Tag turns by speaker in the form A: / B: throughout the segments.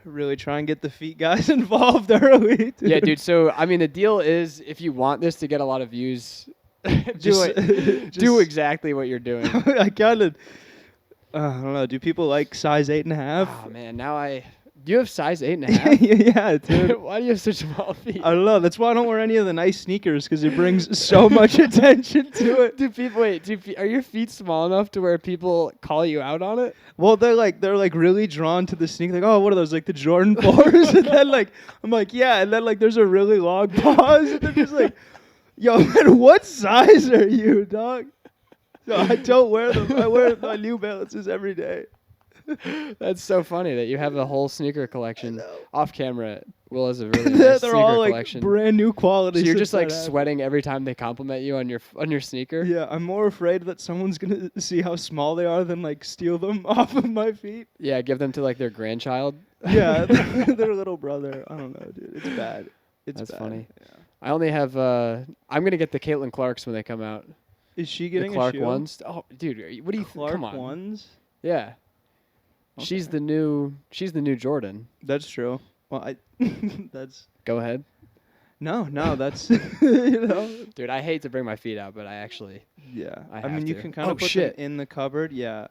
A: really try and get the feet guys involved early. Dude.
B: Yeah, dude. So I mean, the deal is, if you want this to get a lot of views, do exactly what you're doing.
A: I kind of, I don't know. Do people like size 8.5?
B: Oh man, do you have size 8.5?
A: Yeah, dude.
B: Why do you have such small feet?
A: I don't know. That's why I don't wear any of the nice sneakers because it brings so much attention to it.
B: Are your feet small enough to where people call you out on it?
A: Well, they're really drawn to the sneaker. Like, oh, what are those? Like the Jordan 4s? And then I'm like, yeah. And then there's a really long pause. And they're just like, yo, man, what size are you, dog? So I don't wear them. I wear my New Balances every day.
B: That's so funny that you have a whole sneaker collection off camera. Will has a really nice
A: they're
B: sneaker
A: all
B: collection.
A: Brand new quality.
B: So you're just sweating every time they compliment you on your sneaker.
A: Yeah, I'm more afraid that someone's gonna see how small they are than steal them off of my feet.
B: Yeah, give them to their grandchild.
A: Yeah, their little brother. I don't know, dude. It's bad.
B: That's
A: bad.
B: funny.
A: Yeah.
B: I only have. I'm gonna get the Caitlin Clarks when they come out.
A: Is she getting
B: the Clark
A: a shoe?
B: ones? Oh, dude, what do you?
A: Clark
B: come on.
A: ones?
B: Yeah. Okay. She's the new Jordan.
A: That's true. Well, that's.
B: Go ahead.
A: No, that's you know.
B: Dude, I hate to bring my feet out, but I actually.
A: Yeah.
B: I
A: mean, you can kind of put them in the cupboard. Yeah.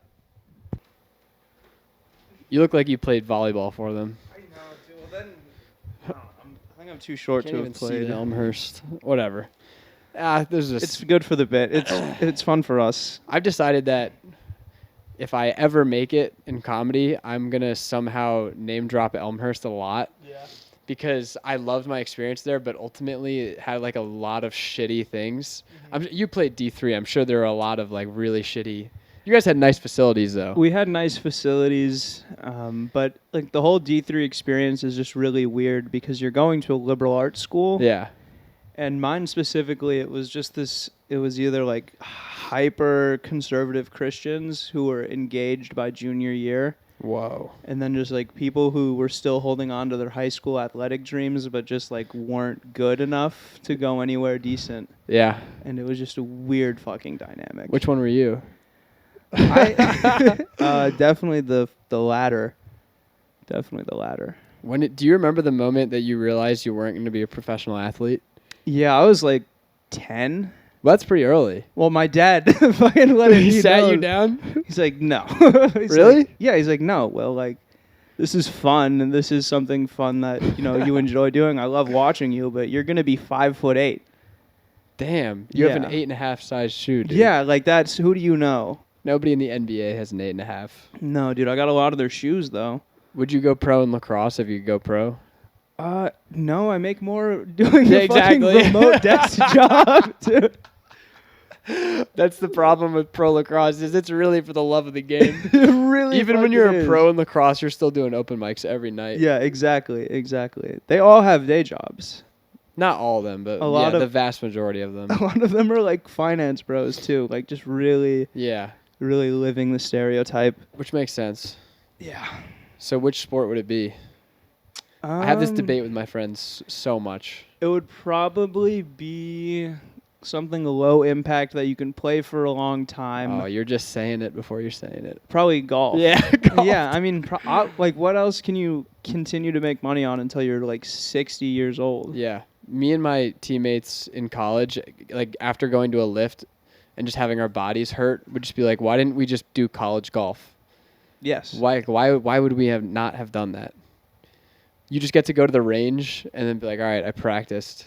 B: You look like you played volleyball for them.
A: I know, too. Well, then. I think I'm too short to have played.
B: See Elmhurst. Whatever.
A: It's good for the bit. It's fun for us.
B: I've decided that if I ever make it in comedy, I'm going to somehow name drop Elmhurst a lot.
A: Yeah.
B: Because I loved my experience there, but ultimately it had a lot of shitty things. Mm-hmm. You played D3. I'm sure there were a lot of really shitty. You guys had nice facilities though.
A: We had nice facilities, but the whole D3 experience is just really weird because you're going to a liberal arts school.
B: Yeah.
A: And mine specifically, it was just this. It was either hyper conservative Christians who were engaged by junior year.
B: Whoa.
A: And then just people who were still holding on to their high school athletic dreams, but just weren't good enough to go anywhere decent.
B: Yeah.
A: And it was just a weird fucking dynamic.
B: Which one were you?
A: Definitely the latter. Definitely the latter.
B: Do you remember the moment that you realized you weren't going to be a professional athlete?
A: Yeah, I was 10.
B: Well, that's pretty early.
A: Well, my dad fucking let it.
B: He sat you down?
A: He's like, no.
B: Really?
A: Yeah, he's like, no. Well, this is fun, and this is something fun that you enjoy doing. I love watching you, but you're gonna be 5'8".
B: Damn, you have an 8.5 size shoe, dude.
A: Yeah, that's who do you know?
B: Nobody in the NBA has an 8.5.
A: No, dude, I got a lot of their shoes though.
B: Would you go pro in lacrosse if you could go pro?
A: No, I make more doing a fucking remote desk job, dude.
B: That's the problem with pro lacrosse is it's really for the love of the game.
A: Really,
B: even when you're a pro in lacrosse, you're still doing open mics every night.
A: Yeah, exactly. They all have day jobs.
B: Not all of them, but the vast majority of them.
A: A lot of them are finance bros too, just really, really living the stereotype.
B: Which makes sense.
A: Yeah.
B: So which sport would it be? I have this debate with my friends so much.
A: It would probably be something low impact that you can play for a long time.
B: Oh, you're just saying it before you're saying it.
A: Probably golf.
B: Yeah, golf.
A: Yeah, I mean, what else can you continue to make money on until you're 60 years old?
B: Yeah. Me and my teammates in college, after going to a lift and just having our bodies hurt, would just be like, why didn't we just do college golf?
A: Yes.
B: Why would we not have done that? You just get to go to the range and then be like, all right, I practiced.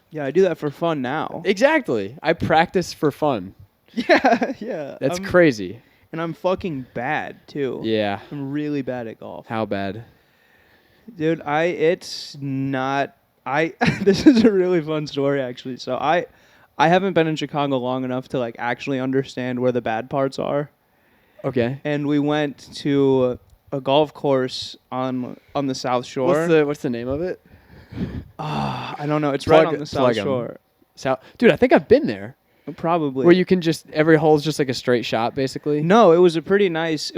A: Yeah, I do that for fun now.
B: Exactly. I practice for fun.
A: Yeah.
B: That's crazy.
A: And I'm fucking bad, too.
B: Yeah.
A: I'm really bad at golf.
B: How bad?
A: Dude, it's not... This is a really fun story, actually. So I haven't been in Chicago long enough to, actually understand where the bad parts are.
B: Okay.
A: And we went to a golf course on the South Shore.
B: What's the name of it?
A: I don't know. It's right on the South Shore.
B: Dude, I think I've been there.
A: Probably.
B: Where you can every hole's just a straight shot, basically.
A: No, it was a really nice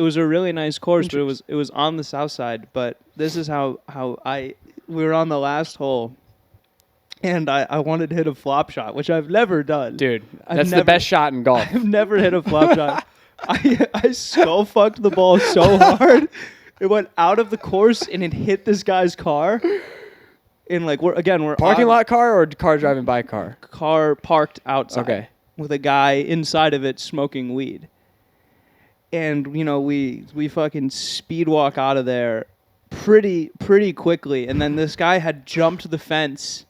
A: course, but it was on the south side. But this is how we were on the last hole, and I wanted to hit a flop shot, which I've never done.
B: Dude, that's the best shot in golf.
A: I've never hit a flop shot. I skull fucked the ball so hard It went out of the course and it hit this guy's car. And like we're
B: Parking lot car or car driving by car?
A: Car parked outside.
B: Okay.
A: With a guy inside of it smoking weed. And you know, we fucking speed walk out of there pretty quickly, and then this guy had jumped the fence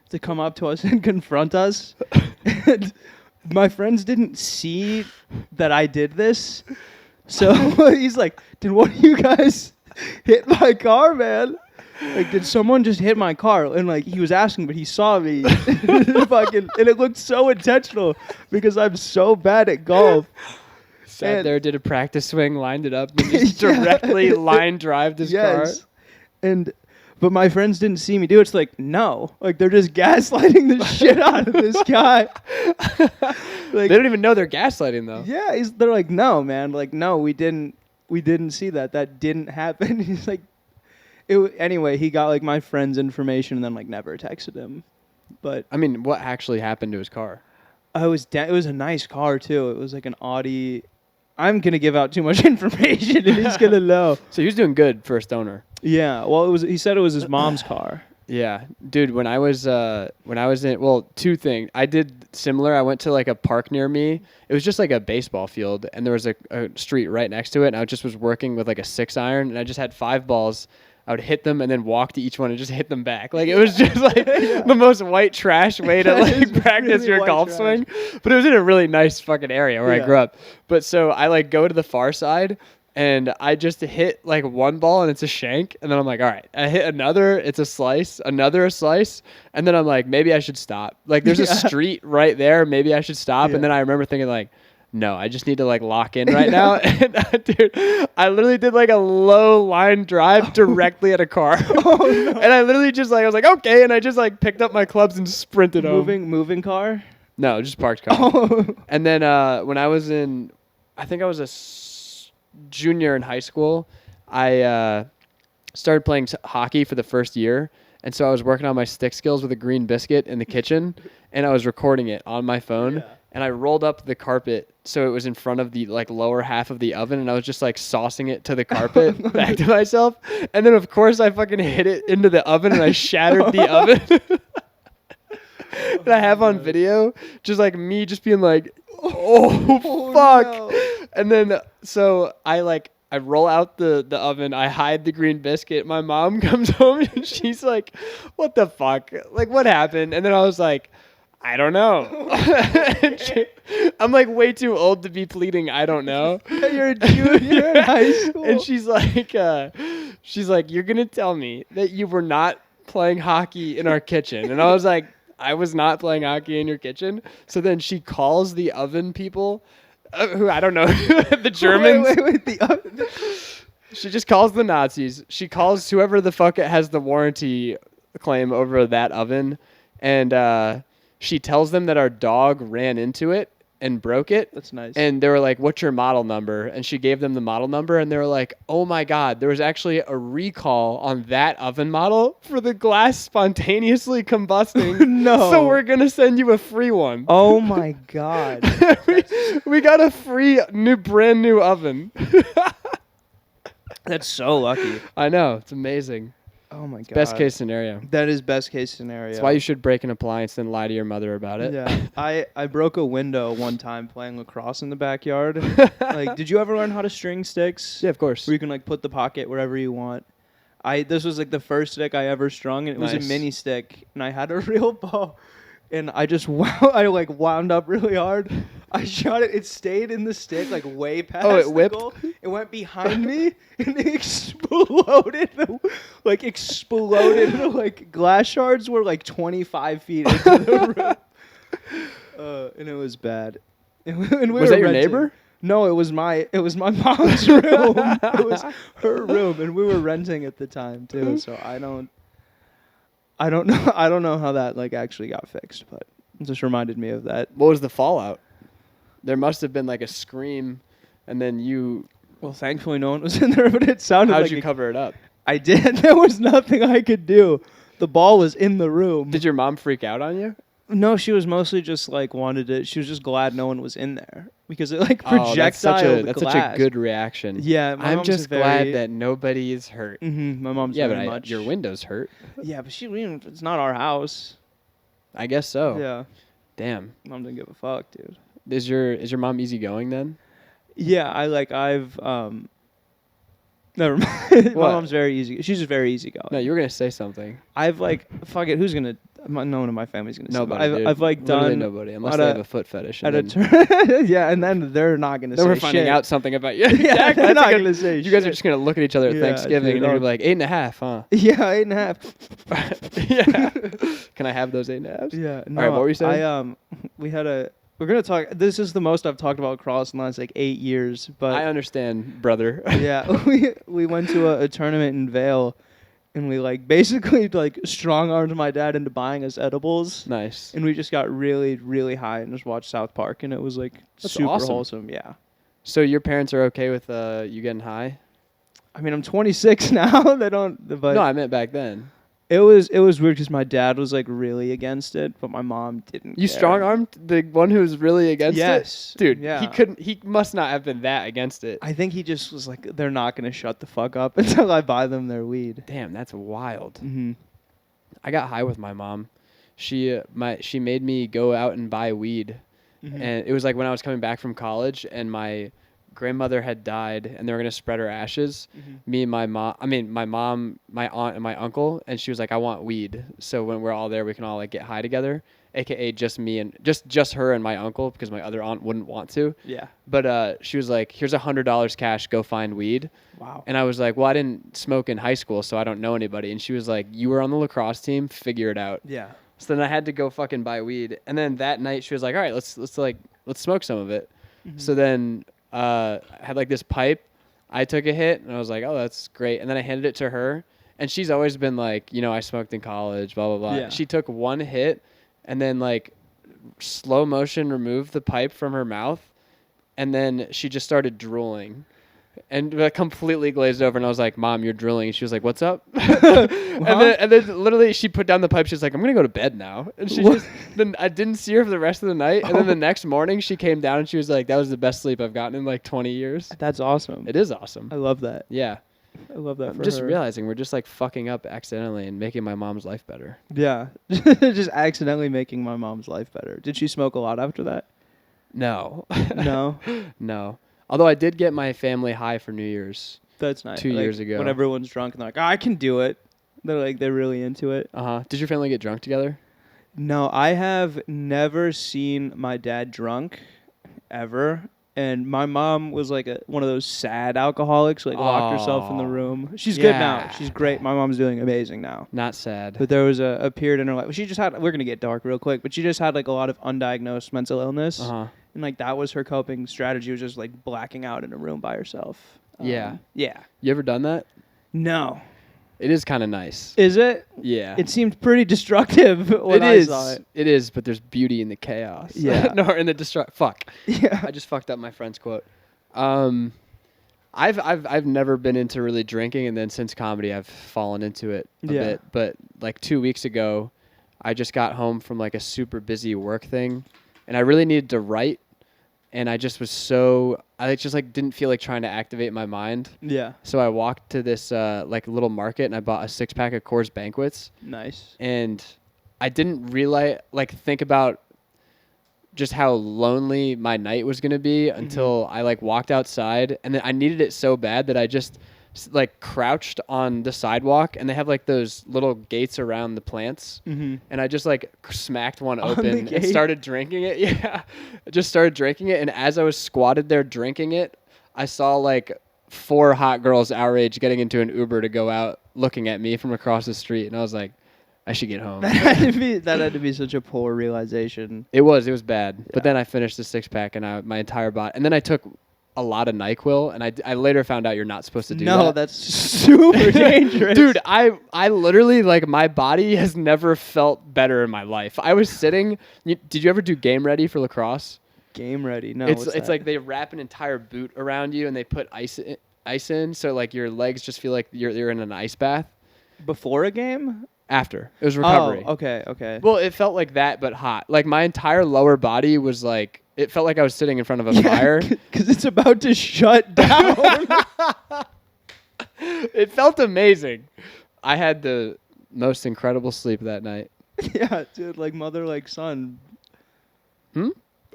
A: to come up to us and confront us. And my friends didn't see that I did this. So he's like, "Did one of you guys hit my car, man? Like, did someone just hit my car?" And like, he was asking, but he saw me. Fucking, and it looked so intentional because I'm so bad at golf.
B: Sat there, did a practice swing, lined it up, and just directly line drived his car.
A: But my friends didn't see me do it. It's like, no. Like, they're just gaslighting the shit out of this guy.
B: Like, they don't even know they're gaslighting, though.
A: Yeah, they're like, no, man. Like, no, we didn't see that. That didn't happen. He's like, anyway, he got, like, my friend's information and then, like, never texted him. But
B: I mean, what actually happened to his car?
A: It was a nice car, too. It was, like, an Audi. I'm going to give out too much information, and he's going to know.
B: So he was doing good for a stoner.
A: Yeah. Well, he said it was his mom's car.
B: Yeah. Dude, when I was two things. I did similar. I went to like a park near me. It was just like a baseball field, and there was a street right next to it, and I just was working with like a 6-iron, and I just had 5 balls. I would hit them and then walk to each one and just hit them back. Like, it was just like the most white trash way to like practice really your golf swing. But it was in a really nice fucking area where I grew up. But so I like go to the far side and I just hit like one ball and it's a shank. And then I'm like, all right, I hit another, it's a slice, another a slice. And then I'm like, maybe I should stop. Like, there's a street right there. Maybe I should stop. And then I remember thinking like, no, I just need to like lock in right now. And dude, I literally did like a low line drive directly at a car. Oh, no. And I literally just like, I was like, okay. And I just like picked up my clubs and sprinted home.
A: Moving car?
B: No, just parked car. Oh. And then when I was I think I was a junior in high school, I started playing hockey for the first year. And so I was working on my stick skills with a green biscuit in the kitchen, and I was recording it on my phone. Yeah. And I rolled up the carpet so it was in front of the like lower half of the oven, and I was just like saucing it to the carpet back to myself. And then of course I fucking hit it into the oven and I shattered the oven. And I have on video just like me just being like, oh fuck. No. And then so I roll out the oven. I hide the green biscuit. My mom comes home and she's like, what the fuck? Like, what happened? And then I was like, I don't know. I'm like way too old to be pleading I don't know.
A: You're a junior in high school.
B: And she's like, you're going to tell me that you were not playing hockey in our kitchen. And I was like, I was not playing hockey in your kitchen. So then she calls the oven people, who I don't know, the Germans.
A: Wait, the oven.
B: She just calls the Nazis. She calls whoever the fuck has the warranty claim over that oven. And she tells them that our dog ran into it and broke it.
A: That's nice.
B: And they were like, what's your model number? And she gave them the model number, and they were like, oh my God, there was actually a recall on that oven model for the glass spontaneously combusting.
A: No.
B: So we're going to send you a free one.
A: Oh my God.
B: we got a free brand new oven.
A: That's so lucky.
B: I know. It's amazing.
A: Oh my God.
B: Best case scenario.
A: That is best case scenario.
B: That's why you should break an appliance and lie to your mother about it.
A: Yeah. I broke a window one time playing lacrosse in the backyard. Like, did you ever learn how to string sticks?
B: Yeah, of course.
A: Where you can like put the pocket wherever you want. This was like the first stick I ever strung, and it was a mini stick, and I had a real ball. And I just wound up really hard. I shot it. It stayed in the stick like way past
B: it whipped?
A: the goal. It went behind me and it exploded. Like glass shards were like 25 feet into the room. And it was bad. And
B: was that your neighbor?
A: No, it was my mom's room. It was her room, and we were renting at the time too. So I don't know how that like actually got fixed, but it just reminded me of that.
B: What was the fallout? There must have been like a scream, and then you...
A: Well, thankfully no one was in there, but it sounded like...
B: How'd you cover it up?
A: I did. There was nothing I could do. The ball was in the room.
B: Did your mom freak out on you?
A: No, she was mostly just like she was just glad no one was in there. because it like
B: Oh,
A: projectiles the
B: that's
A: glass.
B: such a good reaction.
A: Yeah, my
B: I'm
A: mom's
B: just
A: very,
B: glad that nobody is hurt.
A: My mom's
B: Yeah,
A: very
B: but
A: much.
B: your window's hurt.
A: Yeah, but it's not our house.
B: I guess so.
A: Yeah,
B: Damn.
A: mom didn't give a fuck, dude.
B: Is your mom easygoing then?
A: Yeah, I've never mind. My
B: What?
A: mom's very easy. She's just very easygoing.
B: No, you were gonna say something.
A: I've like fuck it. Who's gonna? No one in my family's gonna.
B: Nobody.
A: Say,
B: Dude.
A: I've like
B: Literally
A: done
B: nobody, unless
A: at
B: they
A: a-
B: have a foot fetish.
A: at
B: And
A: a
B: then,
A: yeah, and then they're not gonna.
B: then
A: say
B: we're finding
A: shit.
B: out something about you.
A: Yeah,
B: Exactly.
A: they're
B: That's
A: not
B: like
A: gonna say.
B: you guys are
A: shit.
B: just gonna look at each other at
A: Yeah,
B: Thanksgiving,
A: dude,
B: and you're like 8.5, huh?
A: Yeah, 8.5.
B: Yeah. Can I have those 8.5s?
A: Yeah. No,
B: All right, what were you saying?
A: We had a. We're gonna talk. This is the most I've talked about cross in the last like 8 years. But
B: I understand, brother.
A: yeah, we went to a tournament in Vail, and we like basically like strong armed my dad into buying us edibles.
B: Nice.
A: And we just got really, really high and just watched South Park, and it was like
B: That's
A: super
B: awesome.
A: wholesome. Yeah.
B: So your parents are okay with you getting high?
A: I mean, I'm 26 now. They don't. But
B: No, I meant back then.
A: it was weird because my dad was like really against it, but my mom didn't.
B: You
A: care.
B: strong armed the one who was really against
A: Yes,
B: it? Dude,
A: yeah.
B: he must not have been that against it.
A: I think he just was like, they're not gonna shut the fuck up until I buy them their weed.
B: Damn, that's wild.
A: Mm-hmm.
B: I got high with my mom. She made me go out and buy weed.
A: Mm-hmm.
B: And it was like when I was coming back from college and my grandmother had died and they were going to spread her ashes.
A: Mm-hmm.
B: Me and my mom, my aunt and my uncle, and she was like, I want weed. So when we're all there, we can all like get high together, AKA just me and just her and my uncle, because my other aunt wouldn't want to.
A: Yeah.
B: But she was like, here's $100 cash, go find weed.
A: Wow.
B: And I was like, well, I didn't smoke in high school, so I don't know anybody. And she was like, you were on the lacrosse team, figure it out.
A: Yeah.
B: So then I had to go fucking buy weed. And then that night she was like, all right, let's smoke some of it.
A: Mm-hmm.
B: So then I had like this pipe. I took a hit and I was like, oh, that's great. And then I handed it to her. And she's always been like, I smoked in college, blah, blah, blah.
A: Yeah.
B: She took one hit and then like slow motion removed the pipe from her mouth. And then she just started drooling. And completely glazed over, and I was like, "Mom, you're drooling." And she was like, "What's up?" and then literally she put down the pipe. She's like, "I'm gonna go to bed now." And then I didn't see her for the rest of the night. And then the next morning she came down and she was like, "That was the best sleep I've gotten in like 20 years."
A: That's awesome.
B: It is awesome.
A: I love that.
B: Yeah.
A: I love that.
B: I'm
A: For
B: just
A: her.
B: realizing we're just like fucking up accidentally and making my mom's life better.
A: Yeah. Just accidentally making my mom's life better. Did she smoke a lot after that?
B: No.
A: No.
B: No. Although I did get my family high for New Year's.
A: That's nice.
B: 2 years ago.
A: When everyone's drunk and they're like, I can do it. They're really into it.
B: Did your family get drunk together?
A: No, I have never seen my dad drunk ever. And my mom was like one of those sad alcoholics, like locked herself in the room. She's good now. She's great. My mom's doing amazing now.
B: Not sad.
A: But there was a period in her life. She just had, we're going to get dark real quick, but she just had like a lot of undiagnosed mental illness. And like that was her coping strategy, was just like blacking out in a room by herself.
B: Yeah.
A: Yeah.
B: You ever done that?
A: No.
B: It is kind of nice.
A: Is it?
B: Yeah.
A: It seemed pretty destructive when I saw it.
B: It is, but there's beauty in the chaos.
A: Yeah.
B: No, in the fuck.
A: Yeah.
B: I just fucked up my friend's quote. I've never been into really drinking, and then since comedy I've fallen into it a bit. But like 2 weeks ago, I just got home from like a super busy work thing, and I really needed to write. And I just I just like didn't feel like trying to activate my mind.
A: Yeah.
B: So I walked to this like little market and I bought a 6-pack of Coors Banquets.
A: Nice.
B: And I didn't think about just how lonely my night was going to be until I like walked outside, and then I needed it so bad that I just like crouched on the sidewalk, and they have like those little gates around the plants, and I just like smacked one open and started drinking it. Yeah, I just started drinking it, and as I was squatted there drinking it, I saw like 4 hot girls our age getting into an Uber to go out, looking at me from across the street, and I was like, I should get home.
A: That had to be such a poor realization.
B: It was bad.
A: Yeah.
B: But then I finished the 6-pack, and my entire body, and then I took a lot of NyQuil, and I later found out you're not supposed to do that.
A: No, that's super dangerous.
B: Dude, I literally, like, my body has never felt better in my life. I was sitting, did you ever do Game Ready for lacrosse?
A: Game Ready? No,
B: It's like they wrap an entire boot around you, and they put ice in, so like your legs just feel like you're in an ice bath.
A: Before a game?
B: After. It was recovery.
A: Oh, okay, okay.
B: Well, it felt like that, but hot. Like my entire lower body was like, it felt like I was sitting in front of a fire.
A: Because it's about to shut down.
B: It felt amazing. I had the most incredible sleep that night.
A: Yeah, dude, like mother, like son.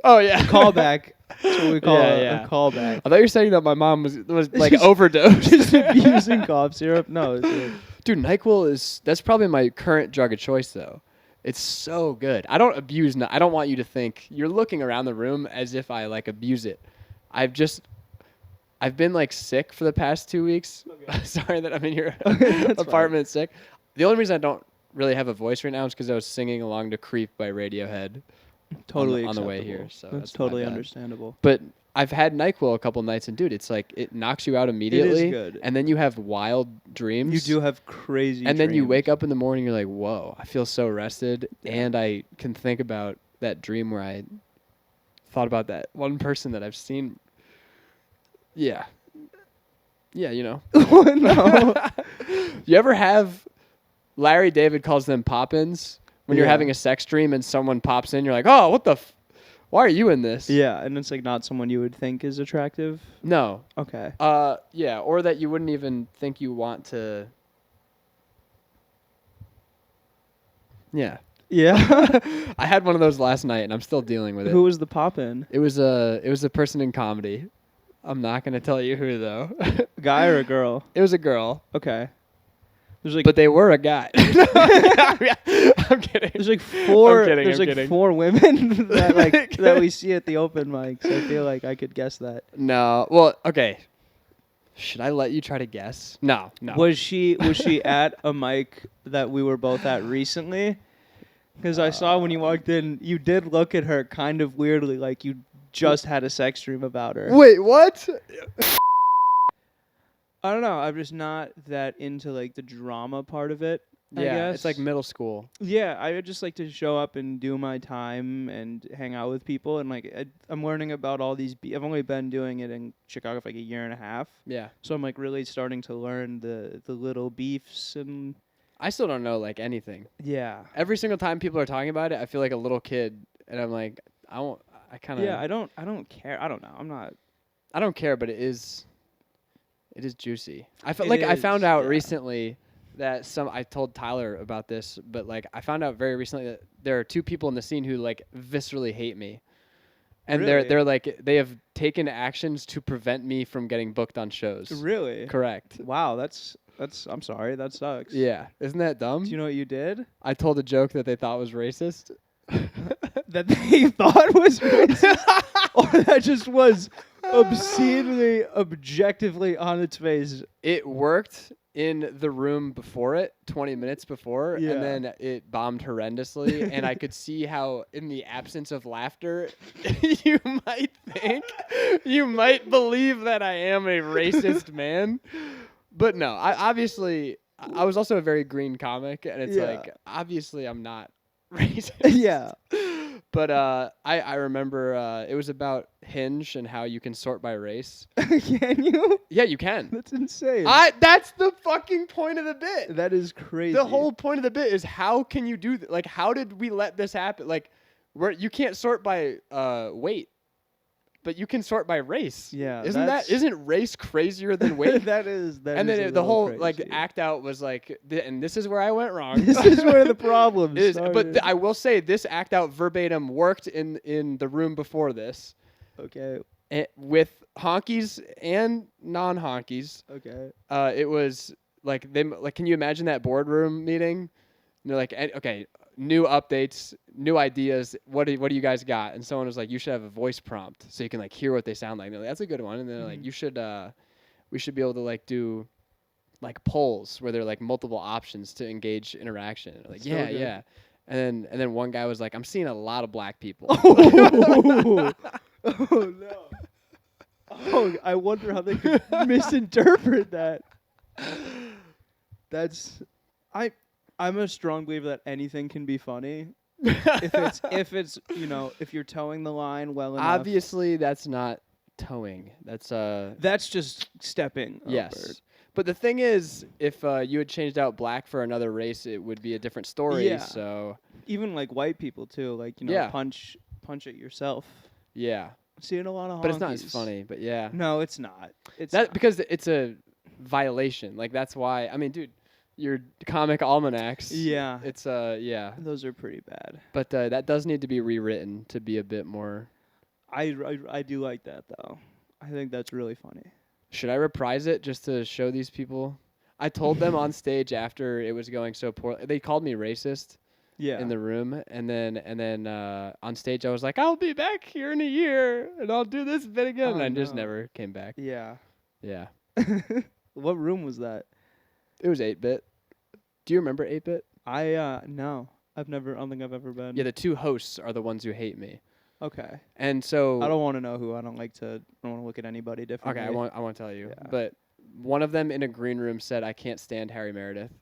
B: Oh yeah,
A: Callback. That's what we call
B: Yeah,
A: a callback.
B: I thought you were saying that my mom was like overdosed.
A: Just abusing cough syrup. No,
B: Dude, NyQuil that's probably my current drug of choice though. It's so good. I don't abuse. I don't want you to think you're looking around the room as if I like abuse it. I've been like sick for the past 2 weeks. Okay. Sorry that I'm in your apartment sick. The only reason I don't really have a voice right now is because I was singing along to "Creep" by Radiohead.
A: Totally
B: on the way here. So
A: that's totally understandable.
B: But I've had NyQuil a couple nights, and dude, it's like it knocks you out immediately.
A: It is good.
B: And then you have wild dreams.
A: You do have crazy
B: And
A: dreams.
B: then you wake up in the morning, you're like, whoa, I feel so rested. Yeah. And I can think about that dream where I thought about that one person that I've seen. Yeah. Yeah, you know.
A: No.
B: You ever have, Larry David calls them pop-ins? When you're having a sex dream and someone pops in, you're like, oh, what the why are you in this?
A: Yeah, and it's like not someone you would think is attractive.
B: No.
A: Okay.
B: Yeah, or that you wouldn't even think you want to. Yeah.
A: Yeah.
B: I had one of those last night, and I'm still dealing with it.
A: Who was the pop-in?
B: It was a person in comedy. I'm not gonna tell you who though.
A: Guy or a girl?
B: It was a girl.
A: Okay. There's like,
B: but they were a guy. I'm kidding.
A: There's like four.
B: I'm
A: There's like
B: kidding.
A: 4 women that we see at the open mics. I feel like I could guess that.
B: No. Well, okay. Should I let you try to guess? No.
A: Was she at a mic that we were both at recently? Because I saw when you walked in, you did look at her kind of weirdly, like you just had a sex dream about her.
B: Wait, what?
A: I don't know. I'm just not that into like the drama part of it. I guess.
B: It's like middle school.
A: Yeah, I would just like to show up and do my time and hang out with people. And like I'm learning about all these. I've only been doing it in Chicago for like a year and a half.
B: Yeah.
A: So I'm like really starting to learn the little beefs and.
B: I still don't know like anything.
A: Yeah.
B: Every single time people are talking about it, I feel like a little kid, and I'm like, I
A: don't care. I don't know. I'm not.
B: I don't care, but it is juicy. I found out recently that I told Tyler about this, but like I found out very recently that there are 2 people in the scene who like viscerally hate me. And
A: really?
B: they're like they have taken actions to prevent me from getting booked on shows.
A: Really?
B: Correct.
A: Wow, that's I'm sorry, that sucks.
B: Yeah. Isn't that dumb?
A: Do you know what you did?
B: I told a joke that they thought was racist.
A: That they thought was racist? Or that just was obscenely, objectively on its face.
B: It worked in the room before it, 20 minutes before,
A: Yeah.
B: and then it bombed horrendously, and I could see how, in the absence of laughter, you might believe that I am a racist man. But no, I was also a very green comic, and it's like, obviously I'm not racist.
A: Yeah.
B: But I remember it was about Hinge and how you can sort by race.
A: Can you?
B: Yeah, you can.
A: That's insane.
B: That's the fucking point of the bit.
A: That is crazy.
B: The whole point of the bit is how can you do like how did we let this happen? Like you can't sort by weight. But you can sort by race.
A: Yeah.
B: Isn't race crazier than weight?
A: that is.
B: And then the whole like act out was like, and this is where I went wrong.
A: This is where the problem is.
B: But I will say this act out verbatim worked in the room before this.
A: Okay.
B: With honkies and non-honkies.
A: Okay.
B: It was like can you imagine that boardroom meeting? And they're like, okay, new updates, new ideas. What do you guys got? And someone was like, you should have a voice prompt so you can like hear what they sound like. And they're like, that's a good one. And they're like, we should be able to like do like polls where there are like multiple options to engage interaction. And like, yeah. And then one guy was like, I'm seeing a lot of black people.
A: Oh no. Oh, I wonder how they could misinterpret that. I'm a strong believer that anything can be funny. if it's if you're towing the line well enough.
B: Obviously that's not towing. That's
A: just stepping over.
B: Yes. But the thing is, if you had changed out black for another race, it would be a different story.
A: Yeah.
B: So
A: Even like white people too, like
B: Yeah.
A: punch it yourself.
B: yeah,
A: Seeing a lot of honkies.
B: but it's not as funny. But yeah,
A: No, it's not. It's
B: that
A: not.
B: because it's a violation. Like that's why. I mean, dude, your comic almanacs.
A: Yeah.
B: It's yeah.
A: Those are pretty bad.
B: But that does need to be rewritten to be a bit more.
A: I do like that though. I think that's really funny.
B: Should I reprise it just to show these people? I told them on stage after it was going so poorly. They called me racist
A: Yeah.
B: in the room, and then on stage I was like, I'll be back here in a year and I'll do this bit again.
A: Oh,
B: and I just
A: no.
B: never came back.
A: Yeah.
B: Yeah,
A: What room was that?
B: it was 8-bit. Do you remember 8-bit?
A: No. I don't think I've ever been.
B: Yeah, the two hosts are the ones who hate me,
A: Okay.
B: and so
A: I don't want to know who. I don't want to look at anybody differently.
B: okay, I won't tell you.
A: Yeah.
B: But one of them in a green room said, I can't stand Harry Meredith.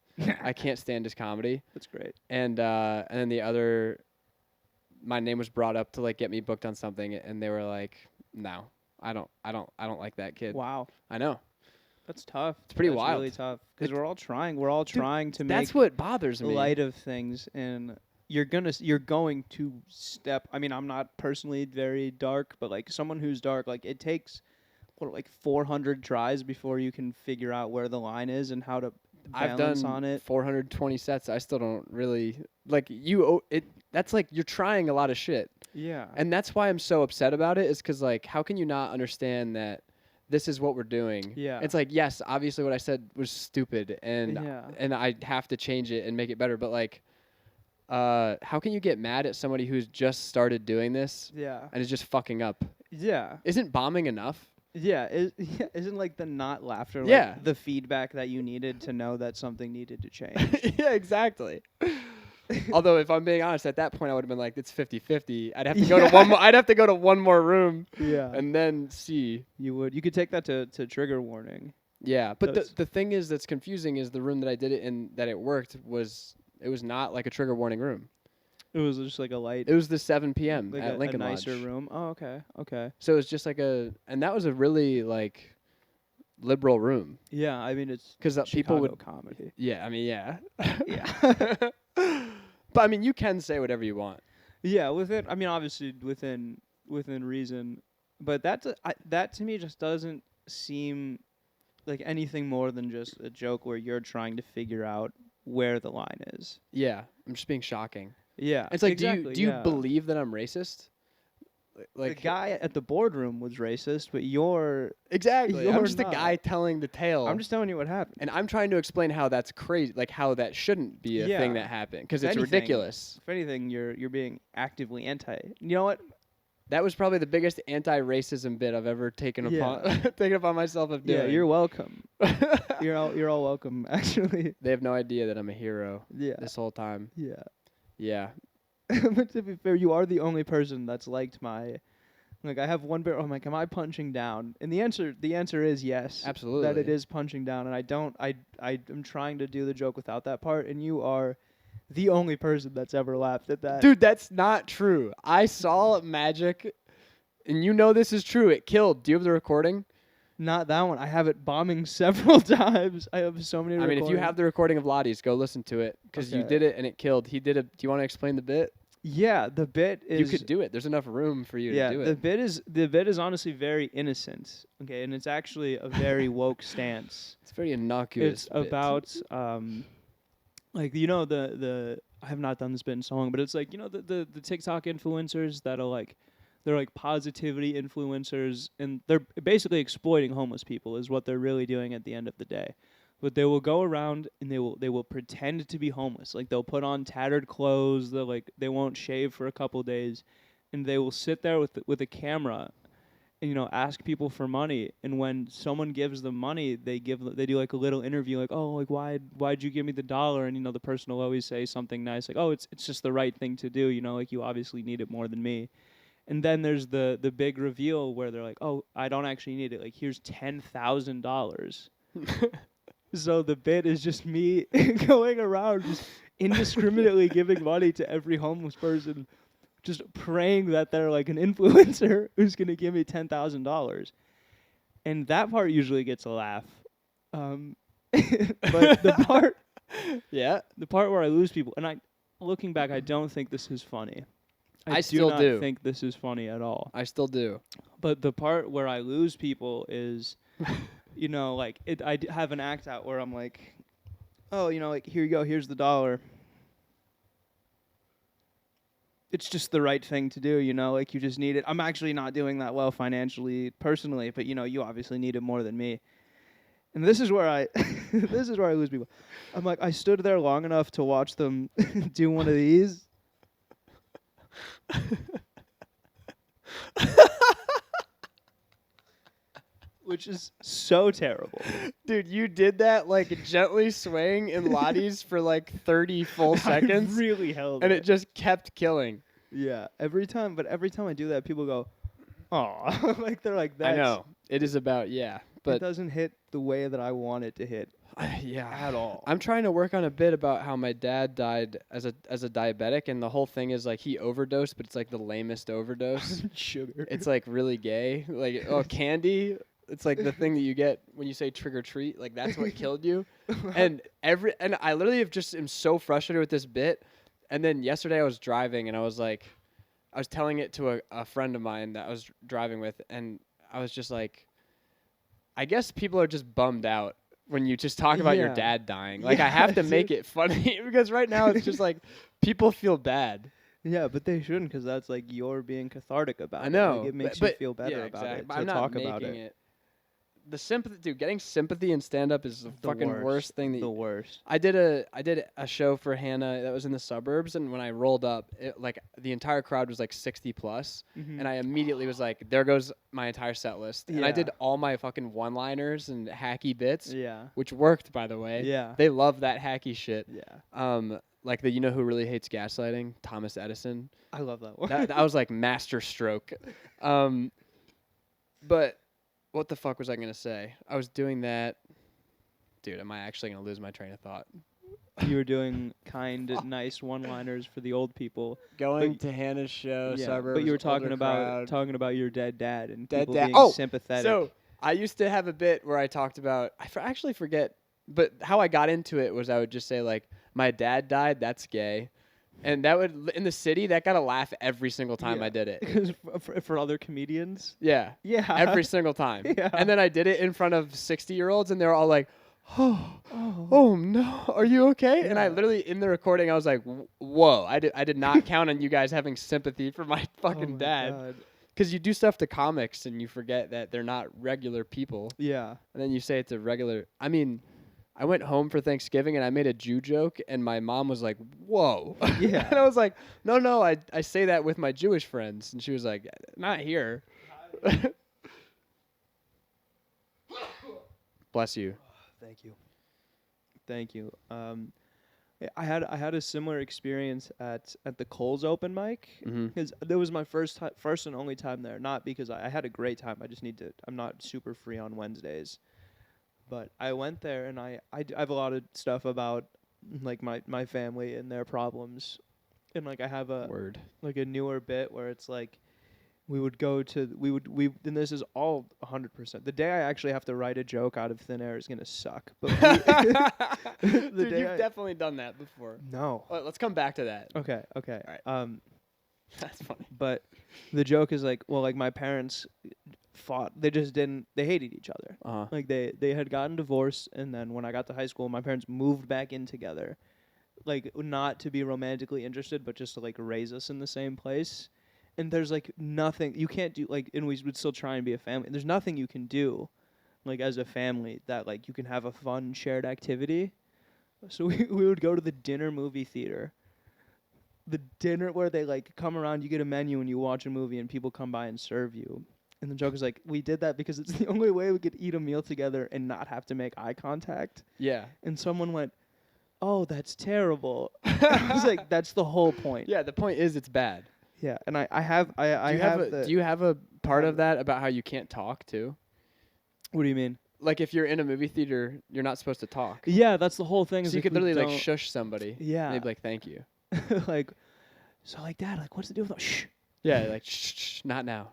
B: I can't stand his comedy.
A: That's great.
B: And then the other, my name was brought up to like get me booked on something, and they were like, "No, I don't like that kid."
A: Wow.
B: I know.
A: That's tough.
B: It's pretty
A: That's
B: wild.
A: really tough because
B: It-
A: we're all trying. We're all trying to
B: That's
A: make
B: what bothers me.
A: light of things, and you're going to step. I mean, I'm not personally very dark, but like someone who's dark, like it takes like 400 tries before you can figure out where the line is and how to
B: I've
A: balance
B: done
A: on it.
B: 420 sets. I still don't really like you. That's like you're trying a lot of shit,
A: Yeah.
B: and that's why I'm so upset about it. Is because like, how can you not understand that this is what we're doing?
A: Yeah.
B: It's like, yes, obviously what I said was stupid, and
A: Yeah.
B: I have to change it and make it better. But like, how can you get mad at somebody who's just started doing this
A: Yeah.
B: and is just fucking up?
A: Yeah.
B: Isn't bombing enough?
A: Yeah. Isn't like the not laughter like
B: Yeah.
A: the feedback that you needed to know that something needed to change?
B: Yeah, exactly. Although, if I'm being honest, at that point I would have been like, it's 50-50. I'd have to go to one more. I'd have to go to one more room
A: Yeah.
B: and then see.
A: You could take that to trigger warning.
B: Yeah, but
A: That's-
B: the thing is that's confusing is the room that I did it in that it worked was not like a trigger warning room.
A: It was just like a light,
B: It was the 7 p.m.
A: like
B: at
A: a
B: Lincoln
A: nicer
B: Lodge.
A: room. Oh, okay. Okay.
B: So it was just like and that was a really like liberal room
A: Yeah, I mean it's
B: because people
A: Chicago
B: would.
A: comedy.
B: Yeah, I mean, yeah.
A: Yeah.
B: But I mean, you can say whatever you want.
A: Yeah, I mean obviously within reason, but that to me just doesn't seem like anything more than just a joke where you're trying to figure out where the line is.
B: Yeah, I'm just being shocking.
A: Yeah.
B: It's like,
A: exactly,
B: do you
A: yeah.
B: believe that I'm racist?
A: The guy at the boardroom was racist, but you're
B: Exactly. I'm
A: You're
B: just the
A: not.
B: guy telling the tale.
A: I'm just telling you what happened.
B: and I'm trying to explain how that's crazy, like how that shouldn't be a thing
A: Yeah.
B: that happened, because
A: If
B: it's
A: anything-
B: ridiculous.
A: If anything, you're being actively anti. You know what?
B: That was probably the biggest anti-racism bit I've ever taken upon taken upon myself of doing.
A: Yeah, you're welcome. You're all welcome. Actually.
B: They have no idea that I'm a hero
A: Yeah.
B: this whole time.
A: Yeah.
B: Yeah.
A: But to be fair, you are the only person that's liked my. Like I have one bit. I'm like, am I punching down? And the answer is yes.
B: Absolutely.
A: That it is punching down, and I'm trying to do the joke without that part, and you are the only person that's ever laughed at that.
B: Dude, that's not true. I saw Magic, and you know this is true. It killed. Do you have the recording?
A: Not that one. I have it bombing several times. I have so many.
B: I mean, if you have the recording of Lottie's, go listen to it because you
A: Okay.
B: did it and it killed. He did it. Do you want to explain the bit?
A: Yeah, the bit is.
B: You could do it. There's enough room for you
A: Yeah,
B: to do
A: the
B: it.
A: bit is honestly very innocent. Okay, and it's actually a very woke stance.
B: It's very innocuous.
A: It's
B: bit.
A: about like the I have not done this bit in so long, but it's like the TikTok influencers that are like they're like positivity influencers, and they're basically exploiting homeless people is what they're really doing at the end of the day. But they will go around and they will pretend to be homeless. Like they'll put on tattered clothes. They won't shave for a couple days, and they will sit there with a camera, and ask people for money. And when someone gives them money, they do like a little interview, like, oh, like why'd you give me the $1? And the person will always say something nice, like, oh, it's just the right thing to do. Like you obviously need it more than me. And then there's the big reveal where they're like, oh, I don't actually need it. Like here's $10,000. So the bit is just me going around just indiscriminately giving money to every homeless person, just praying that they're like an influencer who's going to give me $10,000. And that part usually gets a laugh. But
B: Yeah.
A: the part where I lose people, and looking back, I don't think this is funny.
B: I still do.
A: think this is funny at all.
B: I still do.
A: But the part where I lose people is, like have an act out where I'm like, oh, like, here you go, here's the dollar. It's just the right thing to do, like, you just need it. I'm actually not doing that well financially, personally, but you obviously need it more than me. And this is where I lose people. I'm like, I stood there long enough to watch them do one of these. Which is so terrible.
B: Dude, you did that like gently swaying in Lottie's for like 30 full seconds.
A: I really held
B: and
A: it.
B: it just kept killing.
A: Yeah, every time I do that, people go, "Oh," like they're like that.
B: I know. It is about but
A: it doesn't hit the way that I want it to hit. At all.
B: I'm trying to work on a bit about how my dad died as a diabetic, and the whole thing is like he overdosed, but it's like the lamest overdose.
A: Sugar.
B: It's like really gay. Like candy. It's like the thing that you get when you say trick or treat. Like that's what killed you. And I literally am so frustrated with this bit. And then yesterday I was driving and I was telling it to a friend of mine that I was driving with, and I was just like, I guess people are just bummed out when you just talk about your dad dying. Like I have to make it funny because right now it's just like people feel bad.
A: Yeah, but they shouldn't, because that's like you're being cathartic about it.
B: I know.
A: Like, it makes you feel better about
B: exactly.
A: it.
B: But
A: to
B: I'm not
A: talk
B: making
A: about it.
B: The sympathy, dude. Getting sympathy in stand-up is the fucking worst thing.
A: The worst.
B: I did a show for Hannah that was in the suburbs, and when I rolled up, the entire crowd was like 60 plus, and I immediately was like, "There goes my entire set list." And I did all my fucking one-liners and hacky bits, which worked, by the way.
A: Yeah,
B: they love that hacky shit.
A: Yeah.
B: Like who really hates gaslighting? Thomas Edison.
A: I love that one.
B: that was like master stroke. But. What the fuck was I going to say? I was doing that. Dude, am I actually going to lose my train of thought?
A: You were doing nice one-liners for the old people.
B: Going to Hannah's show, suburbs.
A: But you were talking about your dead dad and people
B: dad.
A: being sympathetic.
B: So I used to have a bit where I talked about, actually forget, but how I got into it was I would just say like, my dad died, that's gay. And that would, in the city, that got a laugh every single time I did it.
A: Because for other comedians?
B: Yeah.
A: Yeah.
B: Every single time.
A: Yeah.
B: And then I did it in front of 60-year-olds, and they were all like, oh no, are you okay?
A: Yeah.
B: And I literally, in the recording, I was like, whoa, I did not count on you guys having sympathy for my fucking dad. Because you do stuff to comics, and you forget that they're not regular people.
A: Yeah.
B: And then you say it's a regular, I went home for Thanksgiving and I made a Jew joke, and my mom was like, whoa.
A: Yeah.
B: And I was like, no, I say that with my Jewish friends. And she was like, not here. Bless you.
A: Thank you. I had a similar experience at the Coles open mic, because that was my first and only time there. Not because I had a great time. I'm not super free on Wednesdays. But I went there, and I have a lot of stuff about like my family and their problems, and like I have a newer bit where it's like and this is all 100%. The day I actually have to write a joke out of thin air is gonna suck. But
B: dude, you've definitely done that before.
A: No.
B: Let's come back to that.
A: Okay.
B: All right. That's funny.
A: But the joke is like, well, like my parents fought. They hated each other. Like they had gotten divorced, and then when I got to high school, my parents moved back in together. Like, not to be romantically interested, but just to like raise us in the same place. And there's like nothing you can't do, like, and we would still try and be a family. There's nothing you can do, like, as a family that like you can have a fun shared activity. So we would go to the dinner movie theater. The dinner where they like come around, you get a menu and you watch a movie and people come by and serve you. And the joke is like, we did that because it's the only way we could eat a meal together and not have to make eye contact.
B: Yeah.
A: And someone went, "Oh, that's terrible." I was like, that's the whole point.
B: Yeah, the point is it's bad.
A: Yeah, and do
B: you have a part of that about how you can't talk too?
A: What do you mean?
B: Like, if you're in a movie theater, you're not supposed to talk.
A: Yeah, that's the whole thing.
B: So you could literally like shush somebody.
A: Yeah.
B: And they'd be like, "Thank you."
A: Like, so like, Dad, like, what's the deal with that? Shh.
B: Yeah, like shh, not now.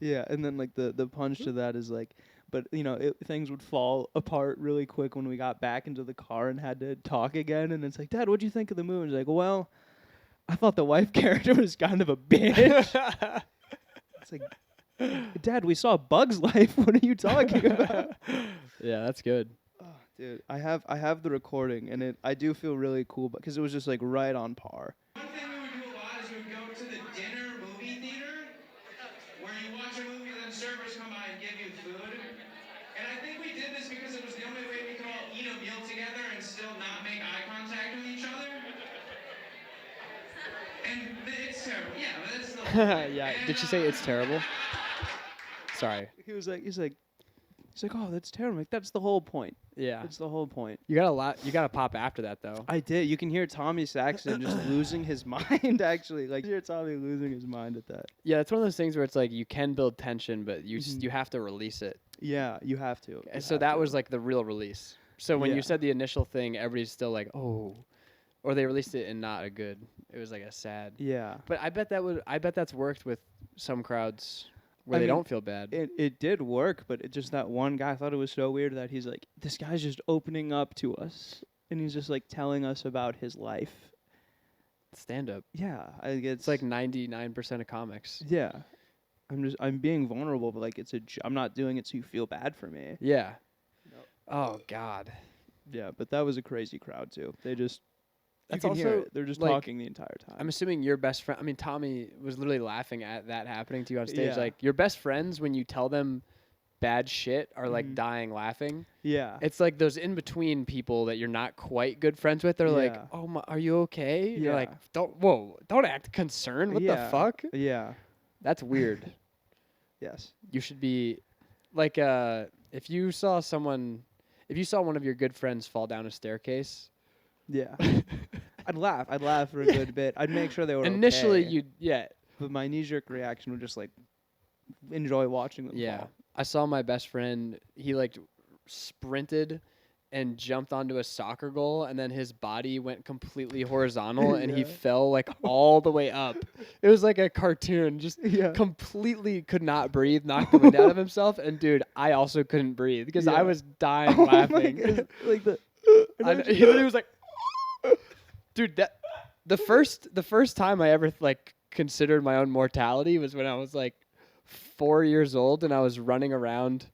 A: Yeah, and then like the punch to that is like, but things would fall apart really quick when we got back into the car and had to talk again. And it's like, Dad, what'd you think of the movie? He's like, well, I thought the wife character was kind of a bitch. It's like, Dad, we saw Bug's Life. What are you talking about?
B: Yeah, that's good.
A: Oh, dude, I have the recording, and I do feel really cool because it was just like right on par.
C: One thing we would do a lot is we would go to the dinner movie theater where you watch a movie and then servers come by and give you food. And I think we did this because it was the only way we could all eat a meal together and still not make eye contact with each other. And it's terrible. Yeah, but that's the
B: Yeah. Did she say it's terrible? Sorry.
A: He's like, oh, that's terrible. Like, that's the whole point.
B: Yeah.
A: That's the whole point.
B: You got to pop after that though.
A: I did. You can hear Tommy Saxon just losing his mind. Actually, like you hear Tommy losing his mind at that.
B: Yeah, it's one of those things where it's like you can build tension, but you have to release it.
A: Yeah, you have to.
B: And so that was like the real release. So when
A: Yeah.
B: you said the initial thing, everybody's still like, oh, or they released it in not a good. It was like a sad.
A: Yeah.
B: But I bet that's worked with some crowds where
A: I
B: they
A: mean,
B: don't feel bad.
A: It did work, but it just that one guy, I thought it was so weird that he's like, this guy's just opening up to us, and he's just like telling us about his life.
B: Stand up.
A: Yeah,
B: It's like 99% of comics.
A: Yeah, I'm being vulnerable, but like I'm not doing it so you feel bad for me.
B: Yeah.
A: No.
B: Oh God.
A: Yeah, but that was a crazy crowd too. They just
B: That's
A: you can hear
B: also,
A: it. They're just
B: like,
A: talking the entire time.
B: I'm assuming your best friend. I mean, Tommy was literally laughing at that happening to you on stage.
A: Yeah.
B: Like your best friends, when you tell them bad shit, are like
A: Mhm.
B: dying laughing.
A: Yeah.
B: It's like those in between people that you're not quite good friends with. They're like,
A: Yeah.
B: "Oh my, are you okay?" You're like,
A: Yeah.
B: don't act concerned. What the
A: Yeah.
B: fuck?
A: Yeah.
B: That's weird.
A: Yes.
B: You should be like, if you saw one of your good friends fall down a staircase.
A: Yeah. I'd laugh. I'd laugh for a good bit. I'd make sure they were
B: Initially,
A: okay. But my knee-jerk reaction would just like enjoy watching them
B: yeah.
A: fall.
B: I saw my best friend. He like sprinted and jumped onto a soccer goal, and then his body went completely horizontal, and he
A: Yeah.
B: fell like all the way up. It was like a cartoon, just
A: Yeah.
B: completely could not breathe, knocked the wind out of himself. And dude, I also couldn't breathe because
A: Yeah.
B: I was dying
A: Oh my
B: laughing.
A: God. Like the.
B: He literally was like, dude, that the first time I ever like considered my own mortality was when I was like 4 years old, and I was running around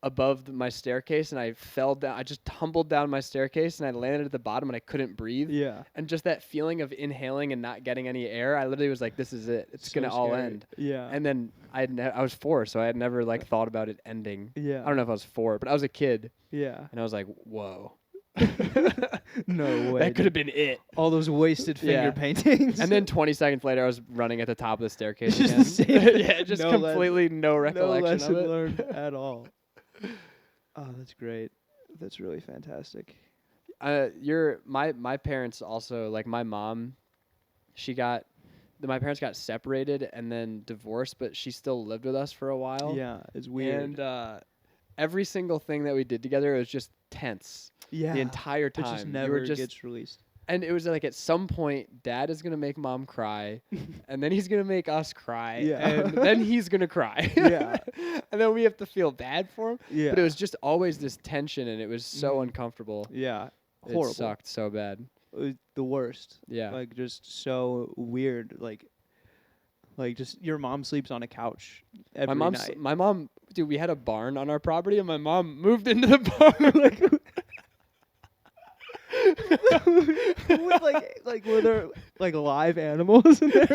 B: above my staircase, and I fell down. I just tumbled down my staircase, and I landed at the bottom, and I couldn't breathe.
A: Yeah.
B: And just that feeling of inhaling and not getting any air, I literally was like, "This is it. It's
A: So
B: gonna all
A: scary.
B: end."
A: Yeah.
B: And then I was 4, so I had never like thought about it ending.
A: Yeah.
B: I don't know if I was 4, but I was a kid,
A: Yeah.
B: and I was like, "Whoa."
A: No way.
B: That could have been it.
A: all those wasted finger
B: Yeah.
A: paintings.
B: And then 20 seconds later, I was running at the top of the staircase
A: Just
B: again.
A: the same-
B: Yeah, just
A: no
B: completely no
A: no
B: recollection
A: lesson
B: of it.
A: learned at all. Oh, that's great. That's really fantastic.
B: My parents also, like my mom, my parents got separated and then divorced, but she still lived with us for a while.
A: Yeah, it's weird.
B: And every single thing that we did together was just tense
A: yeah,
B: the entire
A: it
B: time.
A: just
B: You
A: never
B: were just-
A: gets released.
B: And it was like at some point, Dad is gonna make Mom cry, and then he's gonna make us cry,
A: Yeah.
B: and then he's gonna cry.
A: Yeah.
B: And then we have to feel bad for him.
A: Yeah,
B: But it was just always this tension, and it was so
A: Mhm.
B: uncomfortable.
A: yeah,
B: It
A: horrible.
B: sucked so bad.
A: It was the worst.
B: Yeah.
A: Like just so weird. Like just your mom sleeps on a couch every night.
B: My mom, dude, we had a barn on our property, and my mom moved into the barn. Like,
A: With were there like live animals in there?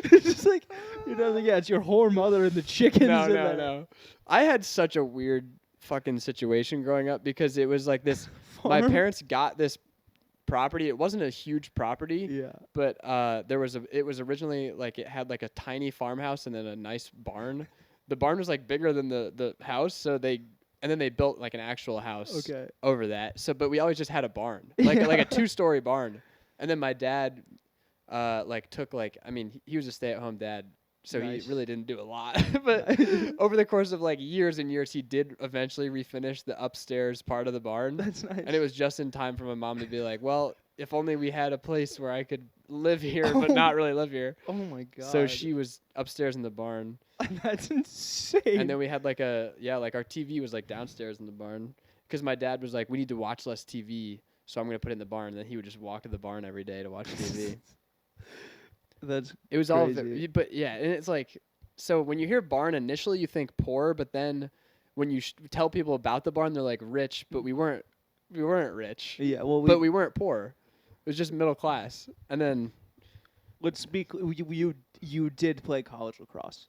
A: It's just like yeah, it's your whore mother and the chickens.
B: no,
A: in
B: no,
A: there.
B: no. I had such a weird fucking situation growing up because it was like this. My
A: Farm?
B: parents got this property. It wasn't a huge property.
A: Yeah.
B: But it was originally like it had like a tiny farmhouse and then a nice barn. The barn was like bigger than the house, and then they built like an actual house
A: Okay.
B: over that. So but we always just had a barn. Like
A: Yeah.
B: like a 2-story barn. And then my dad he was a stay-at-home dad, so
A: Nice.
B: he really didn't do a lot. But over the course of like years and years, he did eventually refinish the upstairs part of the barn.
A: That's nice.
B: And it was just in time for my mom to be like, well, if only we had a place where I could live here but not really live here.
A: Oh my god.
B: So she was upstairs in the barn.
A: That's insane.
B: And then we had like like our TV was like downstairs in the barn because my dad was like, we need to watch less TV, so I'm gonna put it in the barn. And then he would just walk to the barn every day to watch TV.
A: It was
B: all,
A: crazy.
B: but yeah, and it's like, so when you hear barn initially you think poor, but then when you tell people about the barn, they're like rich, but we weren't rich.
A: Yeah, well,
B: But we weren't poor. It was just middle class. And then
A: let's speak. You did play college lacrosse.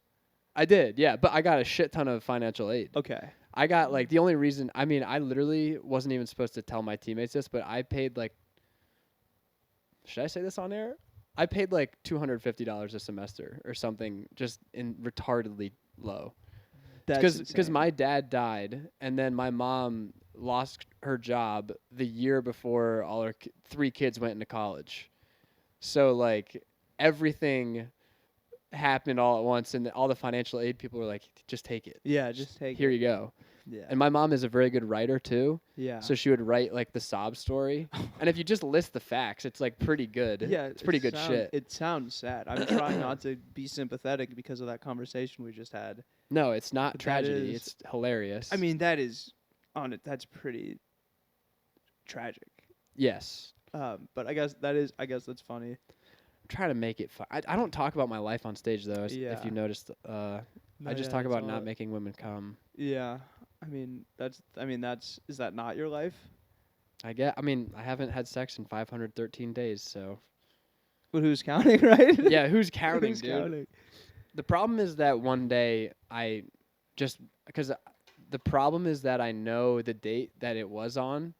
B: I did, yeah, but I got a shit ton of financial aid.
A: Okay.
B: I got like the only reason, I mean, I literally wasn't even supposed to tell my teammates this, but I paid like, should I say this on air? I paid like $250 a semester or something, just in retardedly low. Because my dad died, and then my mom lost her job the year before all her 3 kids went into college. So like everything happened all at once, and all the financial aid people were like, just take it.
A: Yeah, just take
B: Here
A: it.
B: you go.
A: Yeah.
B: And my mom is a very good writer too.
A: Yeah.
B: So she would write like the sob story. And if you just list the facts, it's like pretty good.
A: Yeah,
B: it's pretty good shit.
A: It sounds sad. I'm trying not to be sympathetic because of that conversation we just had.
B: No, it's not
A: But that
B: tragedy.
A: is-
B: It's hilarious.
A: I mean, that is on it. That's pretty tragic.
B: yes.
A: But I guess that's funny.
B: Try to make it fun. I don't talk about my life on stage though.
A: Yeah.
B: If you noticed, I just talk about not making women come.
A: Yeah. I mean, is that not your life?
B: I haven't had sex in 513 days, so.
A: But who's counting, right?
B: Yeah, who's counting,
A: Who's
B: dude?
A: counting?
B: The problem is that one day the problem is that I know the date that it was on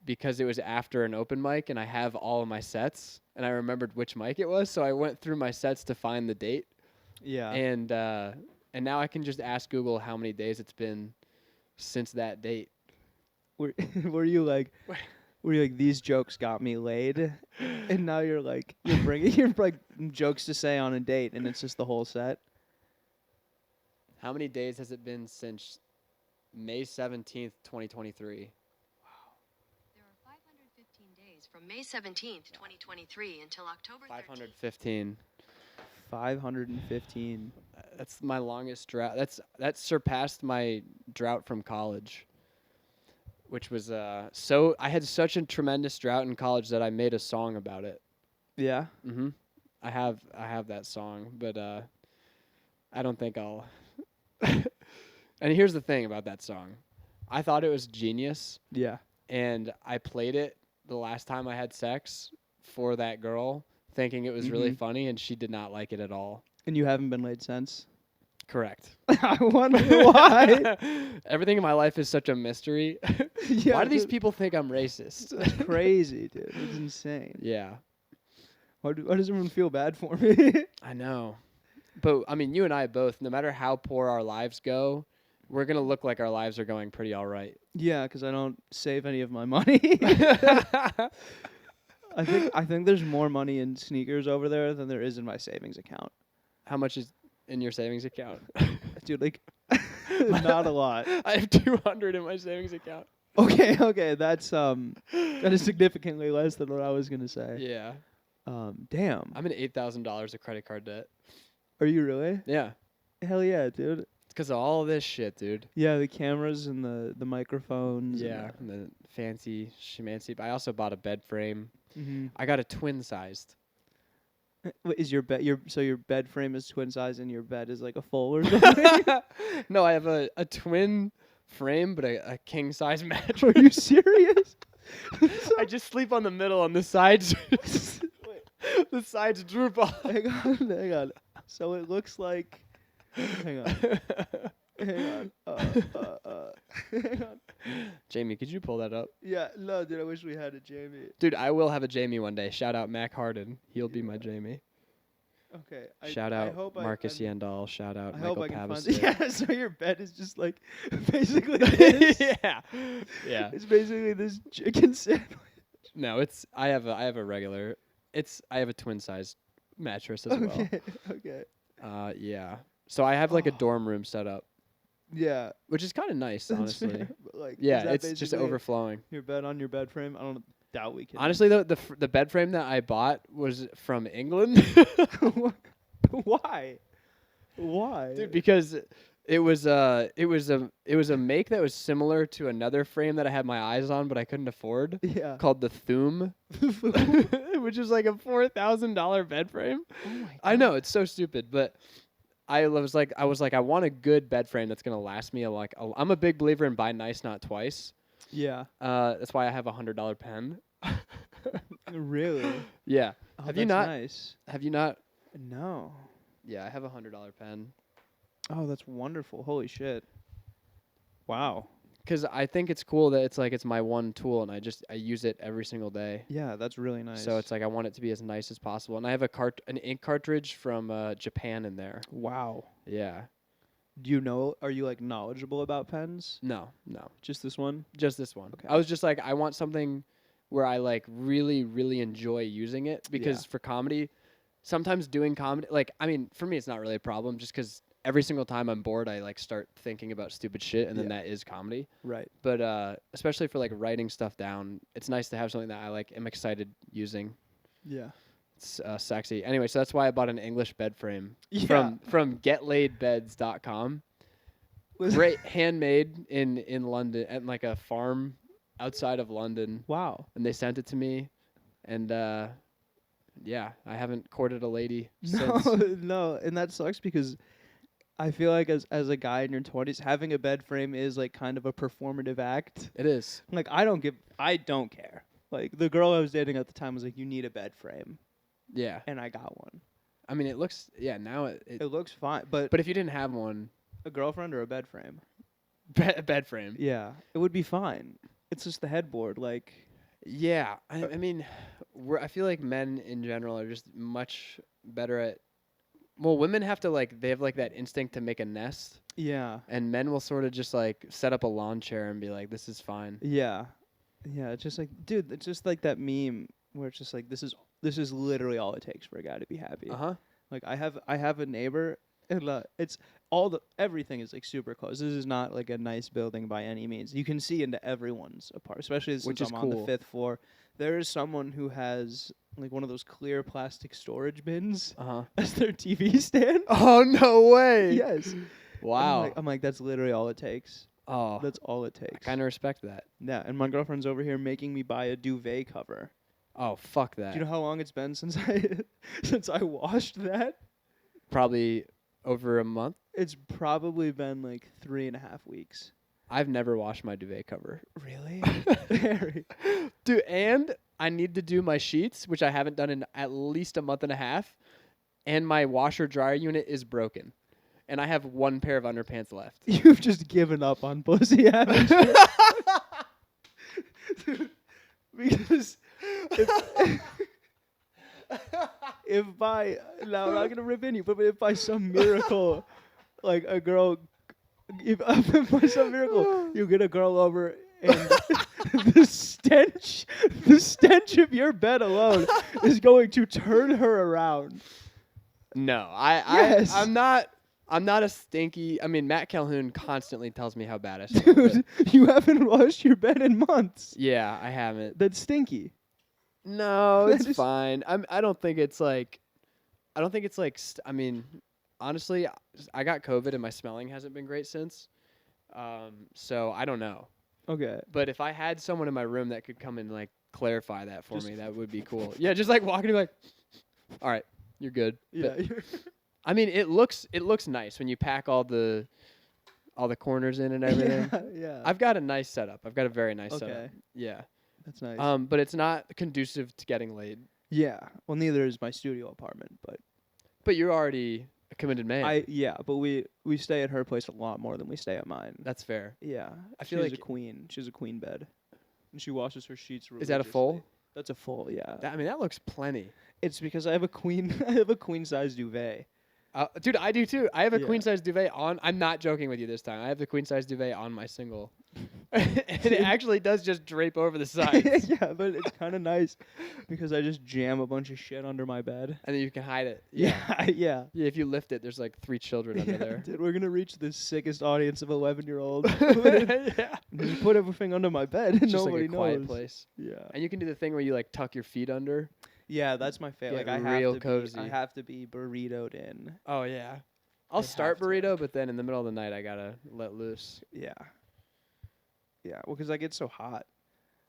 B: because it was after an open mic and I have all of my sets and I remembered which mic it was, so I went through my sets to find the date.
A: Yeah.
B: And now I can just ask Google how many days it's been since that date.
A: Were you like these jokes got me laid, and now you're bringing your like jokes to say on a date, and it's just the whole set.
B: How many days has it been since May 17th, 2023?
D: There are 515 days from May 17th, 2023 until October 13th.
B: 515.
A: 515.
B: That's my longest drought. That surpassed my drought from college, which was so I had such a tremendous drought in college that I made a song about it.
A: Yeah.
B: Mm-hmm. I have that song, but I don't think I'll. And here's the thing about that song, I thought it was genius,
A: Yeah.
B: and I played it the last time I had sex for that girl, thinking it was really
A: Mhm.
B: funny, and she did not like it at all.
A: And you haven't been laid since.
B: Correct.
A: I wonder why.
B: Everything in my life is such a mystery.
A: Yeah,
B: Why do these
A: dude,
B: people think I'm racist?
A: That's crazy, dude. It's insane.
B: Yeah,
A: Why does everyone feel bad for me?
B: I know. But, I mean, you and I both, no matter how poor our lives go, we're going to look like our lives are going pretty all right.
A: Yeah, because I don't save any of my money. I think there's more money in sneakers over there than there is in my savings account.
B: How much is in your savings account?
A: Dude, like, not a lot.
B: I have 200 in my savings account.
A: Okay, that is significantly less than what I was gonna say.
B: Yeah.
A: Damn.
B: I'm in $8,000 of credit card debt.
A: Are you really?
B: Yeah.
A: Hell yeah, dude.
B: It's because of all this shit, dude.
A: Yeah, the cameras and the microphones.
B: Yeah. And the fancy schmancy. I also bought a bed frame.
A: Mm-hmm.
B: I got a twin-sized.
A: Is your bed your bed frame is twin size and your bed is like a full or something?
B: No, I have a twin frame, but a king-size mattress.
A: Are you serious?
B: I just sleep on the middle, and the sides, the sides droop off.
A: Hang on. So it looks like. Hang on. Hang on.
B: Jamie, could you pull that up?
A: Yeah, no, dude. I wish we had a Jamie.
B: Dude, I will have a Jamie one day. Shout out Mac Harden. He'll be my Jamie.
A: Okay.
B: Shout
A: I
B: out
A: hope
B: Marcus Yandal. Shout out
A: I hope
B: Michael
A: I can find.
B: Pavasic.
A: Yeah. So your bed is just like basically this.
B: Yeah. Yeah.
A: It's basically this chicken sandwich.
B: No, it's I have a regular. I have a twin sized mattress as well.
A: Okay.
B: Yeah. So I have like a dorm room set up,
A: Yeah.
B: which is kind of nice,
A: That's
B: honestly.
A: fair, but, like, is
B: Yeah,
A: that
B: it's just
A: basically
B: overflowing.
A: Your bed on your bed frame. I don't. doubt we can.
B: Honestly, though, the bed frame that I bought was from England.
A: Why? Why?
B: Dude, because it was a make that was similar to another frame that I had my eyes on, but I couldn't afford.
A: Yeah.
B: Called the Thoom, which is like a $4,000 bed frame.
A: Oh my God.
B: I know it's so stupid, but I was like, I want a good bed frame that's gonna last me. I'm a big believer in buy nice, not twice.
A: Yeah.
B: That's why I have a $100 pen.
A: Really?
B: Yeah.
A: Oh,
B: Have you
A: that's
B: not?
A: Nice.
B: Have you not?
A: No.
B: Yeah, I have a $100 pen.
A: Oh, that's wonderful. Holy shit. Wow.
B: Because I think it's cool that it's my one tool, and I use it every single day.
A: Yeah, that's really nice.
B: So it's like I want it to be as nice as possible, and I have an ink cartridge from Japan in there.
A: wow.
B: Yeah.
A: Do you know? Are you like knowledgeable about pens?
B: No,
A: Just this one?
B: just this one.
A: Okay.
B: I was just like, I want something where I like really, really enjoy using it, because for comedy, sometimes doing comedy, like, I mean, for me, it's not really a problem, just because every single time I'm bored, I like start thinking about stupid shit, and then that is comedy.
A: Right.
B: But especially for like writing stuff down, it's nice to have something that I like am excited using.
A: Yeah.
B: It's sexy. Anyway, so that's why I bought an English bed frame
A: Yeah.
B: from getlaidbeds.com. Great, handmade in London at like a farm outside of London,
A: Wow.
B: and they sent it to me, and yeah, I haven't courted a lady
A: No,
B: since.
A: no, and that sucks because I feel like as a guy in your 20s, having a bed frame is like kind of a performative act.
B: It is.
A: Like I don't care. Like the girl I was dating at the time was like, "You need a bed frame,"
B: Yeah.
A: and I got one.
B: I mean, it looks. Yeah, now
A: It looks fine, but
B: But if you didn't have one,
A: a girlfriend or a bed frame?
B: bed frame.
A: Yeah, it would be fine. It's just the headboard, like.
B: Yeah, I mean, I feel like men in general are just much better at. Well, women have to they have like that instinct to make a nest,
A: Yeah.
B: and men will sort of just like set up a lawn chair and be like, "This is fine."
A: Yeah. Yeah. It's just like, dude, it's just like that meme where it's just like this is literally all it takes for a guy to be happy.
B: Uh-huh.
A: Like I have a neighbor, and it's everything is like super close. This is not like a nice building by any means. You can see into everyone's apartment, especially since
B: Which is
A: I'm on the
B: cool.
A: 5th floor. There is someone who has like one of those clear plastic storage bins
B: Uh-huh.
A: as their TV stand.
B: Oh, no way.
A: Yes.
B: Wow.
A: I'm like, that's literally all it takes.
B: Oh,
A: That's all it
B: I
A: takes.
B: kind of respect that.
A: Yeah, and my girlfriend's over here making me buy a duvet cover.
B: Oh, fuck that.
A: Do you know how long it's been since I washed that?
B: Probably over a month.
A: It's probably been like 3.5 weeks.
B: I've never washed my duvet cover.
A: Really? Very.
B: Dude, and I need to do my sheets, which I haven't done in at least a month and a half, and my washer dryer unit is broken. And I have one pair of underpants left.
A: You've just given up on pussy, haven't you? Dude, because if by now I'm not gonna rip in you, but if by some miracle, like a girl, if by some miracle you get a girl over and the stench of your bed alone is going to turn her around.
B: No,
A: Yes.
B: I'm not a stinky. I mean, Matt Calhoun constantly tells me how bad I smell. but
A: Dude, you haven't washed your bed in months.
B: yeah, I haven't.
A: That's stinky.
B: No,
A: That
B: it's
A: is-
B: fine. I don't think it's like. I don't think it's like. I mean, honestly, I got COVID and my smelling hasn't been great since. So I don't know.
A: Okay.
B: But if I had someone in my room that could come and like clarify that for
A: Just
B: me, that would be cool. Yeah, just like walking in like, all right, you're good.
A: Yeah.
B: But, I mean, it looks nice when you pack all the corners in and everything.
A: Yeah.
B: I've got a nice setup. I've got a very nice setup.
A: Okay.
B: Yeah.
A: That's nice.
B: But it's not conducive to getting laid.
A: Yeah. Well, neither is my studio apartment, but
B: But you're already a committed man.
A: but we stay at her place a lot more than we stay at mine.
B: That's fair.
A: Yeah.
B: I feel
A: She's
B: like-
A: a queen. She has a queen bed. And she washes her sheets
B: Is that a full?
A: religiously. That's a full, yeah.
B: I mean, that looks plenty.
A: It's because I have a queen size duvet.
B: Dude, I do too. I have a
A: Yeah.
B: queen size duvet on. I'm not joking with you this time. I have the queen size duvet on my single and it actually does just drape over the sides.
A: Yeah, but it's kind of nice because I just jam a bunch of shit under my bed.
B: And then you can hide it.
A: Yeah, yeah.
B: Yeah, if you lift it, there's like 3 children under there.
A: Dude, we're gonna reach the sickest audience of 11-year-olds.
B: Yeah.
A: You put everything under my bed, and
B: It's just
A: nobody
B: like a quiet
A: knows.
B: place.
A: Yeah,
B: And you can do the thing where you like tuck your feet under.
A: yeah, that's my favorite.
B: Get
A: Like I
B: real
A: have to
B: cozy.
A: I have to be burritoed in.
B: Oh yeah. I'll
A: I
B: start
A: have to.
B: burrito, but then in the middle of the night I gotta let loose.
A: Yeah, yeah. Well, because I get so hot.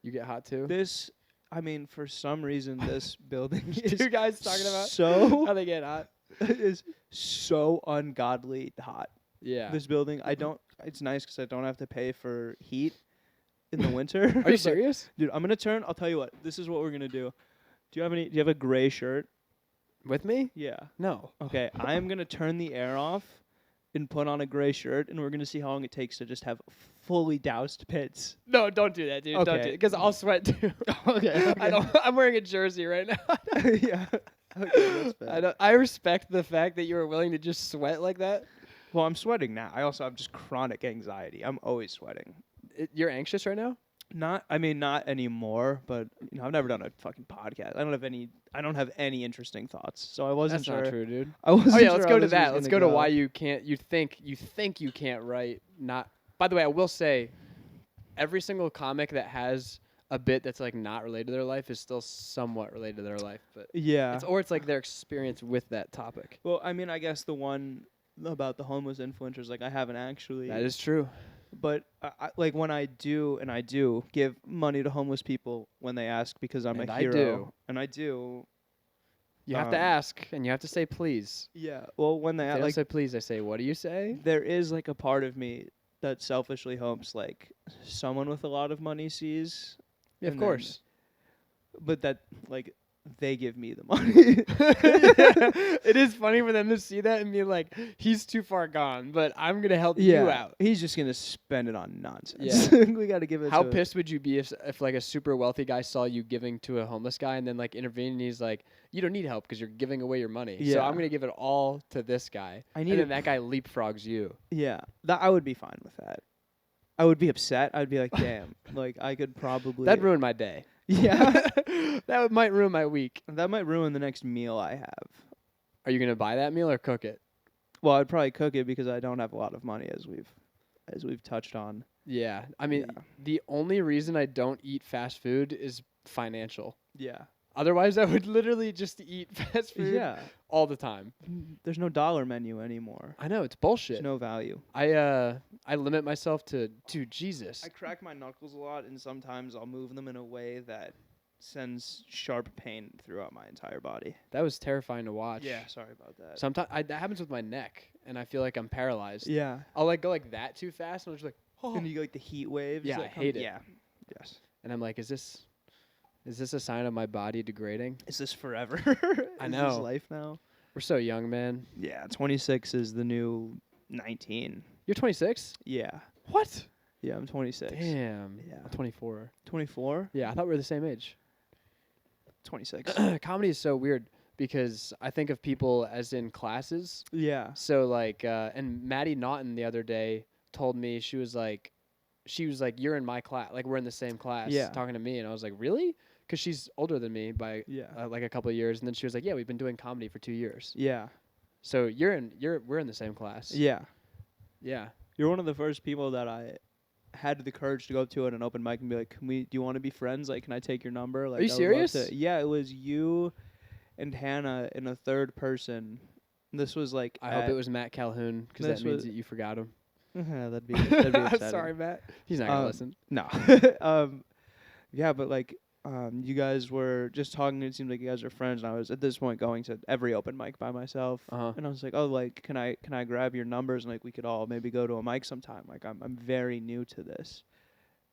B: You get hot too?
A: This, I mean, for some reason, this building is
B: 2 guys talking about
A: so
B: how they get hot.
A: is so ungodly hot.
B: Yeah.
A: This building, I don't. It's nice because I don't have to pay for heat in the winter.
B: Are you
A: But,
B: serious?
A: dude? I'm gonna turn. I'll tell you what. This is what we're gonna do. Do you have any? Do you have a gray shirt?
B: With me?
A: Yeah.
B: No.
A: Okay. I am gonna turn the air off and put on a gray shirt, and we're gonna see how long it takes to just have fully doused pits.
B: No, don't do that, dude. Don't do
A: Okay.
B: it. Because I'll sweat too.
A: Okay.
B: I don't. I'm wearing a jersey right now.
A: Yeah. Okay, that's fair.
B: I respect the fact that you were willing to just sweat like that.
A: Well, I'm sweating now. I also have just chronic anxiety. I'm always sweating.
B: You're anxious right now?
A: Not anymore, but I've never done a fucking podcast. I don't have any interesting thoughts. So I wasn't
B: That's
A: sure.
B: not true, dude.
A: I wasn't
B: Oh yeah,
A: sure
B: let's
A: how
B: go to
A: this was
B: that. Let's
A: gonna
B: go to why you can't. You think you can't write. Not. By the way, I will say, every single comic that has a bit that's like not related to their life is still somewhat related to their life, but
A: Yeah.
B: it's like their experience with that topic.
A: Well, I mean, I guess the one about the homeless influencers, like I haven't actually.
B: That is true.
A: But like when I do, and I do give money to homeless people when they ask because I'm
B: And
A: a
B: I
A: hero,
B: do.
A: and I do.
B: You have to ask, and you have to say please.
A: Yeah. Well, when they
B: If they don't
A: like,
B: say please, I say, what do you say?
A: there is like a part of me that selfishly hopes like someone with a lot of money sees.
B: Yeah, of
A: and then-
B: course.
A: But that like they give me the money.
B: It is funny for them to see that and be like, he's too far gone, but I'm going to help you out.
A: He's just gonna spend it on nonsense.
B: Yeah.
A: We got to give it.
B: How
A: to
B: pissed would you be if like a super wealthy guy saw you giving to a homeless guy and then like intervened and he's like, you don't need help because you're giving away your money. So
A: Yeah.
B: I'm going to give it all to this guy.
A: I
B: And
A: need
B: then
A: it-
B: that guy leapfrogs you.
A: Yeah, that I would be fine with that. I would be upset. I'd be like, damn, like I could probably.
B: That'd ruin my day.
A: Yeah,
B: Might ruin my week.
A: that might ruin the next meal I have.
B: Are you going to buy that meal or cook it?
A: Well, I'd probably cook it because I don't have a lot of money, as we've touched on.
B: Yeah. I mean,
A: Yeah.
B: the only reason I don't eat fast food is financial.
A: Yeah,
B: Otherwise, I would literally just eat fast food
A: yeah.
B: all the time.
A: There's no dollar menu anymore.
B: I know, it's bullshit.
A: There's no value.
B: I limit myself to Jesus.
A: I crack my knuckles a lot, and sometimes I'll move them in a way that sends sharp pain throughout my entire body.
B: That was terrifying to watch.
A: sorry about that.
B: Sometimes that happens with my neck, and I feel like I'm paralyzed.
A: Yeah,
B: I'll like go like that too fast, and I'm just like, oh.
A: and you get, like the heat waves.
B: Yeah,
A: that
B: I
A: come-
B: hate it.
A: Yeah, yes.
B: And I'm like, is this a sign of my body degrading?
A: Is this forever?
B: I
A: Is
B: know.
A: this life now?
B: We're so young, man.
A: Yeah, 26 is the new 19.
B: You're 26?
A: Yeah.
B: What?
A: Yeah, I'm 26.
B: Damn.
A: Yeah.
B: I'm 24.
A: 24?
B: Yeah, I thought we were the same age.
A: 26.
B: Comedy is so weird because I think of people as in classes.
A: Yeah.
B: So like, and Maddie Naughton the other day told me she was like, you're in my class, like we're in the same class.
A: Yeah.
B: Talking to me, and I was like, really? Because she's older than me by
A: Yeah.
B: like a couple of years, and then she was like, yeah, we've been doing comedy for 2 years.
A: Yeah.
B: So we're in the same class.
A: Yeah.
B: Yeah.
A: You're one of the first people that I had the courage to go up to at an open mic and be like, do you want to be friends? Like, can I take your number? Like,
B: you
A: I would love
B: serious?
A: to- Yeah, it was you and Hannah and a third person. This was like.
B: I hope it was Matt Calhoun because
A: This
B: that means
A: was-
B: that you forgot him.
A: That'd be upsetting.
B: I'm sorry, Matt. He's not gonna listen.
A: No. Yeah, but like, you guys were just talking. It seemed like you guys were friends, and I was at this point going to every open mic by myself.
B: Uh-huh.
A: And I was like, oh, like, can I grab your numbers and like we could all maybe go to a mic sometime. Like, I'm very new to this,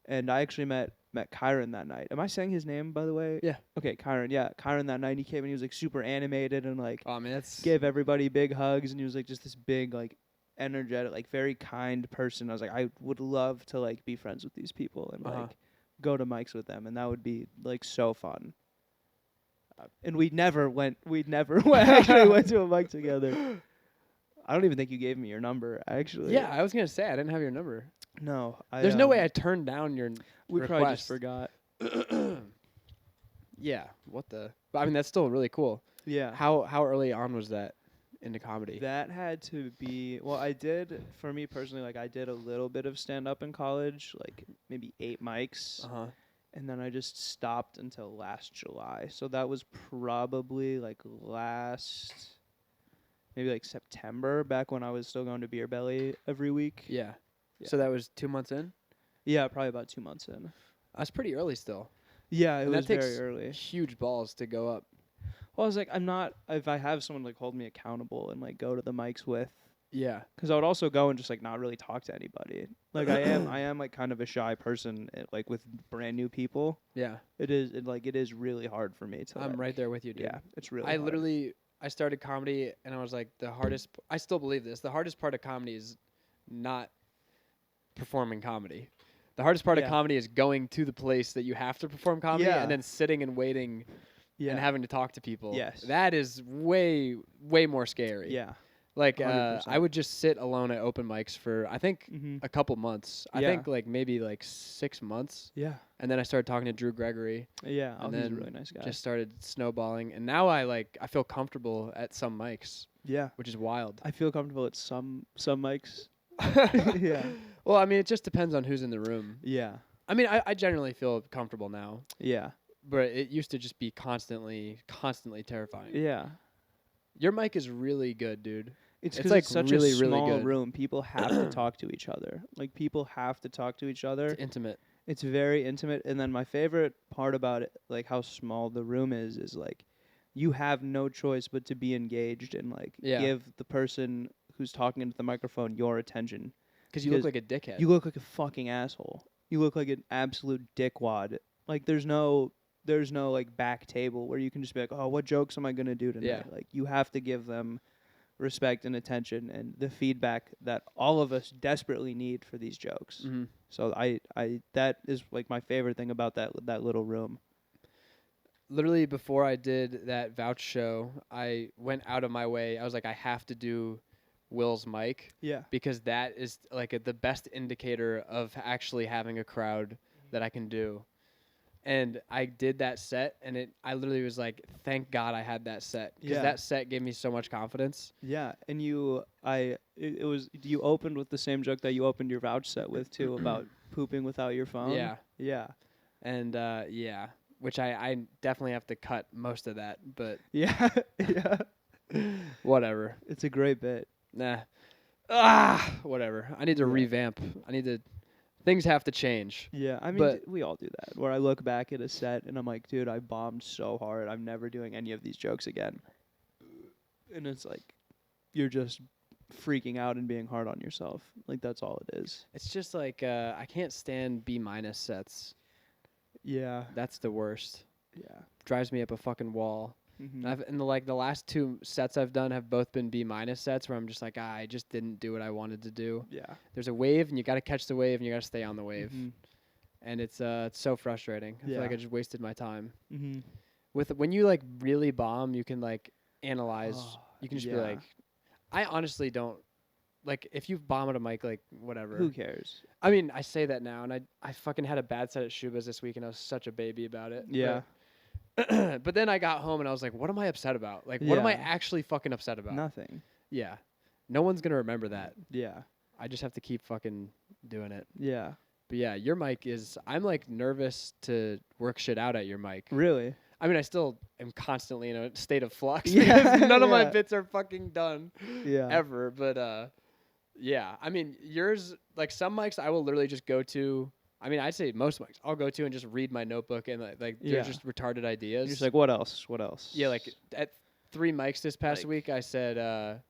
A: and I actually met Kyron that night. Am I saying his name, by the way?
B: Yeah.
A: Okay, Kyron. Yeah, Kyron that night he came and he was like super animated and like
B: Oh man, that's
A: gave everybody big hugs, and he was like just this big like energetic, like very kind person. I was like, I would love to like be friends with these people and like go to mics with them, and that would be like so fun. And we never actually went to a mic together. I don't even think you gave me your number, actually.
B: Yeah, I was gonna say I didn't have your number.
A: No,
B: There's no way I turned down your
A: We
B: request.
A: probably just forgot.
B: Yeah. What the? But I mean, that's still really cool.
A: Yeah.
B: How early on was that into comedy?
A: That had to be, well, I did, for me personally, like I did a little bit of stand up in college, like maybe 8 mics.
B: Uh-huh.
A: And then I just stopped until last July. So that was probably like maybe like September, back when I was still going to Beer Belly every week.
B: Yeah.
A: Yeah.
B: So that was 2 months in?
A: Yeah, probably about 2 months in.
B: That's pretty early still.
A: Yeah, it
B: And
A: was
B: that takes
A: very early.
B: huge balls to go up.
A: Well, I was like, if I have someone like hold me accountable and like go to the mics with,
B: Yeah.
A: because I would also go and just like not really talk to anybody. Like I am like kind of a shy person, like with brand new people.
B: Yeah.
A: It is really hard for me to.
B: I'm
A: like,
B: right there with you, dude.
A: Yeah, it's really.
B: I
A: hard.
B: literally I started comedy and I was like I still believe this. The hardest part of comedy is not performing comedy. The hardest part of
A: Yeah.
B: comedy is going to the place that you have to perform comedy
A: Yeah.
B: and then sitting and waiting
A: Yeah.
B: and having to talk to people.
A: Yes.
B: That is way more scary.
A: Yeah.
B: Like
A: 100%.
B: I would just sit alone at open mics for I think
A: Mhm.
B: a couple months. I
A: Yeah.
B: think like maybe like 6 months.
A: Yeah.
B: And then I started talking to Drew Gregory.
A: Yeah.
B: And
A: Oh, he's a
B: then
A: really nice guy.
B: Just started snowballing, and now I feel comfortable at some mics,
A: yeah.
B: which is wild.
A: I feel comfortable at some mics. Yeah.
B: Well, I mean, it just depends on who's in the room.
A: Yeah.
B: I mean, I generally feel comfortable now,
A: Yeah.
B: but it used to just be constantly terrifying.
A: Yeah.
B: Your mic is really good, dude.
A: It's
B: It's
A: 'cause
B: like
A: it's such
B: really,
A: a
B: really
A: small
B: good.
A: room. People have to talk to each other. Like people have to talk to each other.
B: It's intimate.
A: It's very intimate. And then my favorite part about it, like how small the room is like you have no choice but to be engaged and like
B: Yeah.
A: give the person who's talking into the microphone your attention.
B: Because you look like a dickhead.
A: You look like a fucking asshole. You look like an absolute dickwad. Like there's no like back table where you can just be like, oh, what jokes am I gonna do tonight?
B: Yeah.
A: Like you have to give them respect and attention and the feedback that all of us desperately need for these jokes.
B: Mhm.
A: So I that is like my favorite thing about that little room.
B: Literally before I did that vouch show, I went out of my way. I was like, I have to do Will's mic
A: Yeah.
B: because that is like the best indicator of actually having a crowd that I can do. And I did that set, and I literally was like, thank God I had that set because
A: Yeah.
B: that set gave me so much confidence.
A: Yeah, and you opened with the same joke that you opened your vouch set with too about pooping without your phone.
B: Yeah.
A: Yeah.
B: And yeah, which I definitely have to cut most of that, but
A: Yeah. Yeah.
B: whatever.
A: It's a great bit.
B: Nah. Whatever. I need to
A: Yeah.
B: revamp. Things have to change.
A: Yeah, I mean,
B: But-
A: we all do that. Where I look back at a set and I'm like, dude, I bombed so hard. I'm never doing any of these jokes again. And it's like, you're just freaking out and being hard on yourself. Like, that's all it is.
B: It's just like I can't stand B- sets.
A: Yeah.
B: That's the worst.
A: Yeah.
B: Drives me up a fucking wall.
A: Mhm.
B: And the last 2 sets I've done have both been B- sets where I'm just like, I just didn't do what I wanted to do.
A: Yeah.
B: There's a wave and you got to catch the wave and you got to stay on the wave.
A: Mhm.
B: And it's so frustrating. I feel like
A: Yeah.
B: I just wasted my time.
A: Mhm.
B: When you like really bomb, you can like analyze.
A: Oh,
B: You can just be
A: yeah.
B: like, I honestly don't like if you bomb at a mic, like whatever.
A: Who cares?
B: I mean, I say that now, and I fucking had a bad set at Shuba's this week, and I was such a baby about it.
A: Yeah.
B: But then I got home and I was like, what am I upset about? Like, what am I
A: Yeah.
B: actually fucking upset about?
A: Nothing.
B: Yeah. No one's gonna remember that.
A: Yeah.
B: I just have to keep fucking doing it.
A: Yeah.
B: But yeah, your mic is. I'm like nervous to work shit out at your mic.
A: Really?
B: I mean, I still am constantly in a state of flux
A: Yeah,
B: because none of my
A: yeah.
B: bits are fucking done
A: Yeah.
B: ever. But yeah, I mean, yours like some mics I will literally just go to. I mean, I'd say most mics I'll go to and just read my notebook and like
A: Yeah.
B: they're just retarded ideas.
A: You're just like, what else? What else?
B: Yeah, like at 3 mics this past
A: Like-
B: week, I said,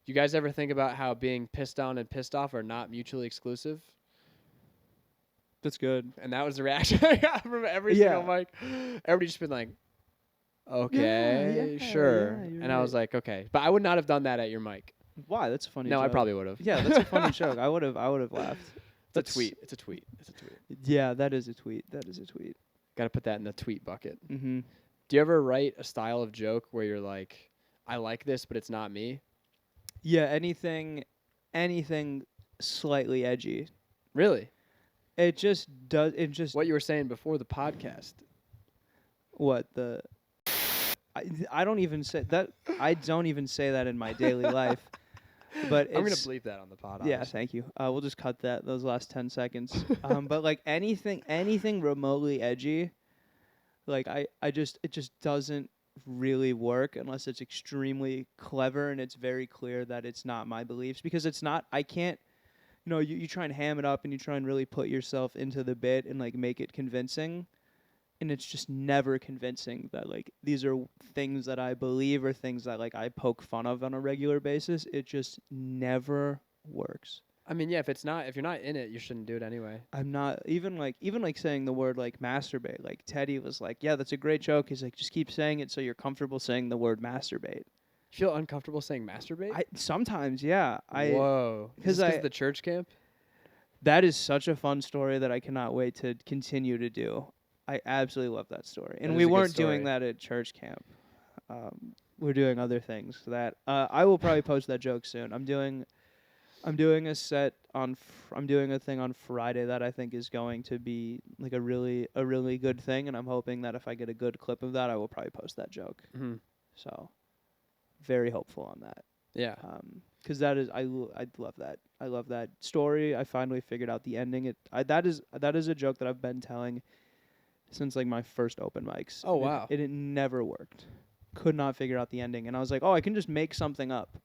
B: you guys ever think about how being pissed on and pissed off are not mutually exclusive?
A: That's good.
B: And that was the reaction I got from every
A: Yeah.
B: single mic. Everybody just been like, okay,
A: yeah,
B: sure.
A: yeah, you're
B: And I was like, okay. But I would not have done that at your mic.
A: Why? That's a funny
B: No,
A: joke.
B: I probably would have.
A: Yeah, that's a funny joke. I would have laughed.
B: It's a tweet. It's a tweet. It's a tweet.
A: Yeah, that is a tweet. That is a tweet.
B: Got to put that in the tweet bucket.
A: Mm-hmm.
B: Do you ever write a style of joke where you're like, I like this, but it's not me?
A: Yeah, anything slightly edgy.
B: Really?
A: It just does. It just
B: What you were saying before the podcast.
A: what the. I don't even say that. I don't even say that in my daily life. But
B: I'm gonna
A: it's
B: bleep that on the pod.
A: yeah.
B: Obviously.
A: Thank you. We'll just cut those last 10 seconds. But like anything remotely edgy, like it just doesn't really work unless it's extremely clever and it's very clear that it's not my beliefs, because it's not. I can't. You try and ham it up and you try and really put yourself into the bit and like make it convincing, and it's just never convincing that like these are things that I believe or things that like I poke fun of on a regular basis. It just never works.
B: I mean, yeah. If you're not in it, you shouldn't do it anyway.
A: I'm not even like saying the word like masturbate. Like Teddy was like, yeah, that's a great joke. He's like, just keep saying it so you're comfortable saying the word masturbate.
B: You feel uncomfortable saying masturbate?
A: I sometimes, yeah.
B: Whoa.
A: Because
B: Is the church camp?
A: that is such a fun story that I cannot wait to continue to do. I absolutely love that story. And
B: That
A: we
B: is a good
A: weren't doing
B: story.
A: that at church camp. We're doing other things. That I will probably post that joke soon. I'm doing a set on. I'm doing a thing on Friday that I think is going to be like a really good thing, and I'm hoping that if I get a good clip of that, I will probably post that joke.
B: Mm-hmm.
A: So, very hopeful on that.
B: Yeah.
A: Because that is I love that. I love that story. I finally figured out the ending. That is a joke that I've been telling since like my first open mics.
B: Oh, wow.
A: It never worked. Could not figure out the ending, and I was like, oh, I can just make something up.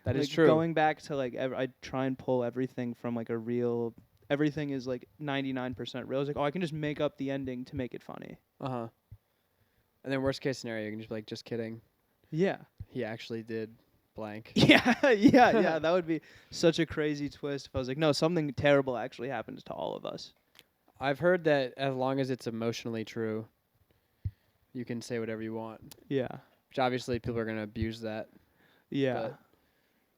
B: That is
A: Like,
B: true.
A: Going back to like I try and pull everything from like a real. Everything is like 99% real. I was like, oh, I can just make up the ending to make it funny.
B: Uh-huh. And then worst case scenario, you can just be like, just kidding.
A: Yeah.
B: He actually did blank.
A: Yeah. That would be such a crazy twist if I was like, no, something terrible actually happens to all of us.
B: I've heard that as long as it's emotionally true, you can say whatever you want.
A: Yeah.
B: Which obviously people are going to abuse that.
A: Yeah.
B: But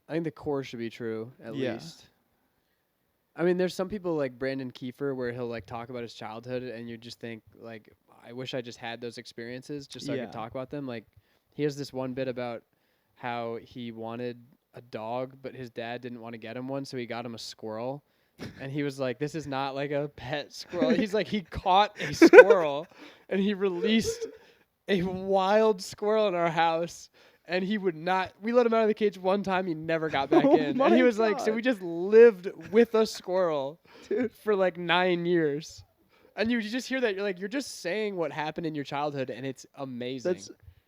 B: I think the core should be true, at
A: Yeah.
B: least. I mean, there's some people like Brandon Kiefer where he'll like talk about his childhood and you just think like, I wish I just had those experiences just so I
A: Yeah.
B: could talk about them. Like he has this one bit about how he wanted a dog, but his dad didn't want to get him one, so he got him a squirrel. And he was like, this is not like a pet squirrel. He's like, he caught a squirrel and he released a wild squirrel in our house. And he would not, we let him out of the cage one time, he never got back
A: Oh
B: in.
A: my
B: And he was like, so
A: God.
B: we just lived with a squirrel
A: Dude.
B: for like 9 years. And you just hear that, you're like, you're just saying what happened in your childhood and it's amazing.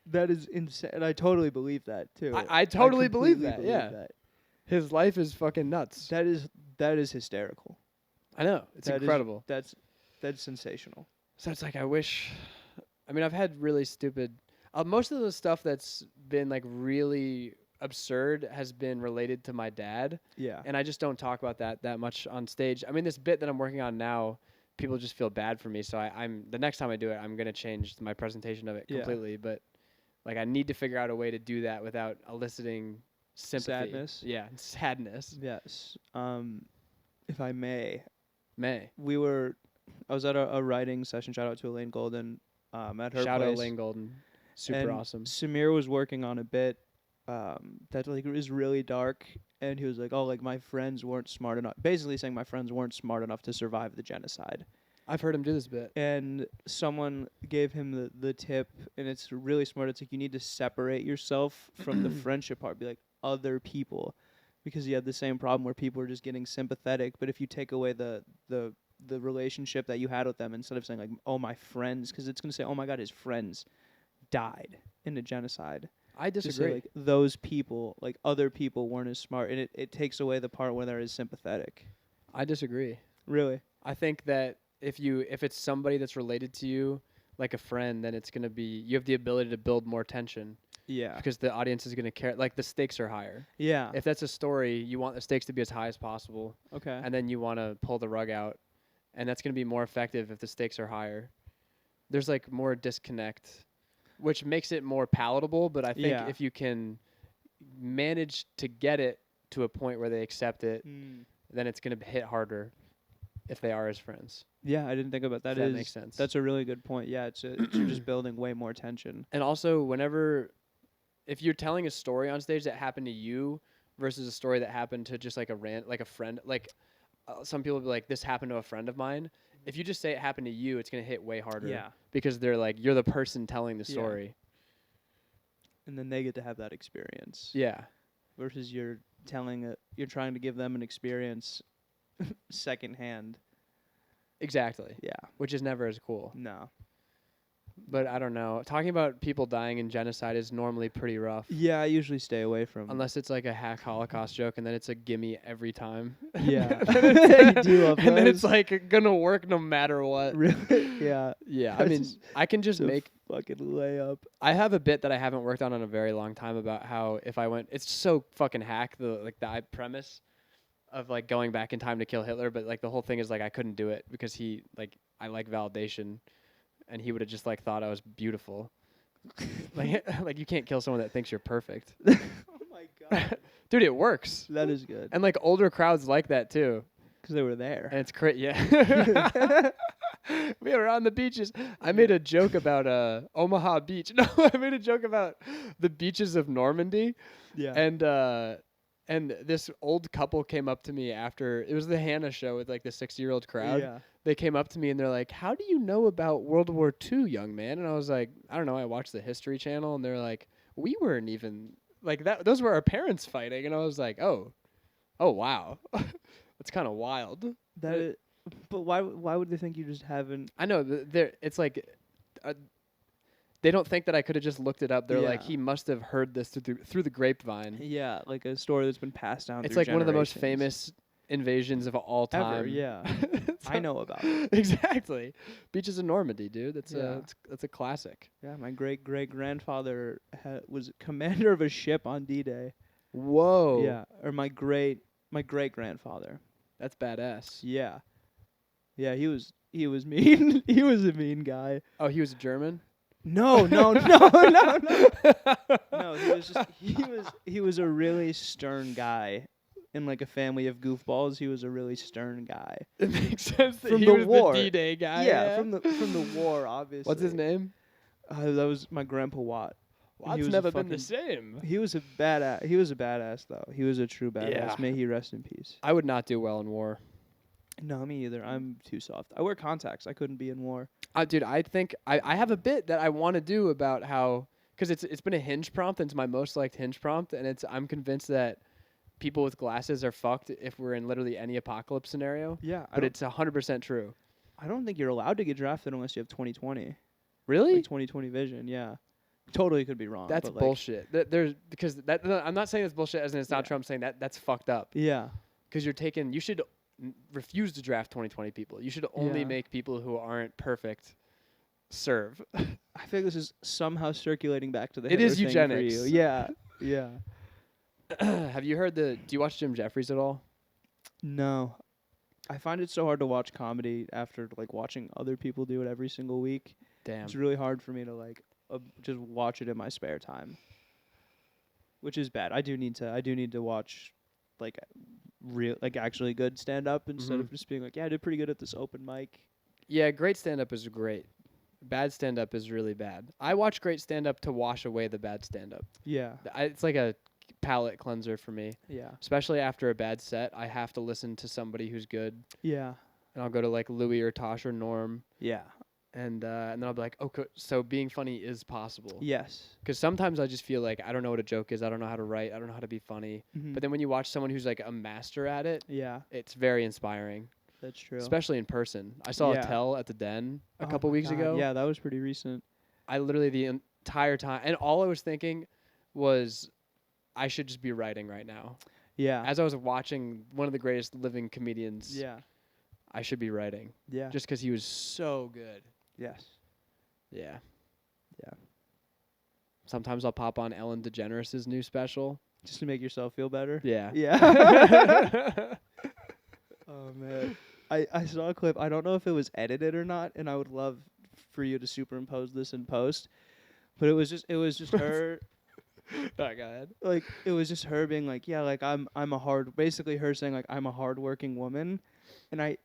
A: That is insane. And I totally believe that too.
B: I totally believe
A: completely
B: that, yeah. His life is fucking nuts.
A: That is hysterical.
B: I know. It's
A: That is-
B: incredible.
A: That's sensational.
B: So it's like I've had really stupid. Most of the stuff that's been like really absurd has been related to my dad,
A: Yeah.
B: and I just don't talk about that much on stage. I mean, this bit that I'm working on now, people just feel bad for me. So I'm the next time I do it, I'm gonna change my presentation of it
A: Yeah.
B: completely. But like, I need to figure out a way to do that without eliciting sympathy.
A: Sadness?
B: Yeah, sadness.
A: Yes. If I may,
B: May.
A: I was at a writing session. Shout out to Elaine Golden. At her
B: Shout out
A: place.
B: Lane Golden. Super
A: and
B: awesome.
A: Samir was working on a bit that like is really dark, and he was like, "Oh, like my friends weren't smart enough." Basically saying my friends weren't smart enough to survive the genocide.
B: I've heard him do this bit.
A: And someone gave him the tip, and it's really smart. It's like you need to separate yourself from the friendship part. Be like other people, because you had the same problem where people are just getting sympathetic. But if you take away the relationship that you had with them, instead of saying like, "Oh, my friends," because it's gonna say, "Oh my God, his friends died in a genocide."
B: I
A: Just say,
B: disagree.
A: like those people, like other people, weren't as smart, and it takes away the part where they're as sympathetic.
B: I disagree.
A: Really?
B: I think that if it's somebody that's related to you, like a friend, then it's gonna be you have the ability to build more tension
A: Yeah.
B: because the audience is gonna care. Like the stakes are higher.
A: Yeah.
B: If that's a story, you want the stakes to be as high as possible,
A: Okay.
B: and then you want to pull the rug out, and that's gonna be more effective if the stakes are higher. There's like more disconnect, which makes it more palatable. But I think
A: Yeah.
B: if you can manage to get it to a point where they accept it, then it's gonna hit harder if they are as friends.
A: Yeah, I didn't think about that.
B: If that makes sense.
A: That's a really good point. Yeah, you're just building way more tension.
B: And also, if you're telling a story on stage that happened to you versus a story that happened to just like a friend, like some people will be like, this happened to a friend of mine. If you just say it happened to you, it's gonna hit way harder.
A: Yeah.
B: Because they're like, you're the person telling the
A: Yeah.
B: story.
A: And then they get to have that experience.
B: Yeah.
A: Versus you're trying to give them an experience secondhand.
B: Exactly.
A: Yeah.
B: Which is never as cool.
A: No.
B: But I don't know. Talking about people dying in genocide is normally pretty rough.
A: Yeah, I usually stay away from.
B: Unless it's like a hack Holocaust joke, and then it's a gimme every time.
A: Yeah.
B: and
A: You do love
B: then it's
A: those.
B: like gonna work no matter what.
A: Really? Yeah.
B: Yeah, I
A: That's
B: mean,
A: just-
B: I can just
A: It's a
B: make.
A: fucking layup.
B: I have a bit that I haven't worked on in a very long time about how if I went, it's so fucking hack the premise of like going back in time to kill Hitler, but like the whole thing is like I couldn't do it because I like validation, and he would have just like thought I was beautiful. like you can't kill someone that thinks you're perfect,
A: Oh my god.
B: dude. It works,
A: That is good.
B: and like older crowds like that too,
A: Because they were there.
B: and it's yeah. We were on the beaches. I made a joke about Omaha Beach. No, I made a joke about the beaches of Normandy.
A: Yeah.
B: And this old couple came up to me after it was the Hannah show with like the 60-year-old crowd.
A: Yeah.
B: They came up to me and they're like, "How do you know about World War II, young man?" And I was like, "I don't know. I watched the History Channel." And they're like, "We weren't even like that. Those were our parents fighting." And I was like, "Oh wow, that's kind of wild."
A: But why would they think you just haven't?
B: I know it's like they don't think that I could have just looked it up. They're like,
A: Yeah.
B: he must have heard this through the grapevine.
A: Yeah, like a story that's been passed down.
B: It's
A: through
B: like one of the most
A: generations.
B: famous invasions of all time.
A: Ever. Yeah.
B: So-
A: I know about it.
B: Exactly. Beaches of Normandy, dude. That's
A: Yeah.
B: that's a classic.
A: Yeah, my great grandfather was commander of a ship on D-Day.
B: Whoa.
A: Yeah, or my great grandfather.
B: That's badass.
A: Yeah. Yeah, he was mean. He was a mean guy.
B: Oh, he was a German?
A: No. No, he was a really stern guy. In like a family of goofballs, he was a really stern guy.
B: It makes sense that
A: From
B: he
A: the
B: was
A: war.
B: the D-Day guy.
A: Yeah, from the war, obviously.
B: What's his name?
A: That was my grandpa Watt.
B: Watt's
A: was a
B: never been the
A: fucking-
B: same.
A: He was a badass. He was a badass though. He was a true badass.
B: Yeah.
A: May he rest in peace.
B: I would not do well in war.
A: No, me either. I'm too soft. I wear contacts. I couldn't be in war.
B: Dude, I think I have a bit that I want to do about how, because it's been a Hinge prompt and it's my most liked Hinge prompt, and I'm convinced that people with glasses are fucked if we're in literally any apocalypse scenario.
A: Yeah,
B: But it's 100% true.
A: I don't think you're allowed to get drafted unless you have 20/20.
B: Really?
A: Like 20/20 vision. Yeah, totally could be wrong.
B: That's
A: but like,
B: bullshit. I'm not saying it's bullshit as in it's not
A: Yeah.
B: true. I'm saying that's fucked up.
A: Yeah,
B: Because you should refuse to draft 20/20 people. You should only
A: Yeah.
B: make people who aren't perfect serve.
A: I feel this is somehow circulating back to the.
B: It is
A: Hitler thing for
B: eugenics.
A: you. Yeah, yeah.
B: Have you heard do you watch Jim Jeffries at all?
A: No, I find it so hard to watch comedy after like watching other people do it every single week.
B: Damn.
A: It's really hard for me to like just watch it in my spare time, which is bad. I do need to watch like actually good stand up instead
B: Mhm.
A: of just being like, yeah, I did pretty good at this open mic.
B: Yeah, great stand-up is great. Bad stand-up is really bad. I watch great stand-up to wash away the bad stand-up.
A: Yeah,
B: It's like a palate cleanser for me.
A: yeah,
B: Especially after a bad set, I have to listen to somebody who's good.
A: yeah,
B: And I'll go to like Louis or Tosh or Norm.
A: yeah.
B: And then I'll be like, okay, so being funny is possible.
A: Yes.
B: Because sometimes I just feel like I don't know what a joke is. I don't know how to write. I don't know how to be funny.
A: Mhm.
B: But then when you watch someone who's like a master at it,
A: Yeah,
B: it's very inspiring.
A: that's true.
B: Especially in person. I saw
A: Yeah.
B: Attell at the Den a
A: Oh
B: couple
A: my
B: weeks
A: God,
B: ago.
A: Yeah, that was pretty recent.
B: I literally the entire time, and all I was thinking was, I should just be writing right now.
A: Yeah.
B: As I was watching one of the greatest living comedians,
A: Yeah.
B: I should be writing.
A: Yeah.
B: Just because he was so good.
A: yes.
B: Yeah.
A: Yeah.
B: Sometimes I'll pop on Ellen DeGeneres' new special.
A: Just to make yourself feel better.
B: Yeah.
A: Yeah. Oh man. I saw a clip. I don't know if it was edited or not, and I would love for you to superimpose this in post. But it was just her
B: Oh, go ahead.
A: like it was just her being like, yeah, like I'm a hard basically her saying like I'm a hardworking woman, and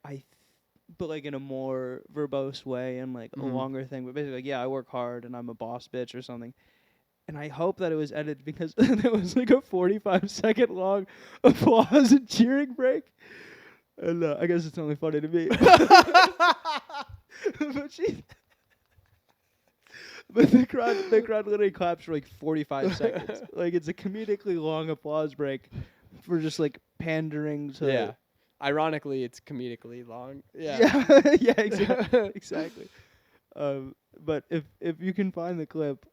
A: but like in a more verbose way and like a
B: Mhm.
A: longer thing, but basically like, yeah, I work hard and I'm a boss bitch or something. And I hope that it was edited because there was like a 45-second long applause and cheering break. And I guess it's only funny to me. But she. But the crowd literally claps for like 45 seconds. Like it's a comedically long applause break for just like pandering to.
B: Yeah. Ironically, it's comedically long. Yeah.
A: Yeah, exactly. But if you can find the clip,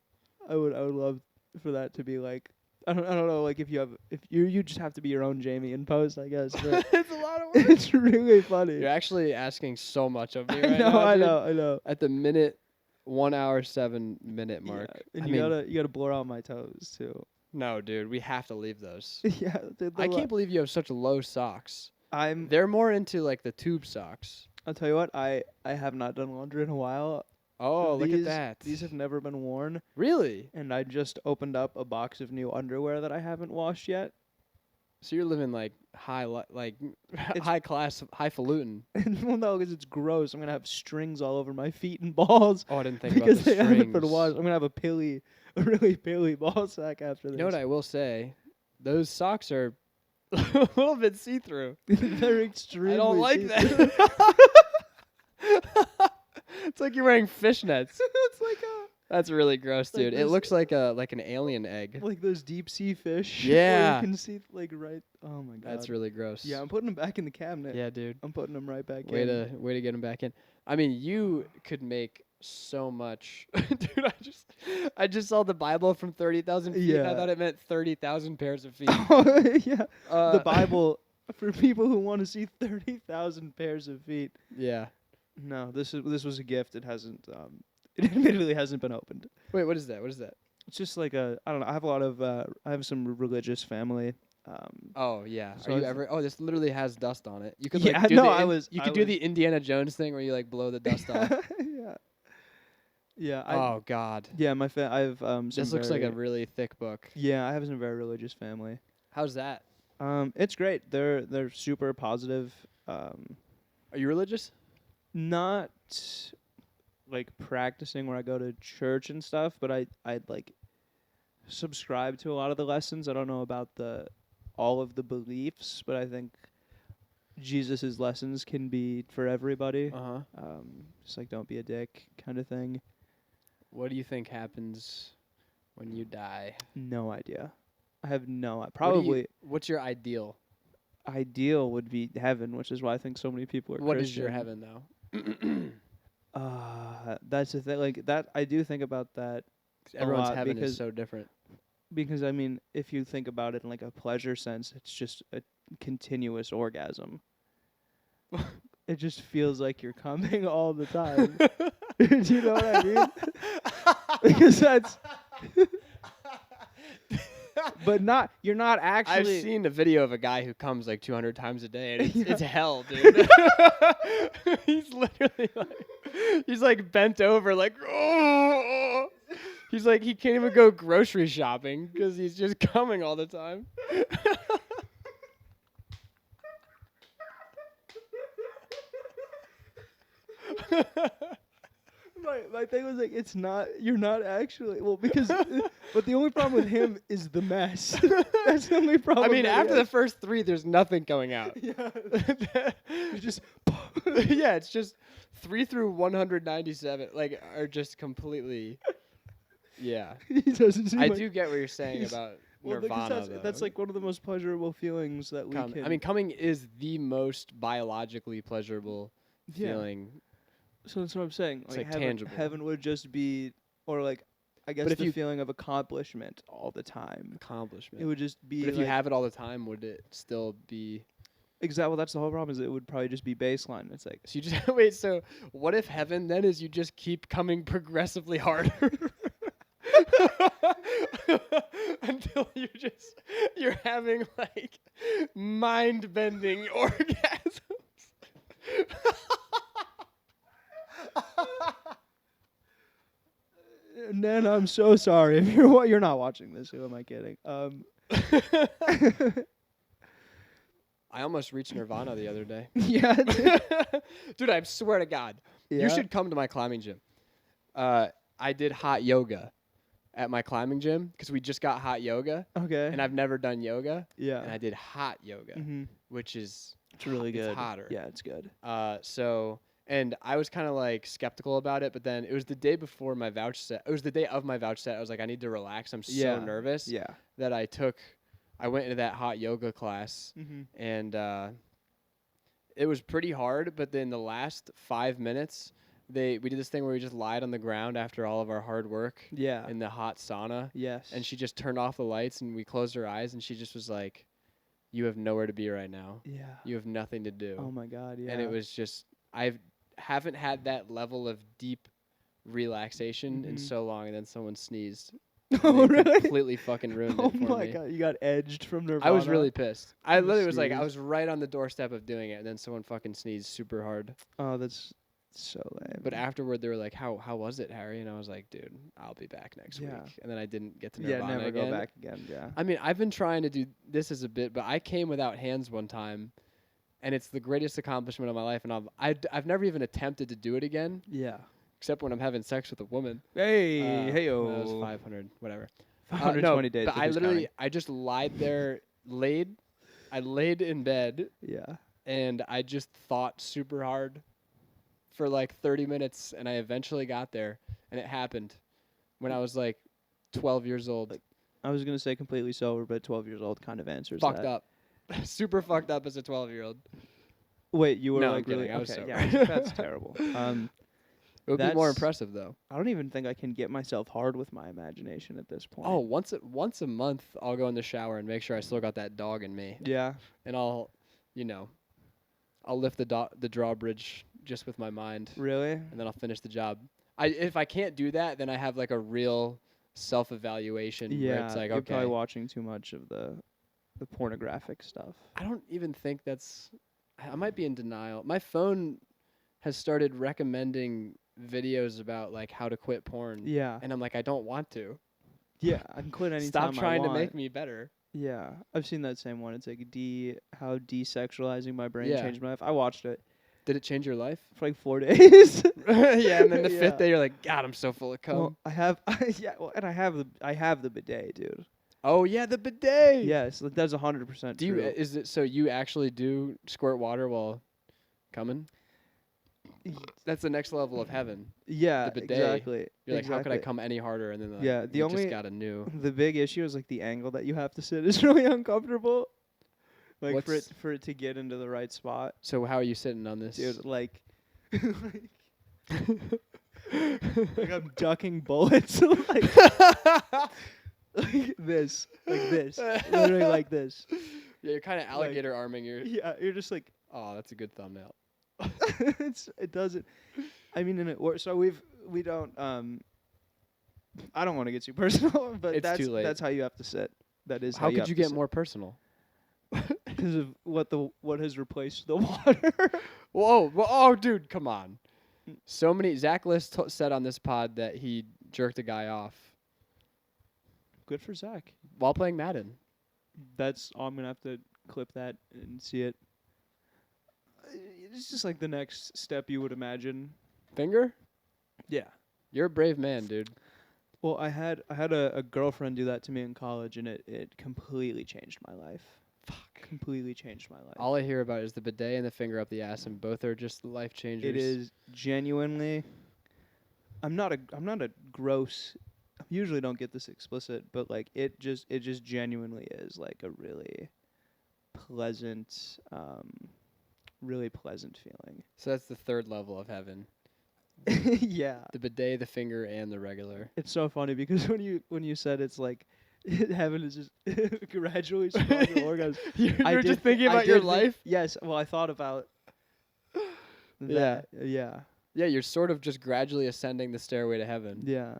A: I would love for that to be like I don't know like if you just have to be your own Jamie in post, I guess. But
B: It's a lot of work.
A: it's really funny.
B: You're actually asking so much of me
A: I
B: right
A: know,
B: now.
A: I
B: dude.
A: know.
B: At the minute, 1 hour 7 minute mark.
A: Yeah. And
B: I
A: you
B: mean,
A: gotta blur out my toes too.
B: no, dude, we have to leave those.
A: Yeah,
B: I can't believe you have such low socks.
A: I'm.
B: They're more into like the tube socks.
A: I'll tell you what. I have not done laundry in a while.
B: Oh, look at
A: These-
B: that.
A: These have never been worn,
B: Really?
A: and I just opened up a box of new underwear that I haven't washed yet.
B: So you're living like high class, highfalutin.
A: Well, no, because it's gross. I'm gonna have strings all over my feet and balls
B: Oh, I didn't think
A: because
B: about the
A: they
B: strings.
A: haven't been washed. I'm gonna have a really pilly ball sack after this.
B: You know what I will say? Those socks are a little bit see-through.
A: They're extremely.
B: I don't like
A: see-through.
B: that. It's like you're wearing fishnets.
A: It's like
B: That's really gross,
A: Like
B: dude. It
A: this-
B: looks like an alien egg.
A: like those deep sea fish.
B: Yeah.
A: where you can see like right. Oh my god.
B: That's really gross.
A: Yeah, I'm putting them back in the cabinet.
B: Yeah, dude.
A: I'm putting them right back
B: Way
A: in.
B: to get them back in. I mean, you could make so much, dude. I just saw the Bible from 30,000 feet. And I
A: Yeah.
B: thought it meant 30,000 pairs of feet.
A: Yeah.
B: Uh,
A: The Bible for people who want to see 30,000 pairs of feet.
B: Yeah.
A: No, this was a gift. It hasn't. It admittedly hasn't been opened.
B: Wait, what is that? What is that?
A: It's just like I don't know. I have a lot of. I have some religious family.
B: Oh yeah.
A: So
B: Are you
A: it's-
B: ever? Oh, this literally has dust on it. You could
A: Yeah,
B: like do
A: no,
B: the
A: I
B: In-
A: was-
B: You
A: I
B: could do
A: was-
B: the Indiana Jones thing where you like blow the dust off.
A: Yeah. Yeah.
B: Oh God.
A: Yeah. I have some.
B: This looks like a
A: very-
B: really thick book.
A: Yeah, I have some very religious family.
B: How's that?
A: It's great. They're super positive.
B: Are you religious?
A: Not like practicing where I go to church and stuff, but I'd like subscribe to a lot of the lessons. I don't know about all of the beliefs, but I think Jesus's lessons can be for everybody.
B: Uh huh.
A: Just like don't be a dick kind of thing.
B: What do you think happens when you die?
A: No idea. I have no.
B: What do you-
A: Probably
B: What's your ideal?
A: ideal would be heaven, which is why I think so many people are.
B: What is
A: Christian.
B: your heaven though?
A: That's the thing. Like that, I do think about that.
B: 'Cause everyone's
A: lot
B: heaven
A: because-
B: is so different.
A: Because I mean, if you think about it in like a pleasure sense, it's just a continuous orgasm. It just feels like you're coming all the time. Do you know what I mean? Because that's. But you're not
B: I've
A: actually.
B: seen a video of a guy who comes like 200 times a day, and it's,
A: Yeah.
B: it's hell, dude. He's literally like bent over, like oh. He's like he can't even go grocery shopping because he's just coming all the time.
A: My thing was like, it's not. You're not actually. Well, because. But the only problem with him is the mess. That's the only problem.
B: I mean,
A: that he
B: after the
A: has.
B: first 3, there's nothing coming out.
A: Yeah. You just.
B: Yeah, it's just 3 through 197, like are just completely. Yeah,
A: He doesn't seem
B: I
A: like
B: do get what you're saying
A: he's-
B: about
A: Well, because
B: Nirvana.
A: that's
B: though.
A: like one of the most pleasurable feelings that we can.
B: I mean, coming is the most biologically pleasurable
A: Yeah.
B: feeling.
A: So that's what I'm saying.
B: It's, like,
A: heaven,
B: tangible.
A: Heaven would just be, or like, I guess
B: if
A: the
B: you-
A: feeling of accomplishment all the time.
B: Accomplishment.
A: It would just be.
B: But if you
A: like-
B: have it all the time, would it still be?
A: exactly. Well, that's the whole problem. Is it would probably just be baseline. It's like
B: So you just wait. So what if heaven then is you just keep coming progressively harder until you're having like mind-bending orgasms.
A: Nan, I'm so sorry if you're not watching this. Who am I kidding?
B: I almost reached Nirvana the other day.
A: Yeah.
B: Dude, I swear to God.
A: Yeah?
B: You should come to my climbing gym. I did hot yoga at my climbing gym because we just got hot yoga,
A: Okay.
B: and I've never done yoga.
A: yeah.
B: And I did hot yoga,
A: Mhm.
B: which is
A: It's really good.
B: It's hotter.
A: Yeah, it's good.
B: And I was kind of like skeptical about it, but then it was the day before my vouch set. It was the day of my vouch set. I was like, I need to relax. I'm so nervous
A: Yeah.
B: that I went into that hot yoga class, and it was pretty hard. But then the last 5 minutes, we did this thing where we just lied on the ground after all of our hard work.
A: Yeah.
B: In the hot sauna.
A: Yes.
B: And she just turned off the lights, and we closed our eyes, and she just was like, "You have nowhere to be right now.
A: Yeah.
B: You have nothing to do."
A: Oh my God. Yeah.
B: And it was just haven't had that level of deep relaxation in so long, and then someone sneezed.
A: Oh, really?
B: Completely fucking ruined it for me.
A: Oh my God, you got edged from Nirvana.
B: I was really pissed. I
A: You
B: literally was like, I
A: sneezed.
B: was right on the doorstep of doing it, and then someone fucking sneezed super hard.
A: Oh, that's so lame.
B: But afterward, they were like, "How was it, Harry?" And I was like, "Dude, I'll be back next week." And then I didn't get to Nirvana
A: never
B: again.
A: go back again. Yeah.
B: I mean, I've been trying to do this as a bit, but I came without hands one time, and it's the greatest accomplishment of my life. And I've never even attempted to do it again,
A: Yeah.
B: except when I'm having sex with a woman.
A: Hey,
B: That was 500, whatever.
A: 120 days.
B: But
A: but
B: I
A: who's
B: literally,
A: counting?
B: I just lied there, I laid in bed,
A: Yeah.
B: and I just thought super hard for like 30 minutes, and I eventually got there, and it happened when I was like 12 years old.
A: I was gonna say completely sober, but 12 years old kind of answers
B: Fucked
A: that.
B: up. Super fucked up as a 12-year-old.
A: Wait, you were
B: No, I'm
A: like really
B: kidding, I was
A: okay?
B: sober.
A: Yeah, that's terrible.
B: It would be more
A: That's-
B: impressive though.
A: I don't even think I can get myself hard with my imagination at this point.
B: Oh, once a month, I'll go in the shower and make sure I still got that dog in me,
A: Yeah.
B: and I'll lift the drawbridge just with my mind,
A: Really?
B: and then I'll finish the job. If I can't do that, then I have like a real self-evaluation where
A: Yeah.
B: it's like,
A: you're
B: okay,
A: probably watching too much of the pornographic stuff.
B: I don't even think that's. I might be in denial. My phone has started recommending videos about like how to quit porn,
A: Yeah.
B: and I'm like, I don't want to.
A: Yeah. I can quit anytime
B: Stop
A: I
B: trying to
A: want.
B: make me better.
A: Yeah, I've seen that same one. It's like how desexualizing my brain
B: Yeah.
A: changed my life. I watched it
B: Did it change your life?
A: for like 4 days.
B: Yeah, and then the
A: Yeah.
B: fifth day, you're like, God, I'm so full of cum.
A: Well, I have, yeah, well, and I have the bidet, dude.
B: Oh yeah, the bidet.
A: Yes, that's 100%
B: Do you?
A: true.
B: Is it so you actually do squirt water while coming? That's the next level of heaven.
A: Yeah,
B: the bidet.
A: exactly.
B: You're like, how could I
A: exactly.
B: come any harder? And then
A: Yeah, the
B: you
A: only-
B: just got a new.
A: The big issue is like the angle that you have to sit is really uncomfortable. Like for it to get into the right spot,
B: So how are you sitting on this?
A: dude. Like, like I'm ducking bullets, like this, literally like this.
B: Yeah, you're kind of alligator arming your.
A: Yeah, you're just like,
B: Oh, that's a good thumbnail.
A: it doesn't. I mean, so we don't. I don't want to get too personal, but
B: It's
A: that's
B: too late.
A: that's how you have to sit. That is
B: How
A: you
B: could
A: have
B: you
A: to
B: get
A: sit.
B: more personal?
A: Because of what has replaced the water.
B: Whoa, oh, dude, come on. So many. Zach List said on this pod that he jerked a guy off
A: Good for Zach.
B: while playing Madden.
A: I'm gonna have to clip that and see it. It's just like the next step you would imagine.
B: Finger?
A: Yeah.
B: You're a brave man, dude.
A: Well, I had a girlfriend do that to me in college, and it completely changed my life.
B: Fuck.
A: Completely changed my life.
B: All I hear about is the bidet and the finger up the ass, and both are just life changers.
A: It is genuinely. I'm not a gross. I usually don't get this explicit, but like it just genuinely is like a really pleasant, really pleasant feeling.
B: So that's the third level of heaven.
A: Yeah,
B: The bidet, the finger, and the regular.
A: it's so funny because when you said it's like heaven is just gradually stronger orgasm.
B: You're just thinking about your life?
A: Yes. Well, I thought about
B: Yeah.
A: that. Yeah.
B: Yeah, you're sort of just gradually ascending the stairway to heaven.
A: Yeah.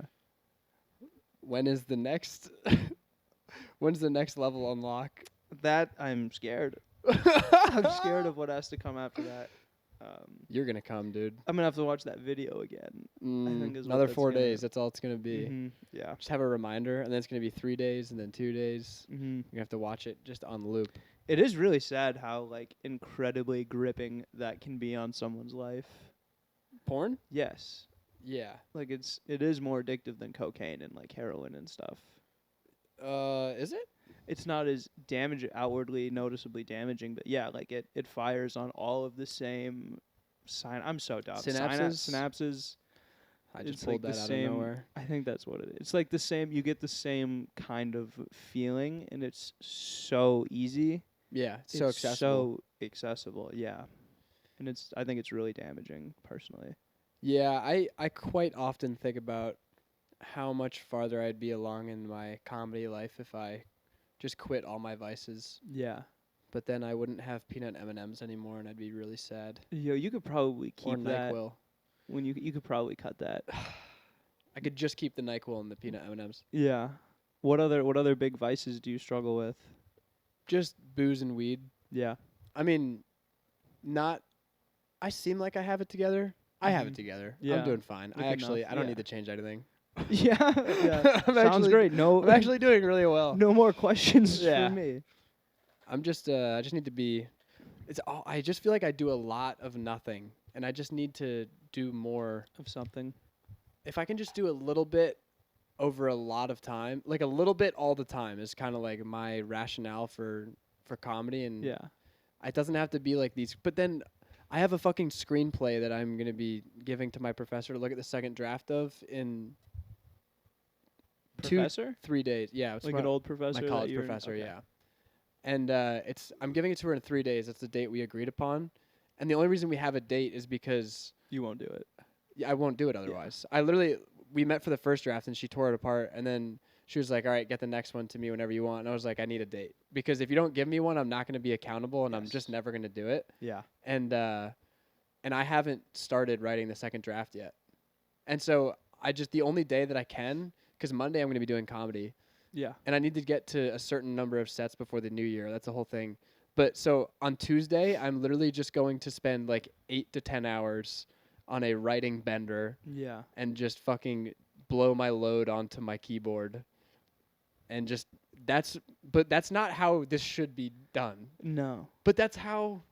B: When is the next when's the next level unlock?
A: That I'm scared. I'm scared of what has to come after that.
B: You're gonna come, dude.
A: I'm gonna have to watch that video again. think is what
B: Another
A: that's
B: 4
A: gonna-
B: days. That's all it's gonna be.
A: Yeah.
B: Just have a reminder, and then it's gonna be 3 days, and then 2 days.
A: Mm-hmm.
B: You have to watch it just on loop.
A: It is really sad how like incredibly gripping that can be on someone's life.
B: Porn?
A: Yes.
B: Yeah.
A: Like it is more addictive than cocaine and like heroin and stuff.
B: Is it?
A: it's not as outwardly noticeably damaging, but yeah, like it fires on all of the same I'm so dumb. Synapses.
B: I just
A: It's
B: pulled
A: like the
B: that out
A: same.
B: of nowhere.
A: I think that's what it is. It's like the same. You get the same kind of feeling, and it's so easy.
B: Yeah, it's so accessible.
A: So accessible. Yeah, and I think it's really damaging personally.
B: Yeah, I quite often think about how much farther I'd be along in my comedy life if I just quit all my vices.
A: Yeah.
B: But then I wouldn't have peanut M&Ms anymore, and I'd be really sad.
A: Yo, you could probably keep
B: Or
A: that.
B: NyQuil.
A: When you could probably cut that.
B: I could just keep the NyQuil and the peanut M&Ms.
A: Yeah. What other big vices do you struggle with?
B: Just booze and weed.
A: Yeah.
B: I mean, not. I seem like I have it together. I have it
A: Mhm.
B: together.
A: Yeah.
B: I'm doing fine.
A: Good
B: I don't
A: enough.
B: need to change anything.
A: Yeah. Yeah.
B: I'm
A: Sounds
B: actually-
A: great. No,
B: I'm actually doing really well.
A: no more questions
B: Yeah.
A: for me.
B: I'm just. I just need to be. It's all. I just feel like I do a lot of nothing, and I just need to do more.
A: Of something.
B: If I can just do a little bit over a lot of time, like a little bit all the time, is kind of like my rationale for comedy, and
A: Yeah.
B: it doesn't have to be like these. But then I have a fucking screenplay that I'm gonna be giving to my professor to look at the second draft of in
A: Professor?
B: 3 days. Yeah, it's
A: Like
B: my-
A: an old professor.
B: my
A: that
B: college
A: you're in-
B: professor.
A: okay.
B: Yeah, and I'm giving it to her in 3 days. That's the date we agreed upon, and the only reason we have a date is because
A: You won't do it.
B: I won't do it otherwise. We met for the first draft and she tore it apart, and then she was like, all right, get the next one to me whenever you want. And I was like, I need a date, because if you don't give me one, I'm not going to be accountable, and I'm just
A: Yes.
B: never going to do it.
A: Yeah.
B: And I haven't started writing the second draft yet. And so the only day that I can, because Monday I'm going to be doing comedy,
A: Yeah.
B: and I need to get to a certain number of sets before the new year. That's the whole thing. But so on Tuesday, I'm literally just going to spend like 8 to 10 hours on a writing bender
A: Yeah.
B: and just fucking blow my load onto my keyboard. And just but that's not how this should be done.
A: No.
B: But that's how,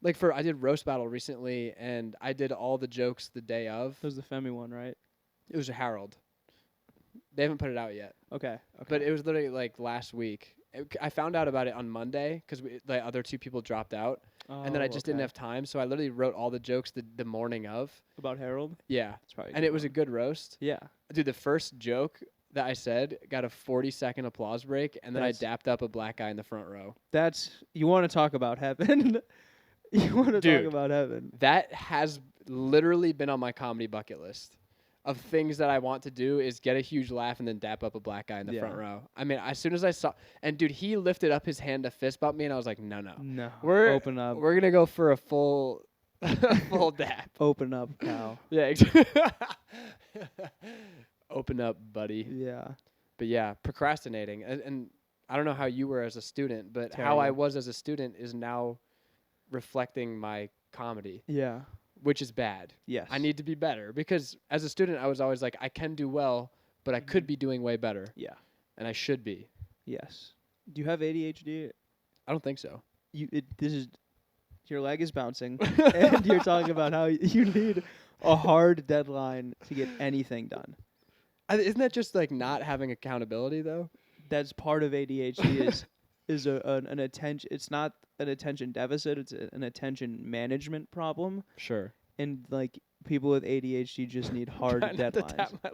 B: like, I did roast battle recently, and I did all the jokes the day of.
A: That was the Femi one, right?
B: It was a Harold. They haven't put it out yet.
A: Okay.
B: But it was literally like last week. I found out about it on Monday because the other 2 people dropped out, and then I just didn't have time. So I literally wrote all the jokes the morning of.
A: About Harold.
B: Yeah,
A: That's probably.
B: and it was a good roast.
A: Yeah.
B: Dude, the first joke that I said got a 40-second applause break, and then I dapped up a black guy in the front row.
A: You want to talk about heaven? You want to
B: Dude.
A: talk about heaven?
B: That has literally been on my comedy bucket list of things that I want to do, is get a huge laugh and then dap up a black guy in the front row. I mean, as soon as I saw, and dude, he lifted up his hand to fist bump me, and I was like, no.
A: No.
B: Open
A: up.
B: We're gonna go for a full dap.
A: Open up, pal.
B: Yeah. Open up, buddy.
A: Yeah.
B: But yeah, procrastinating, and I don't know how you were as a student, but how
A: Terrible.
B: I was as a student is now reflecting my comedy,
A: Yeah.
B: which is bad.
A: Yes.
B: I need to be better, because as a student, I was always like, I can do well, but I could be doing way better,
A: Yeah.
B: and I should be.
A: Yes. Do you have ADHD?
B: I don't think so.
A: Your leg is bouncing, and you're talking about how you need a hard deadline to get anything done.
B: Isn't that just like not having accountability though?
A: That's part of ADHD is an attention. It's not an attention deficit. It's an attention management problem.
B: Sure.
A: And like people with ADHD just need hard
B: Trying not to
A: deadlines.
B: tap my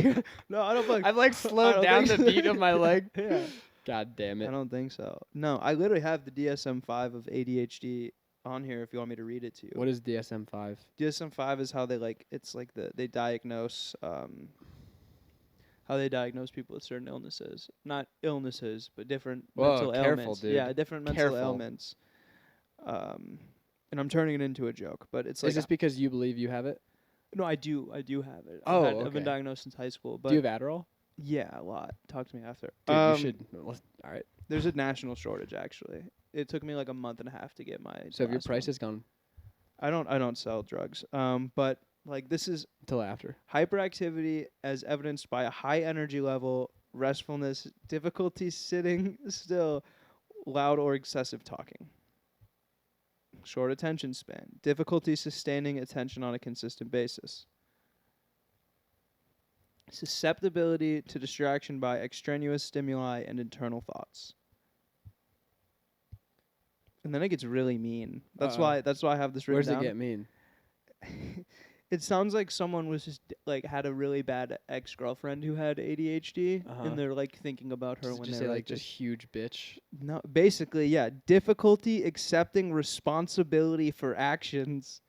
B: leg.
A: No, I don't think.
B: I've like
A: I
B: slowed
A: don't
B: down the
A: think so.
B: beat of my leg.
A: Yeah.
B: God damn
A: I
B: it.
A: don't think so. No, I literally have the DSM-5 of ADHD on here if you want me to read it to you.
B: What is DSM-5?
A: DSM-5 is how they diagnose how they diagnose people with certain illnesses. Not illnesses, but different
B: Whoa,
A: mental
B: careful,
A: ailments.
B: dude.
A: Yeah, different mental
B: Careful.
A: ailments. And I'm turning it into a joke, but it's like
B: Is this because you believe you have it?
A: no, I do have it.
B: Oh,
A: I've been
B: okay.
A: diagnosed since high school, but
B: Do you have Adderall?
A: yeah, a lot. Talk to me after.
B: Dude, you should. All right.
A: There's a national shortage actually. It took me like a month and a half to get my.
B: So if your
A: last
B: price
A: one.
B: is gone
A: I don't sell drugs. But like this is
B: until after.
A: hyperactivity as evidenced by a high energy level, restfulness, difficulty sitting still, loud or excessive talking. Short attention span, difficulty sustaining attention on a consistent basis. Susceptibility to distraction by extraneous stimuli and internal thoughts. And then it gets really mean. That's why I have this written
B: Where's
A: down.
B: it get mean?
A: It sounds like someone was just like had a really bad ex-girlfriend who had ADHD, and they're like thinking about her
B: Does it
A: when
B: just
A: they're
B: say
A: like
B: like just huge bitch?
A: no, basically, yeah, difficulty accepting responsibility for actions,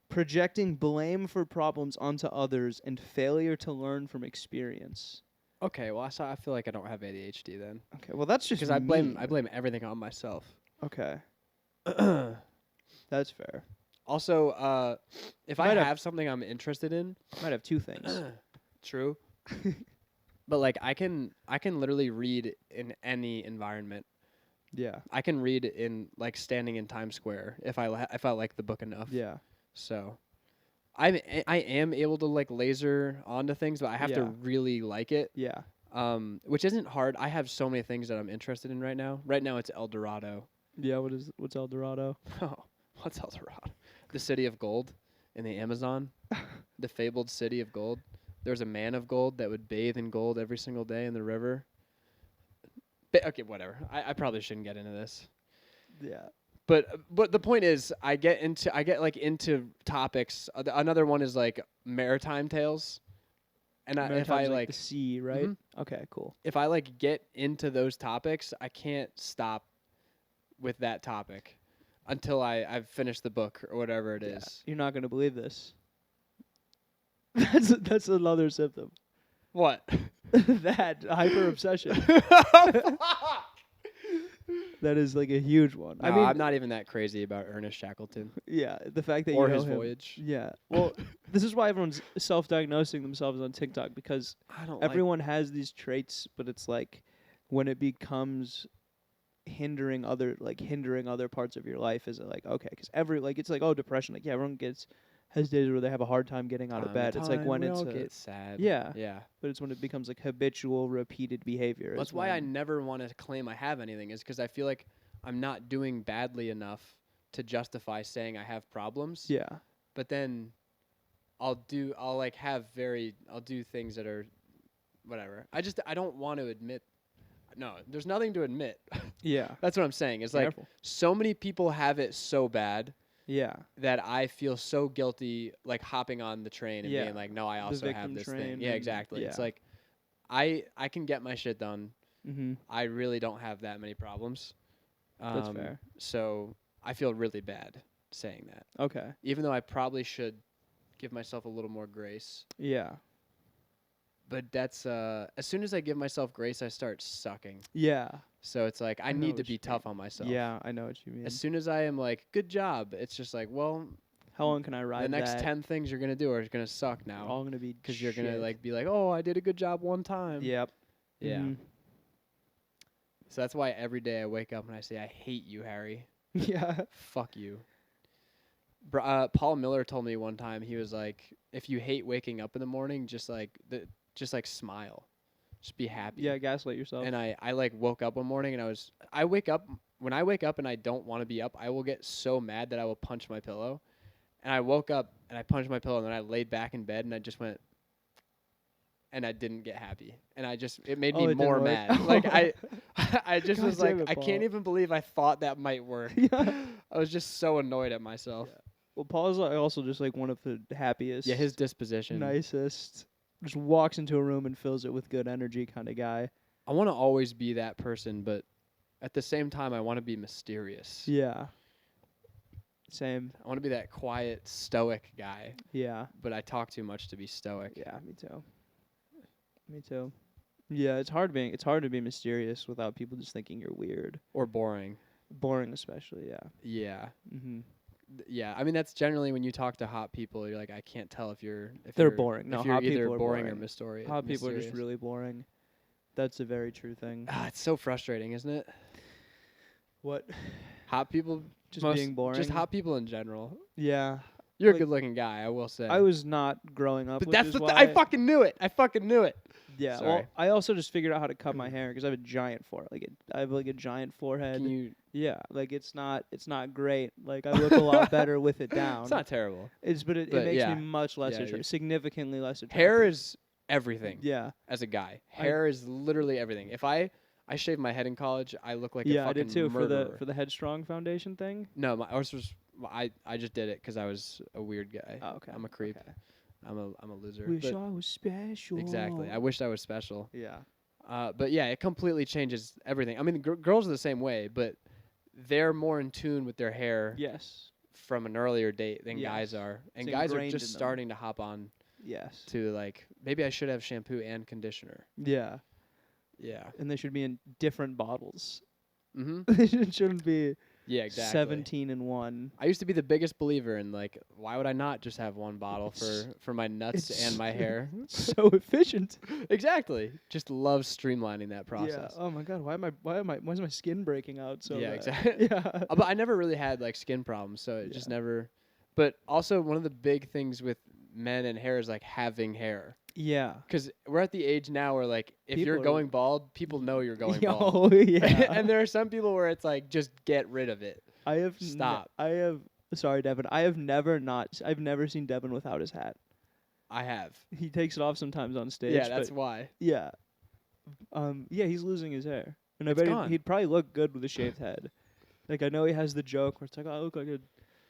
A: projecting blame for problems onto others, and failure to learn from experience.
B: Okay, well I feel like I don't have ADHD then,
A: Okay, well that's just
B: because I blame
A: mean.
B: everything on myself.
A: Okay, that's fair.
B: Also, if I
A: Might have-
B: have something I'm interested in,
A: Might have two things.
B: true. But like I can literally read in any environment.
A: Yeah,
B: I can read in like standing in Times Square if I like the book enough.
A: yeah,
B: So I am able to like laser onto things, but I have to
A: Yeah.
B: really like it.
A: yeah.
B: Which isn't hard. I have so many things that I'm interested in right now. Right now it's El Dorado.
A: Yeah, what's El Dorado?
B: Oh, what's El Dorado? The city of gold in the Amazon. The fabled city of gold. There was a man of gold that would bathe in gold every single day in the river. Okay, whatever. I probably shouldn't get into this.
A: Yeah.
B: But the point is, I get into topics. Another one is like maritime tales, and if I
A: Maritime's
B: like
A: the sea, right?
B: Mhm.
A: Okay, cool.
B: if I like get into those topics, I can't stop with that topic until I've finished the book or whatever it is.
A: You're not gonna believe this. That's another symptom.
B: What?
A: That hyper obsession. That is like a huge one.
B: No,
A: I mean,
B: I'm not even that crazy about Ernest Shackleton
A: yeah, the fact that
B: or
A: you know
B: his
A: him.
B: voyage.
A: Yeah. Well, this is why everyone's self-diagnosing themselves on TikTok, because
B: I don't.
A: everyone has these traits, but it's like when it becomes hindering other parts of your life, is it like okay? Because it's like, oh, depression. Like, yeah, everyone has days where they have a hard time getting out of bed. It's like when it's
B: get sad.
A: yeah.
B: Yeah.
A: But it's when it becomes like habitual, repeated behavior.
B: That's why I never want to claim I have anything, is because I feel like I'm not doing badly enough to justify saying I have problems.
A: Yeah.
B: But then I'll do things that are whatever. I don't want to admit. No, there's nothing to admit.
A: Yeah.
B: That's what I'm saying. It's like
A: Careful.
B: so many people have it so bad
A: Yeah.
B: that I feel so guilty, like hopping on the train and
A: Yeah.
B: being like, no, I also have
A: victim
B: this
A: train
B: thing. Yeah,
A: and-
B: exactly. It's
A: yeah.
B: like I can get my shit done.
A: Mm-hmm.
B: I really don't have that many problems.
A: That's fair.
B: So I feel really bad saying that,
A: Okay.
B: even though I probably should give myself a little more grace.
A: Yeah.
B: But that's as soon as I give myself grace, I start sucking.
A: Yeah.
B: So it's like I
A: know
B: need to
A: what
B: be
A: you
B: tough on myself.
A: Yeah, I know what you mean.
B: As soon as I am like, good job, it's just like, well,
A: How long can I ride
B: the next
A: that?
B: 10 things you're gonna do are gonna suck
A: They're
B: now,
A: all gonna be
B: because you're gonna
A: shit.
B: like be like, oh, I did a good job one time.
A: Yep.
B: Yeah.
A: Mhm.
B: So that's why every day I wake up and I say, I hate you, Harry.
A: Yeah.
B: Fuck you. Paul Miller told me one time, he was like, if you hate waking up in the morning, just like smile, just be happy.
A: Yeah. Gaslight yourself.
B: And I like woke up one morning and when I wake up and I don't want to be up, I will get so mad that I will punch my pillow. And I woke up and I punched my pillow and then I laid back in bed and I just went, and I didn't get happy. And it made me
A: it didn't
B: more
A: work?
B: mad. Like I just
A: God
B: was
A: damn
B: like,
A: it,
B: I
A: Paul.
B: can't even believe I thought that might work.
A: Yeah.
B: I was just so annoyed at myself.
A: Yeah. Well, Paul's also just like one of the happiest.
B: Yeah, his disposition.
A: nicest. Just walks into a room and fills it with good energy kind of guy.
B: I want to always be that person, but at the same time, I want to be mysterious.
A: Yeah. Same.
B: I want to be that quiet, stoic guy,
A: Yeah.
B: but I talk too much to be stoic.
A: Yeah. Me too. Me too. Yeah, it's hard to be mysterious without people just thinking you're weird.
B: Or boring.
A: Boring especially, yeah.
B: Yeah.
A: Mm-hmm.
B: Yeah, I mean that's generally when you talk to hot people, you're like, I can't tell if
A: They're
B: you're
A: boring. No,
B: if you're
A: hot
B: either
A: people are
B: boring or
A: boring.
B: mysterious.
A: Hot people are just really boring. That's a very true thing.
B: It's so frustrating, isn't it?
A: What?
B: Hot people
A: Just being boring?
B: Just hot people in general.
A: Yeah.
B: You're a
A: Like,
B: good-looking guy, I will say.
A: I was not growing up,
B: but
A: which
B: that's
A: is
B: the
A: why
B: I fucking knew it.
A: yeah.
B: Sorry.
A: Well, I also just figured out how to cut my hair because I have a giant forehead. I have like a giant forehead.
B: Can you?
A: Yeah, like it's not great. Like I look a lot better with it down.
B: It's not terrible.
A: It
B: but
A: makes
B: yeah.
A: me much less
B: Yeah,
A: significantly less attractive.
B: Hair is everything.
A: Yeah.
B: As a guy, hair is literally everything. If I shaved my head in college, I look like a
A: Yeah, I
B: fucking
A: did too
B: murderer.
A: for the Headstrong Foundation thing.
B: No, ours was I just did it because I was a weird guy.
A: Oh, okay.
B: I'm a creep.
A: Okay.
B: I'm a loser.
A: Wish
B: but
A: I was special.
B: exactly. I wished I was special.
A: Yeah.
B: But yeah, it completely changes everything. I mean, girls are the same way, but they're more in tune with their hair
A: Yes.
B: from an earlier date than
A: Yes.
B: guys are, and
A: It's
B: guys are
A: ingrained
B: just
A: in them.
B: starting to hop on
A: Yes.
B: to like maybe I should have shampoo and conditioner.
A: Yeah.
B: Yeah.
A: And they should be in different bottles.
B: Mm-hmm.
A: They shouldn't be
B: Yeah, exactly.
A: 17 in one.
B: I used to be the biggest believer in like, why would I not just have one bottle for my nuts
A: it's-
B: and my hair?
A: So efficient.
B: Exactly. Just love streamlining that process.
A: Yeah. Oh my god. Why is my skin breaking out so
B: Yeah,
A: bad?
B: exactly.
A: Yeah.
B: But I never really had like skin problems, so it just
A: Yeah.
B: never. But also one of the big things with men and hair is like having hair,
A: Yeah.
B: because we're at the age now where like if
A: People
B: you're
A: are-
B: going bald, people know you're going bald.
A: Oh yeah.
B: And there are some people where it's like just get rid of it.
A: I have
B: Stop.
A: Sorry, Devin. I've never seen Devin without his hat.
B: I have.
A: He takes it off sometimes on stage.
B: Yeah, that's
A: but
B: why.
A: yeah. Yeah, he's losing his hair, and I
B: It's
A: bet
B: gone.
A: he'd probably look good with a shaved head. Like I know he has the joke where it's like, oh, I look like a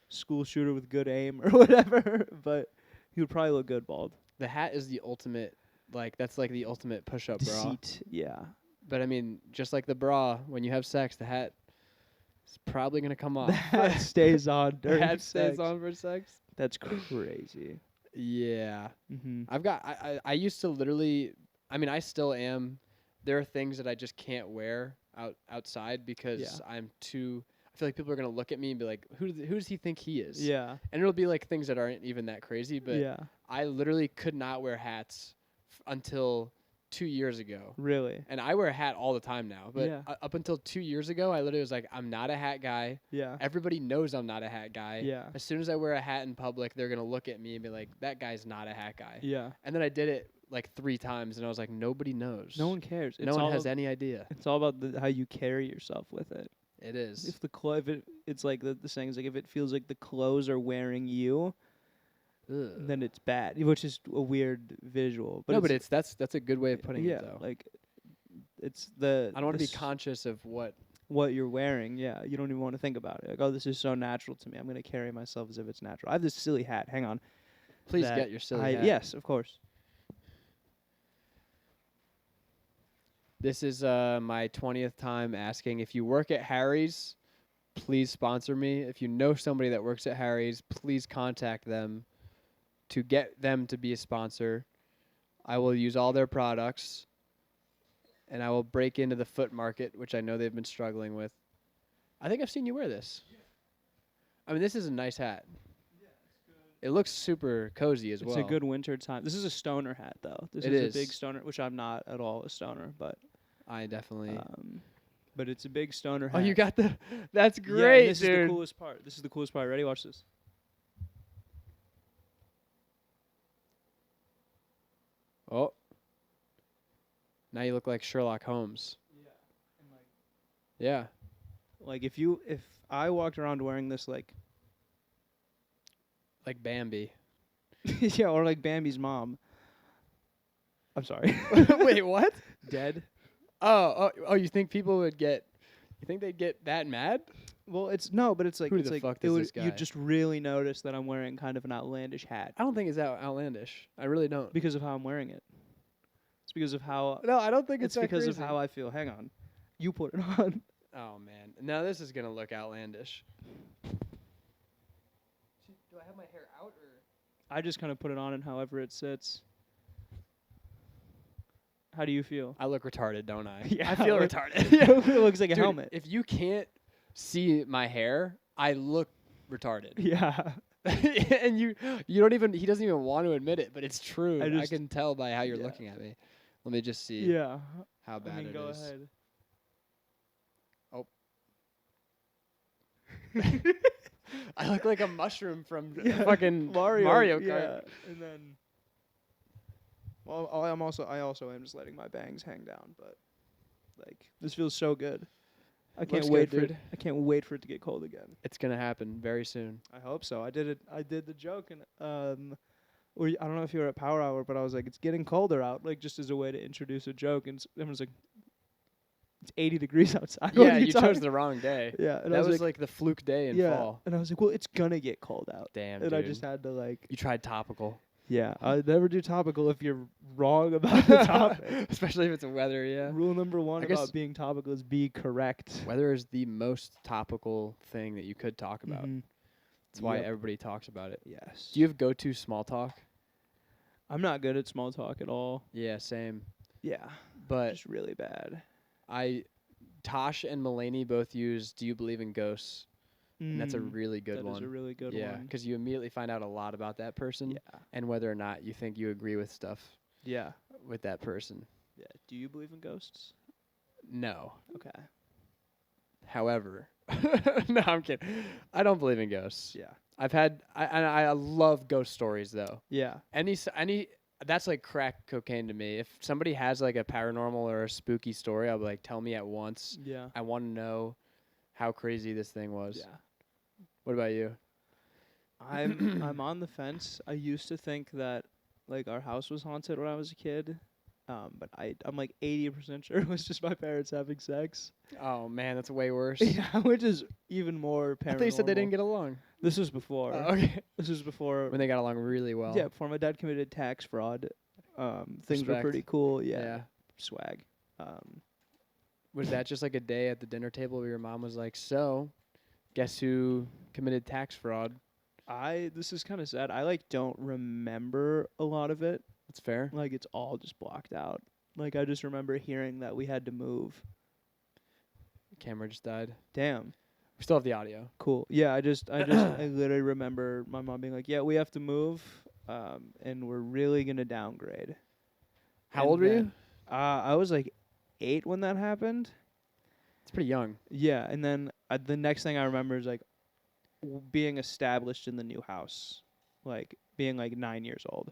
A: school shooter with good aim or whatever, but he would probably look good bald.
B: The hat is the ultimate. Like that's like the ultimate push-up bra.
A: Deceit. Yeah.
B: But I mean, just like the bra, when you have sex, the hat is probably gonna come off.
A: The hat stays on
B: The
A: during
B: hat stays
A: sex.
B: on for sex.
A: That's crazy.
B: Yeah.
A: Mm-hmm.
B: I've got I used to literally, I mean I still am, there are things that I just can't wear outside because
A: Yeah.
B: I'm too, I feel like people are going to look at me and be like, who does he think he is?
A: Yeah.
B: And it'll be like things that aren't even that crazy, but
A: Yeah.
B: I literally could not wear hats until 2 years ago.
A: Really.
B: And I wear a hat all the time now, but
A: Yeah.
B: up until 2 years ago I literally was like, I'm not a hat guy.
A: Yeah.
B: Everybody knows I'm not a hat guy.
A: Yeah.
B: As soon as I wear a hat in public, they're going to look at me and be like, that guy's not a hat guy.
A: Yeah.
B: And then I did it like 3 times, and I was like, nobody knows.
A: No one cares.
B: No one has any idea.
A: It's all about how you carry yourself with it.
B: It is.
A: If it's like the saying is like if it feels like the clothes are wearing you,
B: Ugh.
A: then it's bad, which is a weird visual. But
B: no, but that's a good way of putting
A: yeah,
B: it, though.
A: like it's the.
B: I don't want to be
A: the s-
B: conscious of what.
A: what you're wearing. Yeah, you don't even want to think about it. Like, oh, this is so natural to me. I'm gonna carry myself as if it's natural. I have this silly hat. Hang on.
B: Please
A: that
B: get your silly hat.
A: Yes, of course.
B: This is my 20th time asking. If you work at Harry's, please sponsor me. If you know somebody that works at Harry's, please contact them to get them to be a sponsor. I will use all their products, and I will break into the foot market, which I know they've been struggling with. I think I've seen you wear this. I mean, this is a nice hat. It looks super cozy as well.
A: It's a good winter time. This is a stoner hat, though. This
B: It
A: is a
B: is.
A: big stoner, which I'm not at all a stoner, but
B: I definitely.
A: but it's a big stoner
B: Oh,
A: hat.
B: you got the. That's
A: Yeah,
B: great,
A: and this
B: dude.
A: is the coolest part. This is the coolest part. Ready? Watch this.
B: Oh. Now you look like Sherlock Holmes. Yeah.
A: Like if I walked around wearing this like
B: Like Bambi.
A: yeah, or like Bambi's mom. I'm sorry.
B: Wait, what?
A: Dead.
B: Oh, you think people would get? You think they'd get that mad?
A: Well, it's no, but it's like
B: Who
A: it's
B: the
A: like
B: fuck
A: it
B: is
A: would,
B: this guy?
A: you just really notice that I'm wearing kind of an outlandish hat
B: I don't think it's outlandish. I really don't.
A: because of how I'm wearing it. It's because of how
B: No, I don't think
A: it's
B: that
A: because of
B: crazy.
A: how I feel. Hang on. You put it on.
B: Oh man, now this is gonna look outlandish. Do I have my hair out or?
A: I just kind of put it on and however it sits. How do you feel?
B: I look retarded, don't I?
A: Yeah,
B: I feel
A: or-
B: retarded.
A: It looks like a
B: Dude,
A: helmet.
B: If you can't see my hair, I look retarded.
A: Yeah.
B: And you don't even, he doesn't even want to admit it, but it's true.
A: I
B: I
A: just-
B: can tell by how you're
A: yeah.
B: looking at me. Let me just see
A: Yeah.
B: how bad
A: I mean,
B: it
A: go
B: is.
A: ahead.
B: Oh. I look like a mushroom from fucking Mario Kart.
A: Yeah. And then well, I also am just letting my bangs hang down, but like this feels so good. I can't
B: Looks
A: wait
B: good,
A: for it.
B: dude.
A: I can't wait for it to get cold again.
B: It's gonna happen very soon.
A: I hope so. I did it. I did the joke, and I don't know if you were at Power Hour, but I was like, it's getting colder out, like just as a way to introduce a joke, and everyone's like, it's 80 degrees outside. What
B: Yeah,
A: are
B: you chose
A: talking-
B: the wrong day.
A: Yeah, and I
B: That
A: was
B: was like the fluke day in
A: yeah,
B: fall.
A: and I was like, well, it's gonna get cold out.
B: Damn,
A: And
B: dude.
A: I just had to like,
B: You tried topical.
A: yeah, I never do topical if you're wrong about the topic.
B: Especially if it's weather, yeah.
A: Rule number one
B: I guess-
A: about being topical is be correct.
B: Weather is the most topical thing that you could talk about.
A: Mhm.
B: That's why
A: Yep.
B: everybody talks about it.
A: Yes.
B: Do you have go-to small talk?
A: I'm not good at small talk at all.
B: Yeah, same.
A: Yeah,
B: But
A: just really bad.
B: Tosh and Mulaney both use "Do you believe in ghosts?" And that's a
A: Mm,
B: really good
A: that
B: one.
A: is a really good
B: yeah,
A: one.
B: because you immediately find out a lot about that person
A: Yeah.
B: and whether or not you think you agree with stuff
A: Yeah.
B: with that person.
A: Yeah. Do you believe in ghosts?
B: No.
A: Okay.
B: However, no, I'm kidding. I don't believe in ghosts.
A: Yeah.
B: I love ghost stories though.
A: Yeah.
B: Any that's like crack cocaine to me. If somebody has like a paranormal or a spooky story, I'll be like, tell me at once.
A: Yeah.
B: I want to know how crazy this thing was.
A: Yeah.
B: What about you?
A: I'm on the fence. I used to think that like our house was haunted when I was a kid. But I'm like 80% sure it was just my parents having sex.
B: Oh man, that's way worse.
A: Yeah, which is even more paranormal.
B: I thought you said they didn't get along.
A: This was before.
B: Okay.
A: This was before.
B: When they got along really well.
A: Yeah, before my dad committed tax fraud. Things were
B: Respect.
A: pretty cool. Yeah.
B: Yeah.
A: Swag.
B: Was that just like a day at the dinner table where your mom was like, "So, guess who committed tax fraud?"
A: This is kind of sad. I like don't remember a lot of it.
B: That's fair.
A: Like it's all just blocked out. Like I just remember hearing that we had to move.
B: Camera just died.
A: Damn.
B: We still have the audio.
A: Cool. Yeah, I literally remember my mom being like, "Yeah, we have to move, and we're really gonna downgrade."
B: How
A: And
B: old were you?
A: then, I was like 8 when that happened.
B: It's pretty young.
A: Yeah, and then the next thing I remember is like being established in the new house, like being like 9 years old.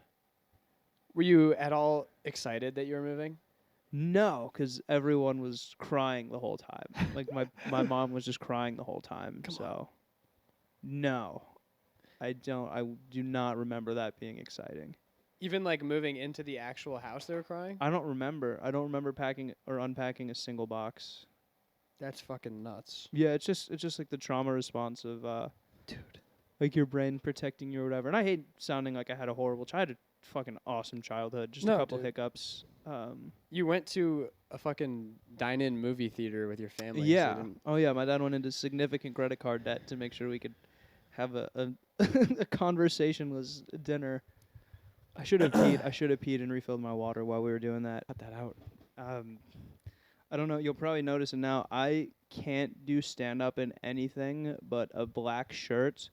B: Were you at all excited that you were moving?
A: No, because everyone was crying the whole time. Like my mom was just crying the whole time. So, no, I do not remember that being exciting.
B: Even like moving into the actual house, they were crying.
A: I don't remember packing or unpacking a single box.
B: That's fucking nuts.
A: Yeah, it's just like the trauma response of
B: Dude.
A: like your brain protecting you or whatever. And I hate sounding like I had a horrible childhood. I had a fucking awesome childhood. Just
B: No,
A: a couple
B: dude.
A: hiccups.
B: You went to a fucking dine-in movie theater with your family. so
A: Yeah.
B: you didn't-
A: Oh yeah. My dad went into significant credit card debt to make sure we could have a a conversationless dinner. I should have peed. I should have peed and refilled my water while we were doing that.
B: cut that out.
A: I don't know. You'll probably notice it now. I can't do stand up in anything but a black shirt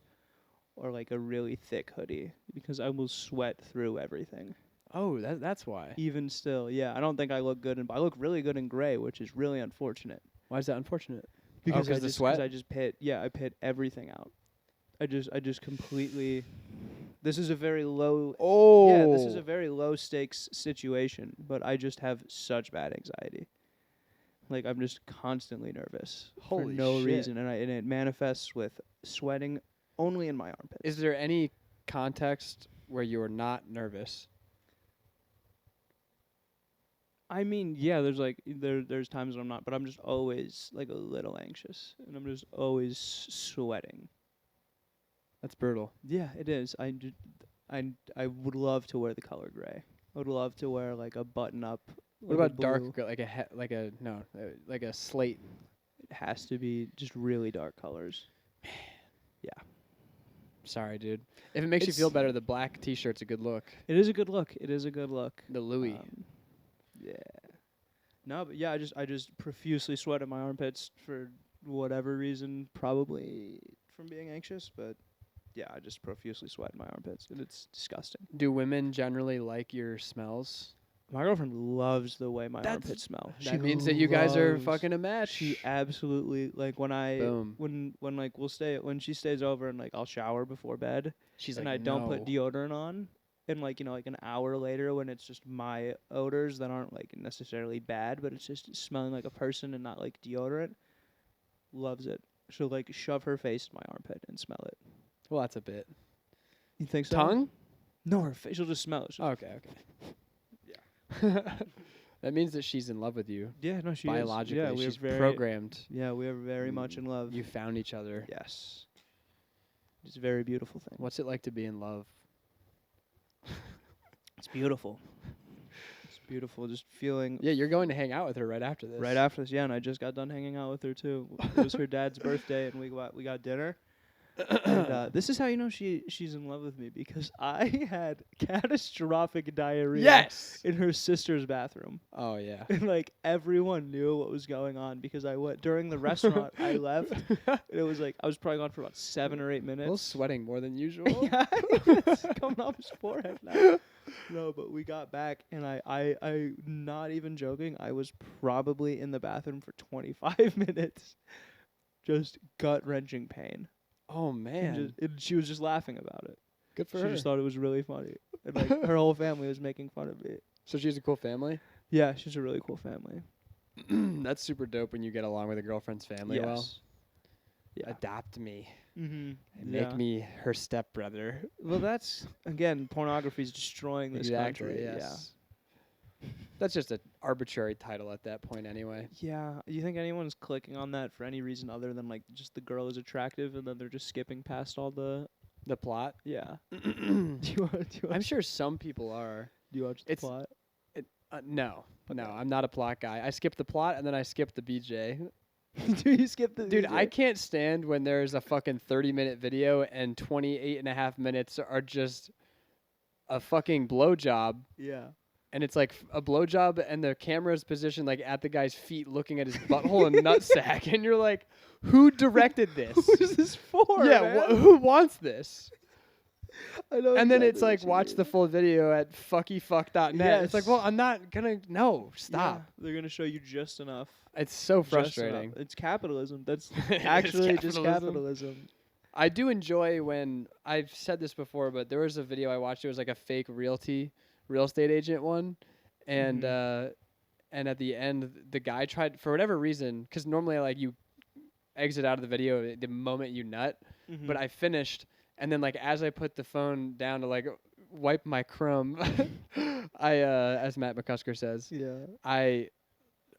A: or like a really thick hoodie because I will sweat through everything.
B: Oh, that's why.
A: Even still, yeah. I don't think I look good in. I look really good in gray, which is really unfortunate.
B: Why is that unfortunate?
A: Because
B: 'cause
A: I
B: the
A: just,
B: sweat?
A: 'cause I just pit. Yeah, I pit everything out. I just completely. This is a very low.
B: Oh.
A: Yeah, this is a very low stakes situation, but I just have such bad anxiety. Like I'm just constantly nervous
B: Holy
A: for no
B: shit.
A: reason, and it manifests with sweating only in my armpits.
B: Is there any context where you are not nervous?
A: I mean, yeah, there's like there's times when I'm not, but I'm just always like a little anxious, and I'm just always sweating.
B: That's brutal.
A: Yeah, it is. I would love to wear the color gray. I would love to wear like a button up.
B: What about dark, like like a slate?
A: It has to be just really dark colors.
B: Sorry, dude. If it makes you feel
A: It's-
B: better, the black T-shirt's a good look.
A: It is a good look. It is a good look.
B: The Louis.
A: Yeah. No, but yeah, I just profusely sweat in my armpits for whatever reason, probably from being anxious, but yeah, I just profusely sweat in my armpits, and it's disgusting.
B: Do women generally like your smells?
A: My girlfriend loves the way my
B: That's-
A: armpits smell.
B: That means that you guys are
A: loves-
B: fucking a match.
A: She absolutely like
B: Boom.
A: when like when she stays over and like I'll shower before bed
B: She's
A: and
B: like,
A: I don't put
B: "No."
A: deodorant on, and like like an hour later when it's just my odors that aren't like necessarily bad, but it's just smelling like a person and not like deodorant. Loves it. She'll like shove her face in my armpit and smell it.
B: Well, that's a bit.
A: You think so?
B: Tongue?
A: No, her face. She'll just smell it.
B: Oh, okay. Yeah. That means that she's in love with you.
A: Yeah, no, she
B: Biologically,
A: is. Yeah,
B: she's programmed.
A: Yeah, we are very much in love.
B: You found each other.
A: Yes. It's a very beautiful thing.
B: What's it like to be in love?
A: It's beautiful. It's beautiful. Just feeling.
B: Yeah, you're going to hang out with her right after this.
A: Right after this, yeah, and I just got done hanging out with her too. It was her dad's birthday, and we got dinner. And this is how you know she's in love with me, because I had catastrophic diarrhea.
B: Yes.
A: In her sister's bathroom.
B: Oh yeah.
A: And like everyone knew what was going on, because I went during the restaurant. I left. And it was like I was probably gone for about 7 or 8 minutes.
B: A little sweating more than usual.
A: Yeah, it's coming off his forehead now. No, but we got back, and I not even joking, I was probably in the bathroom for 25 minutes, just gut-wrenching pain.
B: Oh man.
A: And she was just laughing about it.
B: Good for
A: She
B: her.
A: just thought it was really funny. And like her whole family was making fun of me.
B: So she has a cool family?
A: Yeah, she's a really cool family.
B: That's super dope when you get along with a girlfriend's family well.
A: Yeah.
B: Adopt me.
A: Mm-hmm.
B: And make me her stepbrother.
A: Well, that's, again, pornography is destroying this country.
B: Yes. That's just an arbitrary title at that point anyway.
A: Yeah. You think anyone's clicking on that for any reason other than like just the girl is attractive, and then they're just skipping past all the
B: plot?
A: Yeah.
B: I'm sure some people are.
A: Do you watch the plot?
B: No.
A: Okay.
B: No, I'm not a plot guy. I skip the plot and then I skip the BJ.
A: Do you skip the
B: Dude,
A: BJ?
B: I can't stand when there's a fucking 30-minute video and 28 and a half minutes are just a fucking blowjob.
A: Yeah.
B: And it's like a blowjob, and the camera's positioned like at the guy's feet, looking at his butthole and nutsack, and you're like, "Who directed this?
A: Who is this for?
B: Yeah, who wants this?"
A: I know.
B: And then
A: exactly
B: it's like,
A: what you
B: watch
A: mean.
B: the full video at fuckyfuck.net.
A: Yes.
B: It's like, well, I'm not gonna. No, stop.
A: Yeah, they're gonna show you just enough.
B: It's so
A: Just enough.
B: frustrating.
A: It's capitalism. That's
B: It is
A: actually just
B: capitalism.
A: capitalism.
B: I do enjoy when I've said this before, but there was a video I watched. It was like a fake real estate agent one, and and at the end, the guy tried, for whatever reason, because normally like you exit out of the video the moment you nut, but I finished, and then like as I put the phone down to like wipe my crumb, I as Matt McCusker says, I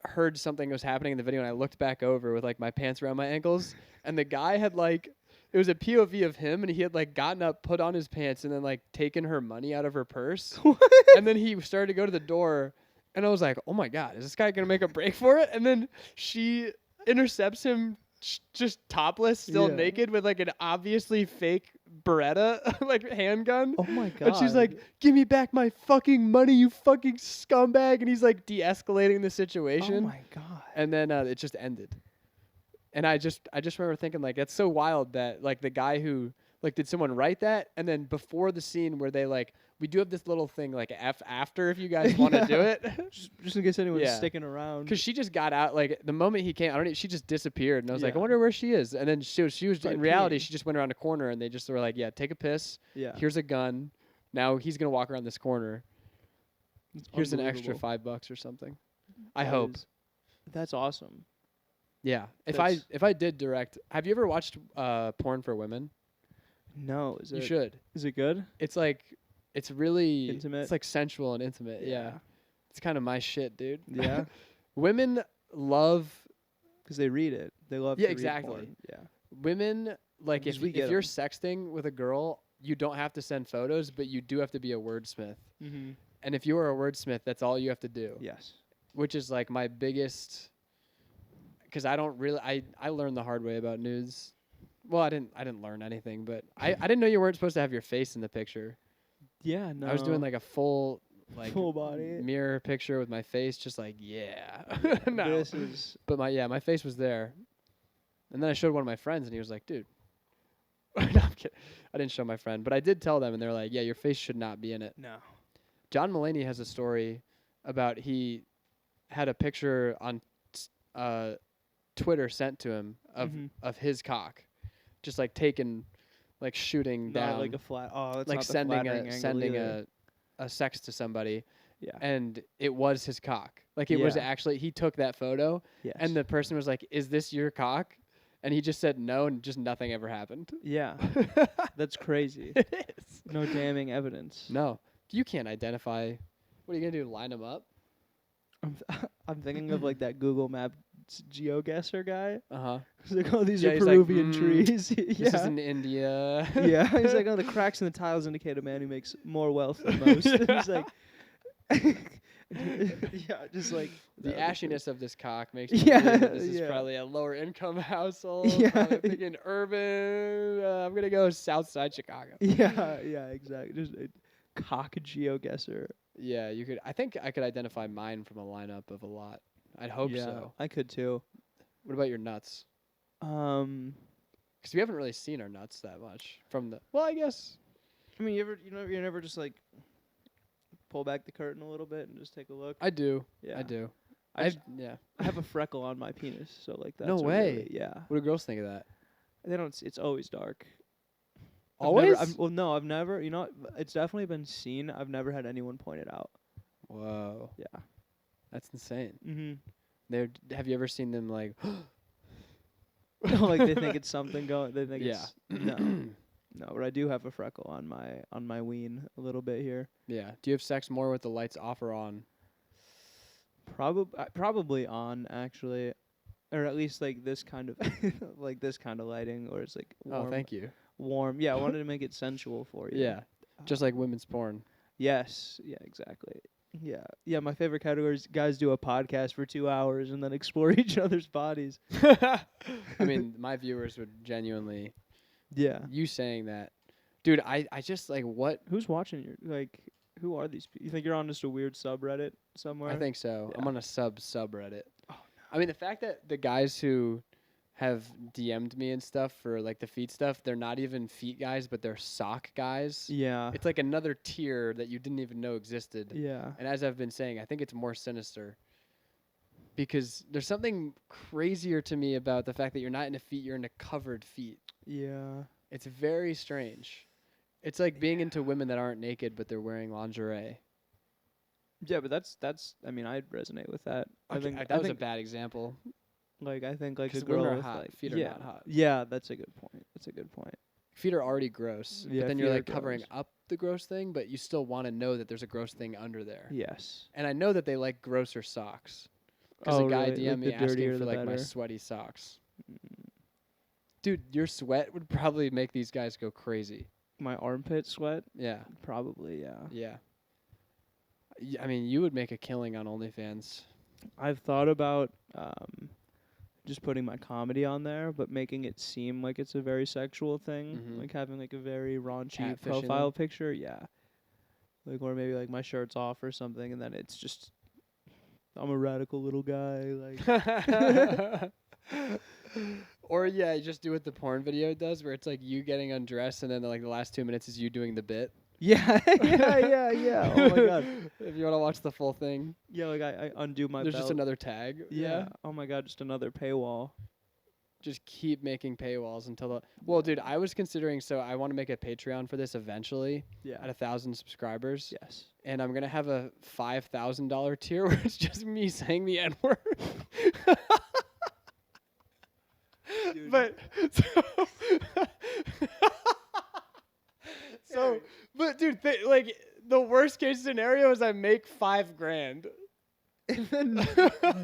B: heard something was happening in the video, and I looked back over with like my pants around my ankles, and the guy had like, it was a POV of him, and he had like gotten up, put on his pants, and then like taken her money out of her purse. And then he started to go to the door, and I was like, oh my God, is this guy gonna make a break for it? And then she intercepts him just topless, still naked, with like an obviously fake Beretta like handgun.
A: Oh my God.
B: And she's like, give me back my fucking money, you fucking scumbag. And he's like de-escalating the situation.
A: Oh my God.
B: And then it just ended. And I just remember thinking, like, that's so wild that like the guy who like, did someone write that? And then before the scene where they like, we do have this little thing like after if you guys want to do it.
A: just in case anyone's sticking around.
B: Because she just got out, like the moment he came, she just disappeared, and I was like, I
A: Yeah.
B: wonder where she is. And then she was
A: Probably
B: in reality,
A: peeing.
B: she just went around a corner, and they just were like, yeah, take a piss.
A: Yeah.
B: Here's a gun. Now he's gonna walk around this corner.
A: It's
B: Here's an extra
A: unbelievable.
B: $5 or something. I
A: That
B: hope.
A: That's awesome.
B: Yeah. If
A: That's-
B: I did direct, have you ever watched porn for women?
A: No, is it?
B: You should.
A: Is it good?
B: It's like, it's really
A: Intimate?
B: It's like sensual and intimate. Yeah. It's kind of my shit, dude.
A: Yeah.
B: Women love.
A: Because they read it. They love.
B: Yeah,
A: to read
B: exactly.
A: porn. Yeah.
B: Women, like,
A: Because
B: if
A: we get
B: you're
A: 'em.
B: sexting with a girl, you don't have to send photos, but you do have to be a wordsmith.
A: Mm-hmm.
B: And if you are a wordsmith, that's all you have to do.
A: Yes.
B: Which is like my biggest, because I don't really, I learned the hard way about nudes. Well, I didn't learn anything, but I didn't know you weren't supposed to have your face in the picture.
A: Yeah. No.
B: I was doing like a full, like
A: full body.
B: mirror picture with my face, just like, yeah. No.
A: This is.
B: But my face was there. And then I showed one of my friends, and he was like, dude. No, I'm kidding. I didn't show my friend, but I did tell them, and they're like, yeah, your face should not be in it.
A: No.
B: John Mulaney has a story about he had a picture on Twitter sent to him of his cock, just like taken, like shooting
A: Not
B: down,
A: like a flat. Oh, that's
B: like
A: not the
B: sending
A: flattering angle
B: sending
A: either.
B: a sex to somebody,
A: Yeah.
B: and it was his cock. Like it was
A: Yeah.
B: actually, he took that photo,
A: Yes.
B: and the person was like, "Is this your cock?" And he just said no, and just nothing ever happened.
A: Yeah. That's crazy.
B: It is.
A: No damning evidence.
B: No, you can't identify. What are you gonna do? Line them up?
A: I'm thinking of like that Google Maps geoguesser guy.
B: Uh huh.
A: He's like, oh, these
B: Yeah,
A: are
B: he's like,
A: Peruvian trees.
B: This
A: yeah.
B: is in India.
A: Yeah. He's like, oh, the cracks in the tiles indicate a man who makes more wealth than most. He's like, yeah, just like
B: The
A: that would be
B: ashiness of this cock makes me
A: Yeah,
B: believe that this is
A: yeah.
B: probably a lower income household.
A: Yeah.
B: Probably thinking urban. I'm gonna go South Side Chicago.
A: pretty- Yeah, exactly. Just a cock geoguesser.
B: Yeah, you could. I think I could identify mine from a lineup of a lot. I'd hope
A: Yeah,
B: so.
A: I could too.
B: What about your nuts?
A: Um,
B: Because we haven't really seen our nuts that much from the. Well, I guess.
A: I mean, you never just like pull back the curtain a little bit and just take a look.
B: I do.
A: Yeah.
B: I do.
A: I just-
B: Yeah.
A: I have a freckle on my penis, so like that's
B: No
A: a
B: way.
A: really- yeah,
B: What do girls think of that?
A: they don't. It's always dark.
B: Always?
A: No, I've never. You know, it's definitely been seen. I've never had anyone point it out.
B: Whoa,
A: Yeah.
B: that's insane.
A: Mm-hmm.
B: Have you ever seen them like?
A: Like they think it's something going. They think
B: Yeah.
A: it's no. But I do have a freckle on my ween a little bit here.
B: Yeah. Do you have sex more with the lights off or on?
A: Probably on actually, or at least like this kind of like this kind of lighting, or it's like warm.
B: Oh, thank you.
A: Warm. Yeah, I wanted to make it sensual for you.
B: Yeah. Just like women's porn.
A: Yes. Yeah. Exactly. Yeah. Yeah. My favorite category is guys do a podcast for 2 hours and then explore each other's bodies.
B: I mean, my viewers would genuinely.
A: Yeah.
B: You saying that, dude? I just like what?
A: Who's watching your like? Who are these people? You think you're on just a weird subreddit somewhere?
B: I think so. I'm
A: Yeah.
B: on a subreddit.
A: Oh,
B: I mean, the fact that the guys who have DM'd me and stuff for like the feet stuff, they're not even feet guys, but they're sock guys.
A: Yeah.
B: It's like another tier that you didn't even know existed.
A: Yeah.
B: And as I've been saying, I think it's more sinister because there's something crazier to me about the fact that you're not into feet, you're into covered feet.
A: Yeah.
B: It's very strange. It's like being into women that aren't naked, but they're wearing lingerie.
A: Yeah, but that's. I mean, I'd resonate with that. I
B: Okay,
A: think
B: that was
A: think,
B: a bad example.
A: Like I think like a
B: 'Cause
A: girl
B: women are
A: with
B: hot,
A: like
B: feet are
A: yeah,
B: not hot.
A: Yeah, that's a good point. That's a good point.
B: Feet are already gross,
A: Yeah,
B: but then you're
A: feet are
B: like covering
A: gross.
B: up the gross thing, but you still want to know that there's a gross thing under there.
A: Yes.
B: And I know that they like grosser socks. Because
A: Oh,
B: a guy
A: really?
B: DM'd
A: Like
B: me
A: the dirtier
B: asking for
A: the
B: like my
A: better?
B: sweaty socks. Dude, your sweat would probably make these guys go crazy.
A: My armpit sweat,
B: Yeah,
A: probably. Yeah.
B: yeah. I mean, you would make a killing on OnlyFans.
A: I've thought about just putting my comedy on there, but making it seem like it's a very sexual thing,
B: Mhm.
A: like having like a very raunchy
B: Catfishing
A: profile
B: them?
A: picture. Yeah. Like, or maybe like my shirt's off or something, and then it's just I'm a radical little guy. Like,
B: Or yeah, you just do what the porn video does, where it's like you getting undressed, and then like the last 2 minutes is you doing the bit.
A: yeah, yeah. Oh my god.
B: If you want to watch the full thing,
A: Yeah, like I undo my
B: there's
A: belt.
B: just another tag.
A: Yeah. Oh my god, just another paywall.
B: Just keep making paywalls until the. Well, dude, I was considering. So I want to make a Patreon for this eventually
A: Yeah.
B: at 1,000 subscribers.
A: Yes.
B: And I'm gonna have a $5,000 tier where it's just me saying the N word.
A: Dude.
B: But so, but dude, like the worst case scenario is I make $5,000.
A: And then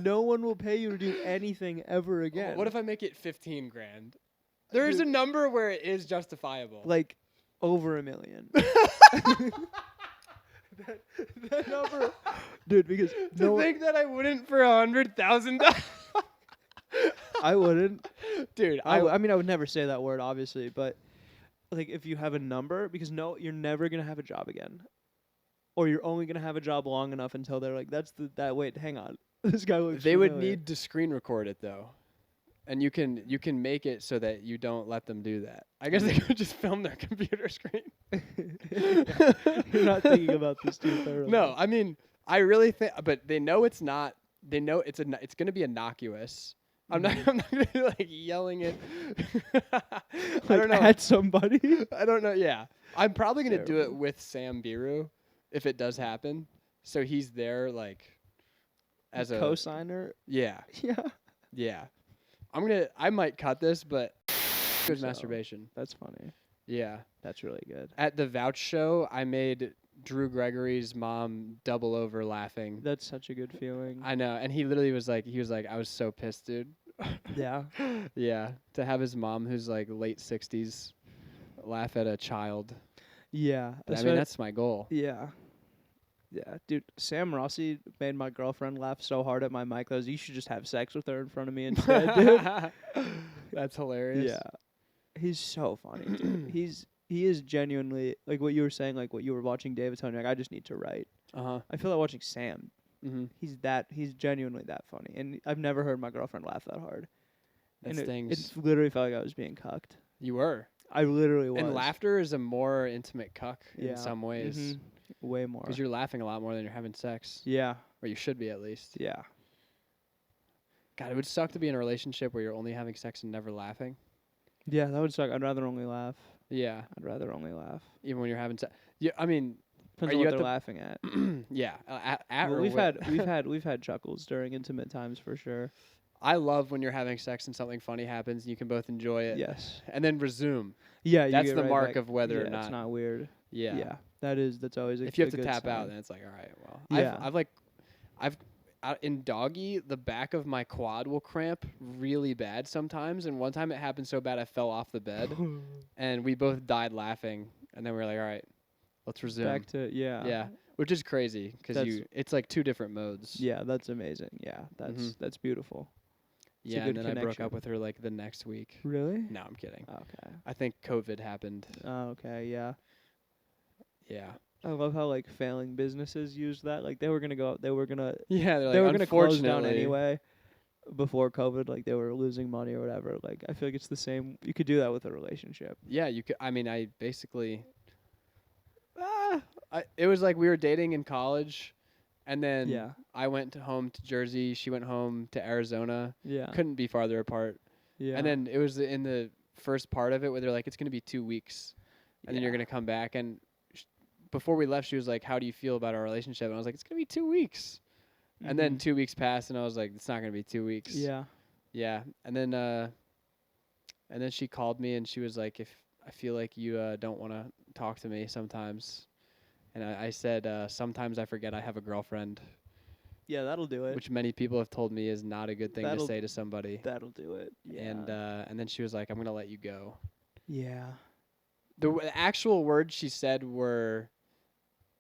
A: no one will pay you to do anything ever again.
B: What if I make it $15,000? There is a number where it is justifiable.
A: like over $1 million? that number, dude. Because
B: to think that I wouldn't for $100,000,
A: I wouldn't.
B: dude.
A: I mean, I would never say that word, obviously, but like if you have a number, because no, you're never gonna have a job again, or you're only gonna have a job long enough until they're like, wait, hang on, this guy looks.
B: They would
A: familiar."
B: need to screen record it though, and you can make it so that you don't let them do that. I guess they could just film their computer screen.
A: You're not thinking about this too thoroughly.
B: No, I mean I really think, but they know it's not. They know it's going to be innocuous. I'm not going to be like yelling it. I don't know.
A: At somebody.
B: I don't know. Yeah, I'm probably going to do it
A: Terrible.
B: with Sam Biru if it does happen. So he's there like as a
A: co-signer.
B: yeah.
A: Yeah.
B: Yeah. I might cut this, but good
A: So,
B: masturbation.
A: That's funny.
B: Yeah.
A: That's really good.
B: At the Vouch show, I made Drew Gregory's mom double over laughing.
A: That's such a good feeling.
B: I know, and he literally was like, I was so pissed, dude.
A: Yeah.
B: Yeah, to have his mom, who's like late 60s, laugh at a child.
A: Yeah.
B: I mean, that's my goal.
A: Yeah. Yeah, dude, Sam Rossi made my girlfriend laugh so hard at my mic that I was, you should just have sex with her in front of me instead, dude.
B: That's hilarious.
A: Yeah. He's so funny, dude. He is genuinely, like what you were saying, like what you were watching David telling you, like, I just need to write.
B: Uh-huh.
A: I feel like watching Sam.
B: Mm-hmm.
A: He's genuinely that funny. And I've never heard my girlfriend laugh that hard.
B: That
A: and
B: stings.
A: It literally felt like I was being cucked.
B: You were.
A: I literally was.
B: And laughter is a more intimate cuck
A: Yeah.
B: in some ways.
A: Mhm. Way more.
B: Because you're laughing a lot more than you're having sex.
A: Yeah.
B: Or you should be, at least.
A: Yeah.
B: God, it would suck to be in a relationship where you're only having sex and never laughing.
A: Yeah, that would suck. I'd rather only laugh.
B: Yeah.
A: I'd rather only laugh.
B: Even when you're having sex. Yeah, I mean,
A: Depends
B: Are
A: on
B: you
A: what
B: at
A: they're
B: the-
A: laughing at.
B: yeah. At
A: Well,
B: or with-
A: we've had chuckles during intimate times for sure.
B: I love when you're having sex and something funny happens and you can both enjoy it.
A: Yes.
B: And then resume.
A: Yeah, you
B: That's
A: get
B: the
A: right
B: mark
A: back.
B: of whether or
A: Yeah,
B: not.
A: it's not weird.
B: Yeah.
A: Yeah. That's always a
B: If you have
A: a
B: to
A: good
B: tap
A: sign.
B: out, then it's like, all right, well.
A: Yeah.
B: I've in doggy, the back of my quad will cramp really bad sometimes. And one time it happened so bad I fell off the bed. And we both died laughing. And then we were like, all right, let's resume.
A: Back to
B: Yeah. Which is crazy because it's like two different modes.
A: Yeah, that's amazing. Yeah, that's beautiful. It's a
B: Yeah, and
A: good
B: then I broke
A: connection.
B: up with her like the next week.
A: Really?
B: No, I'm kidding.
A: Okay.
B: I think COVID happened.
A: Oh, okay. Yeah.
B: Yeah.
A: I love how like failing businesses use that. Like they were gonna go. They were gonna.
B: Yeah, they're like,
A: They were gonna close down
B: unfortunately-
A: anyway. Before COVID, like they were losing money or whatever. Like I feel like it's the same. You could do that with a relationship.
B: Yeah, you could. I mean, I basically. It was like we were dating in college, and then
A: Yeah.
B: I went home to Jersey. She went home to Arizona.
A: Yeah.
B: Couldn't be farther apart.
A: Yeah.
B: And then it was in the first part of it where they're like, it's gonna be 2 weeks, and then you're
A: Yeah.
B: gonna come back. And before we left, she was like, "How do you feel about our relationship?" And I was like, "It's gonna be 2 weeks." And then
A: Mhm.
B: 2 weeks passed, and I was like, "It's not gonna be 2 weeks."
A: Yeah.
B: Yeah, and then she called me and she was like, "If I feel like you don't want to talk to me sometimes," and I said, "Sometimes I forget I have a girlfriend,"
A: Yeah, that'll do it.
B: which many people have told me is not a good thing to
A: That'll-
B: say to somebody.
A: That'll do it. Yeah.
B: And then she was like, "I'm gonna let you go."
A: yeah.
B: The actual words she said were,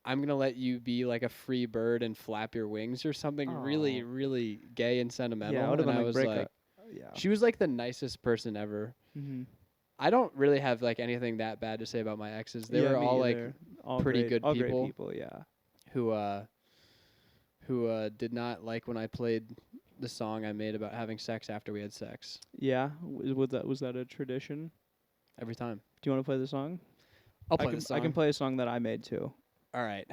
B: "I'm gonna let you be like a free bird and flap your wings," or something really,
A: Aw.
B: really gay and sentimental.
A: Yeah, I would have
B: and
A: been
B: I
A: like,
B: was
A: break
B: like,
A: up. Yeah.
B: she was like the nicest person ever.
A: Mm-hmm.
B: I don't really have like anything that bad to say about my exes. They were all like pretty good
A: all
B: people.
A: Great people, yeah.
B: who did not like when I played the song I made about having sex after we had sex
A: Yeah. Was that a tradition?
B: every time.
A: Do you want to play the song?
B: I'll play the song.
A: I can play a song that I made too.
B: All right.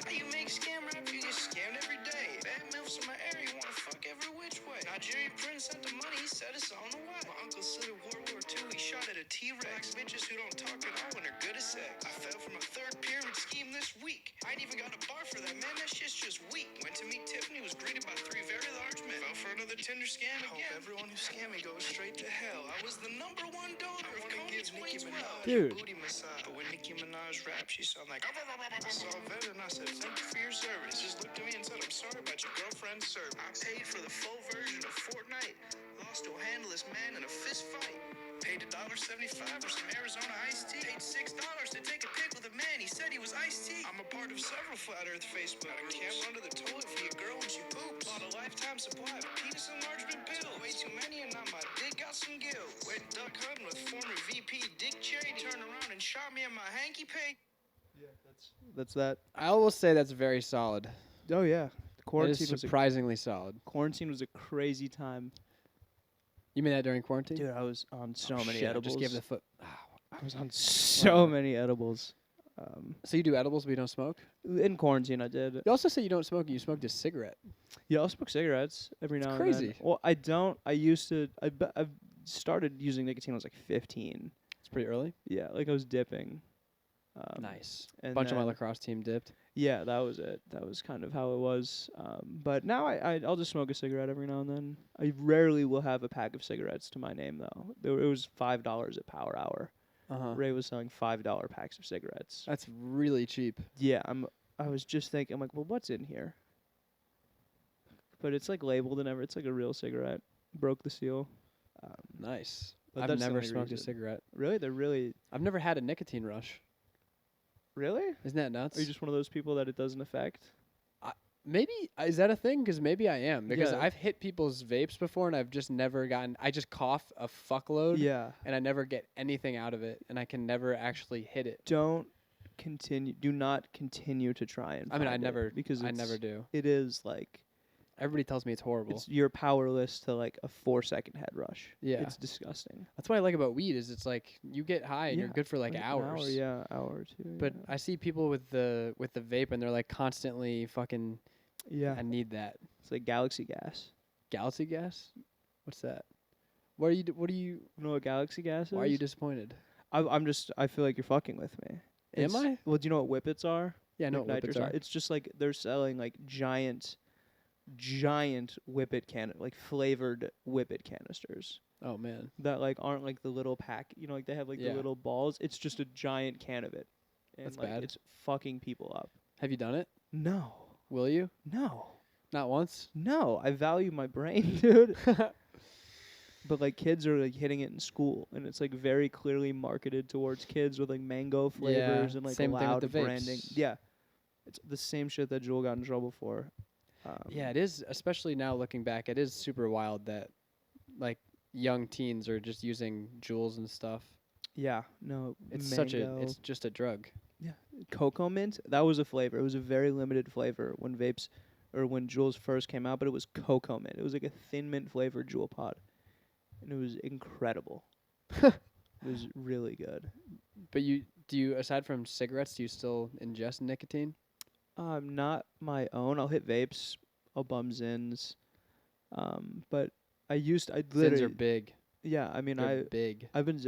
C: How you make scam rap? You get scammed every day. Bad milfs in my area wanna fuck every which way. Nigerian prince sent the money, he said it's on the way. My uncle said in World War II he shot at a T-Rex. Bitches who don't talk at all when they're good at sex. I fell from a third pyramid scheme this week. I ain't even got a bar for that, man. That shit's just weak. Went to meet Tiffany, was greeted by 3 very large men. Fell for another Tinder scam again. Hope everyone who scammed me goes straight to hell. I was the #1 donor of Coney 2012.
A: Dude.
C: Booty massage. But when Nicki Minaj rap, she sound like I saw Vet and I said, thank you for your service. Just looked at me and said, I'm sorry about your girlfriend's service. I paid for the full version of Fortnite. Lost to a handless man in a fist fight. Paid $1.75 for some Arizona iced tea. Paid $6 to take a pic with a man. He said he was iced tea. I'm a part of several flat earth Facebook groups. Can't run to the toilet for your girl when she poops. Bought a lifetime supply of penis enlargement pills. Way too many and now my dick got some gills. Went duck hunting with former VP Dick Cheney. Turned around and shot me in my hanky panky.
A: That's that.
B: I will say that's very solid.
A: Oh yeah.
B: It
A: Quarantine
B: is
A: was
B: surprisingly solid.
A: quarantine was a crazy time.
B: You made that during quarantine?
A: Dude, I was on so
B: Oh,
A: many
B: shit, I
A: edibles.
B: just gave the foot.
A: I was on so many edibles.
B: So you do edibles, but you don't smoke?
A: In quarantine, I did.
B: You also say you don't smoke. You smoked a cigarette.
A: Yeah, I'll smoke cigarettes every now and
B: crazy.
A: then. Well, I don't. I used to. I've started using nicotine when I was like 15.
B: It's pretty early.
A: Yeah, like I was dipping.
B: Nice.
A: and
B: Bunch of my
A: then-
B: lacrosse team dipped.
A: Yeah, that was it. That was kind of how it was. But now I'll just smoke a cigarette every now and then. I rarely will have a pack of cigarettes to my name though. It was $5 at Power Hour. Ray was selling $5 packs of cigarettes.
B: That's really cheap.
A: Yeah, I was just thinking, I'm like, well, what's in here? But it's like labeled and it's like a real cigarette. Broke the seal.
B: Nice.
A: But
B: I've
A: that's the
B: never
A: only
B: smoked a
A: reason.
B: cigarette.
A: Really? They're really
B: I've never had a nicotine rush.
A: really?
B: Isn't that nuts?
A: Are you just one of those people that it doesn't affect?
B: Maybe is that a thing? Because maybe I am. Because
A: Yeah.
B: I've hit people's vapes before, and I've just never gotten. I just cough a fuckload.
A: Yeah.
B: And I never get anything out of it, and I can never actually hit it.
A: Do not continue to try and
B: I mean, I
A: find it,
B: never
A: because
B: I
A: it's-
B: never do.
A: It is like
B: Everybody tells me it's horrible.
A: you're powerless to like a 4-second head rush.
B: Yeah.
A: It's disgusting.
B: That's what I like about weed is it's like you get high and you're
A: Yeah,
B: good for like
A: an
B: hours.
A: Hour, yeah, hour or two.
B: But I see people with the vape and they're like constantly fucking.
A: yeah,
B: I need that.
A: it's like galaxy gas.
B: Galaxy gas? What's that? What are you? What do you?
A: You know what galaxy gas is?
B: Why are you disappointed?
A: I feel like you're fucking with me.
B: Am
A: It's-
B: I?
A: Well, do you know what whippets are?
B: Yeah, I know
A: Like
B: what whippets
A: nitrous
B: are.
A: It's just like they're selling like giant whippet like flavored whippet canisters
B: Oh man.
A: that like aren't like the little pack. You know, like they have like
B: Yeah.
A: the little balls. It's just a giant can of it. And
B: That's
A: like
B: bad.
A: it's fucking people up.
B: Have you done it?
A: No.
B: Will you?
A: No.
B: Not once.
A: No. I value my brain, dude. But like kids are like hitting it in school, and it's like very clearly marketed towards kids with like mango flavors and like
B: same thing with
A: loud
B: the vapes.
A: branding. Yeah, it's the same shit that Joel got in trouble for.
B: Yeah, it is. Especially now looking back, it is super wild that like young teens are just using jewels and stuff.
A: Yeah, no,
B: It's
A: mango.
B: it's just a drug.
A: Yeah, cocoa mint. That was a flavor. It was a very limited flavor when vapes, or when Juuls first came out. But it was cocoa mint. It was like a thin mint flavored Juul pod, and it was incredible. It was really good.
B: But do you aside from cigarettes, do you still ingest nicotine?
A: Not my own. I'll hit vapes. I'll bum Zins. But I
B: Zins
A: literally
B: are big.
A: yeah. I mean,
B: They're big.
A: I've been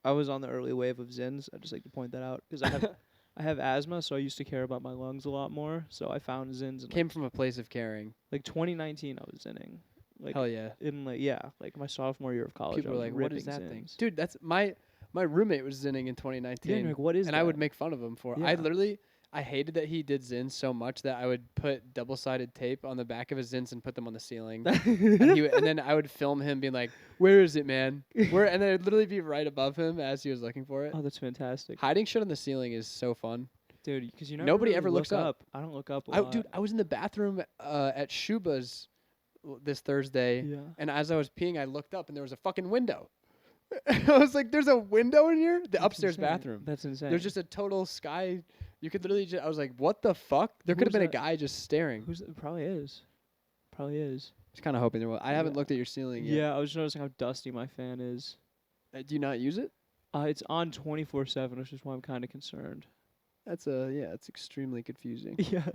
A: I was on the early wave of Zins. I just like to point that out because I have I have asthma, so I used to care about my lungs a lot more. So I found Zins in
B: Came from a place of caring.
A: like 2019. I was Zinning. Like
B: Hell yeah.
A: in like my sophomore year of college.
B: People
A: I
B: are
A: was
B: like, what is
A: ripping
B: that thing?
A: Zins.
B: Dude, that's my roommate was zinning in 2019.
A: Yeah, and you're like, what is
B: and
A: that?
B: I would make fun of him for it.
A: Yeah.
B: I hated that he did Zins so much that I would put double-sided tape on the back of his Zins and put them on the ceiling. And then I would film him being like, "Where is it, man? Where?" And then I'd literally be right above him as he was looking for it.
A: Oh, that's fantastic,
B: Hiding shit on the ceiling is so fun.
A: dude. Because you
B: Nobody
A: really
B: ever looks
A: look
B: up.
A: I don't look up. A lot.
B: Dude, I was in the bathroom at Shuba's this Thursday,
A: Yeah.
B: and as I was peeing, I looked up and there was a fucking window. I was like, "There's a window in here." The
A: That's
B: upstairs
A: insane.
B: bathroom.
A: That's insane.
B: There's just a total sky. You could literally I was like, what the fuck? There could have
A: Who's
B: been a
A: that?
B: guy just staring.
A: Probably is. Probably is.
B: I was kind of hoping there was. I haven't
A: Yeah.
B: looked at your ceiling yet.
A: Yeah, I was noticing how dusty my fan is.
B: Do you not use it?
A: It's on 24/7, which is why I'm kind of concerned.
B: It's extremely confusing.
A: Yeah.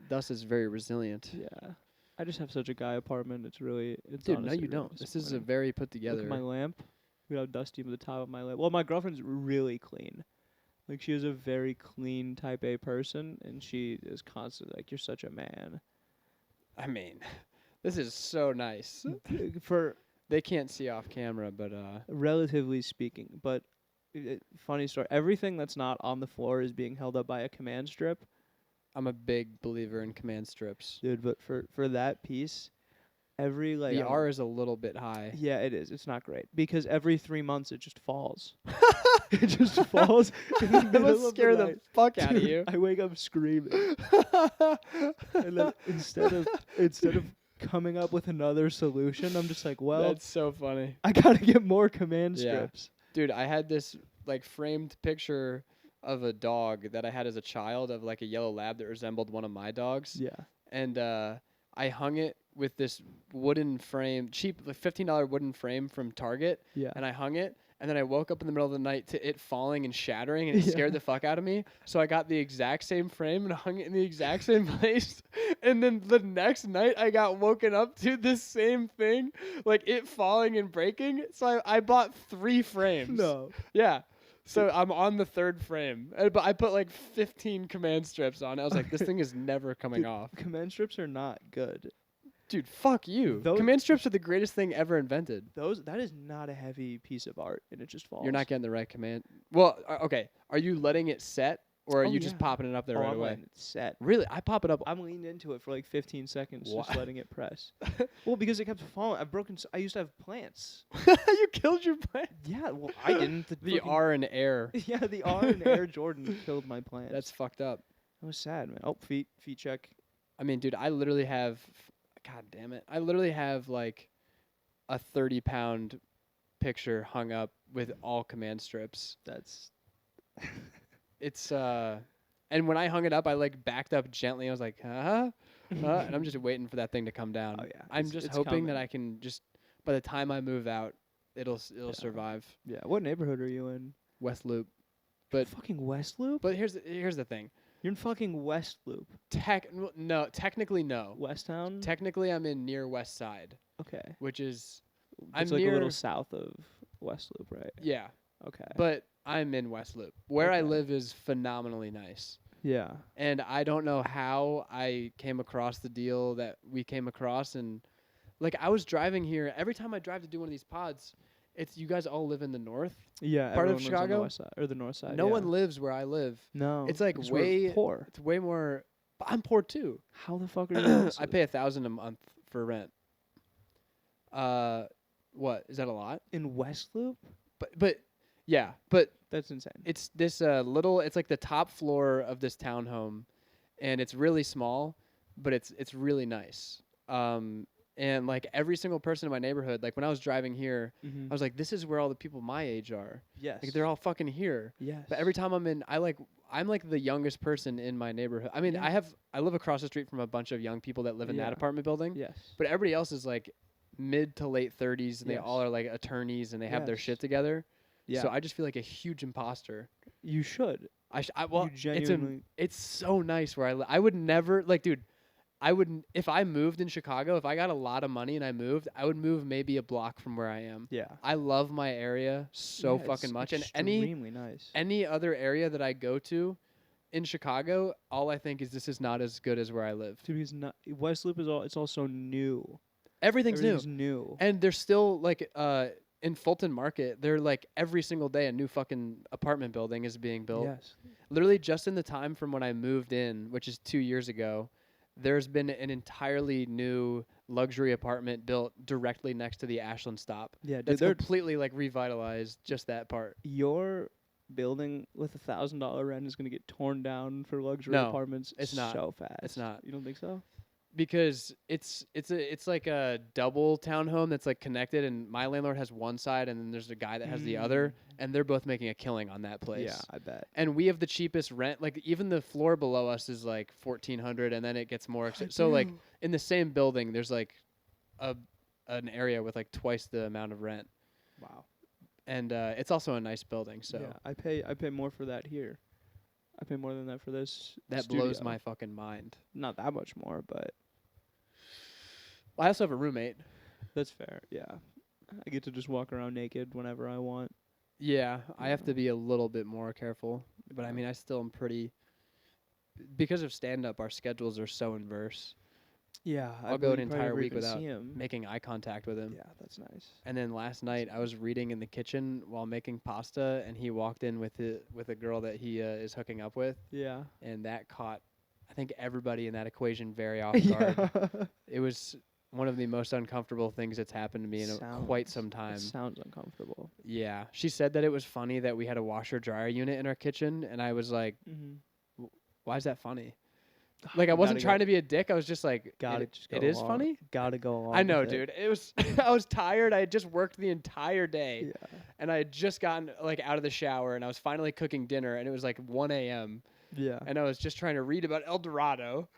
B: Dust is very resilient.
A: Yeah. I just have such a guy apartment. It's
B: Dude, no,
A: honestly
B: you
A: really
B: don't. This is a
A: disappointing.
B: very put
A: Look
B: together.
A: at my lamp. Look how dusty the top of my lamp. Well, my girlfriend's really clean. Like, she is a very clean type A person, and she is constantly like, "You're such a man."
B: I mean, this is so nice.
A: For
B: They can't see off camera, but
A: relatively speaking, but funny story. Everything that's not on the floor is being held up by a command strip.
B: I'm a big believer in command strips.
A: Dude, but for that piece, every like
B: The R is a little bit high.
A: yeah, it is. It's not great because every 3 months it just falls. It just falls. In the
B: That
A: middle
B: must
A: of
B: scare the
A: night.
B: fuck out of
A: Dude,
B: you.
A: I wake up screaming, and then instead of coming up with another solution, I'm just like, well,
B: That's so funny.
A: I gotta get more command
B: Yeah.
A: strips.
B: Dude, I had this like framed picture of a dog that I had as a child of like a yellow lab that resembled one of my dogs.
A: Yeah.
B: And I hung it with this wooden frame, cheap like $15 wooden frame from Target.
A: Yeah.
B: And I hung it. And then I woke up in the middle of the night to it falling and shattering, and it
A: Yeah.
B: scared the fuck out of me. So I got the exact same frame and hung it in the exact same place. And then the next night, I got woken up to this same thing, like it falling and breaking. So I bought 3 frames.
A: No.
B: Yeah. So I'm on the third frame, but I put like 15 command strips on. I was like, this thing is never coming
A: Dude,
B: off.
A: Command strips are not good.
B: Dude, fuck you.
A: Those-
B: Command strips are the greatest thing ever invented.
A: That is not a heavy piece of art, and it just falls.
B: You're not getting the right command. Well, okay. Are you letting it set, or are
A: Oh,
B: you just
A: yeah.
B: popping it up there right
A: I'm
B: away?
A: letting it set.
B: Really? I pop it up.
A: I'm leaned into it for like 15 seconds,
B: Wha-
A: just letting it press. Well, because it kept falling. I used to have plants.
B: You killed your plant.
A: Yeah, well, I didn't.
B: The
A: frickin-
B: R and air.
A: Yeah, the R and Air Jordan killed my plants.
B: That's fucked up.
A: That was sad, man. Oh, feet check.
B: I mean, dude, I literally have. God damn it! I literally have like a 30-pound picture hung up with all command strips.
A: That's
B: It's and when I hung it up, I like backed up gently. I was like, huh? And I'm just waiting for that thing to come down.
A: Oh, yeah.
B: I'm
A: It's-
B: just
A: it's
B: hoping that
A: coming.
B: I can just by the time I move out, it'll survive.
A: yeah. What neighborhood are you in?
B: West Loop. But
A: Fucking West Loop.
B: but here's the thing.
A: You're in fucking West Loop.
B: Technically no.
A: West Town.
B: Technically, I'm in near West Side,
A: Okay.
B: which is
A: It's
B: I'm
A: like
B: near
A: a little south of West Loop, right?
B: yeah,
A: Okay.
B: but I'm in West Loop. Where I
A: Okay.
B: live is phenomenally nice.
A: yeah.
B: And I don't know how I came across the deal that we came across. And like I was driving here. Every time I drive to do one of these pods, it's you guys all live in the north.
A: Yeah.
B: Part of
A: everyone lives on
B: Chicago?
A: the west side or the north side.
B: No
A: yeah.
B: one lives where I live.
A: No.
B: It's like
A: because we're
B: way
A: poor.
B: It's way more. But I'm poor too.
A: How the fuck are you?
B: I pay $1,000 a month for rent. What is that a lot?
A: in West Loop.
B: But yeah, but
A: That's insane.
B: it's this little. It's like the top floor of this townhome, and it's really small, but it's really nice. And like every single person in my neighborhood, like when I was driving here,
A: Mhm.
B: I was like, this is where all the people my age are.
A: Yes.
B: Like they're all fucking here.
A: Yes.
B: But every time I'm in, I'm like the youngest person in my neighborhood. I mean,
A: Yeah.
B: I live across the street from a bunch of young people that live in
A: Yeah.
B: that apartment building.
A: Yes.
B: But everybody else is like mid to late 30s, and they
A: Yes.
B: all are like attorneys, and they have their
A: Yes.
B: shit together.
A: Yeah.
B: So I just feel like a huge imposter.
A: You should.
B: Well,
A: You genuinely-
B: it's so nice where I live. I would never like, dude. I wouldn't if I moved in Chicago. If I got a lot of money and I moved, I would move maybe a block from where I am.
A: Yeah.
B: I love my area so
A: Yeah,
B: fucking
A: it's
B: much, and
A: extremely nice.
B: any other area that I go to in Chicago, all I think is this is not as good as where I live.
A: Dude, because not West Loop is all. It's also new.
B: Everything's
A: Everything's
B: new,
A: new.
B: and they're still like in Fulton Market. They're like every single day a new fucking apartment building is being built.
A: Yes.
B: Literally just in the time from when I moved in, which is 2 years ago, there's been an entirely new luxury apartment built directly next to the Ashland stop.
A: Yeah, dude,
B: That's
A: they're
B: completely like revitalized just that part.
A: your building with $1,000 rent is going to get torn down for luxury
B: No,
A: apartments.
B: it's not.
A: So fast.
B: It's not.
A: You don't think so?
B: Because it's like a double townhome that's like connected, and my landlord has one side, and then there's a guy that has the other, and they're both making a killing on that place.
A: Yeah, I bet.
B: And we have the cheapest rent. Like even the floor below us is like $1,400, and then it gets more. So like in the same building, there's like an area with like twice the amount of rent,
A: Wow.
B: and it's also a nice building. So
A: yeah, I pay more for that here. I pay more than that for this.
B: that
A: studio.
B: blows my fucking mind.
A: Not that much more, but
B: I also have a roommate.
A: that's fair. Yeah, I get to just walk around naked whenever I want.
B: Yeah, I have to be a little bit more careful, but I mean, I still am pretty. Because of stand up, our schedules are so inverse.
A: Yeah,
B: I'll go an entire week without making eye contact with him.
A: Yeah, that's nice.
B: And then last night, I was reading in the kitchen while making pasta, and he walked in with a girl that he is hooking up with,
A: Yeah.
B: and that caught, I think, everybody in that equation very off guard.
A: yeah.
B: It was one of the most uncomfortable things that's happened to me in quite some time.
A: It sounds uncomfortable.
B: Yeah, she said that it was funny that we had a washer dryer unit in our kitchen, and I was like,
A: Mm-hmm.
B: why is that funny? Like I wasn't trying to be a dick. I was just like, it is funny.
A: Gotta go along.
B: I know,
A: with it.
B: dude. It was. I was tired. I had just worked the entire day,
A: Yeah.
B: and I had just gotten like out of the shower, and I was finally cooking dinner, and it was like 1 a.m.
A: Yeah.
B: and I was just trying to read about El Dorado,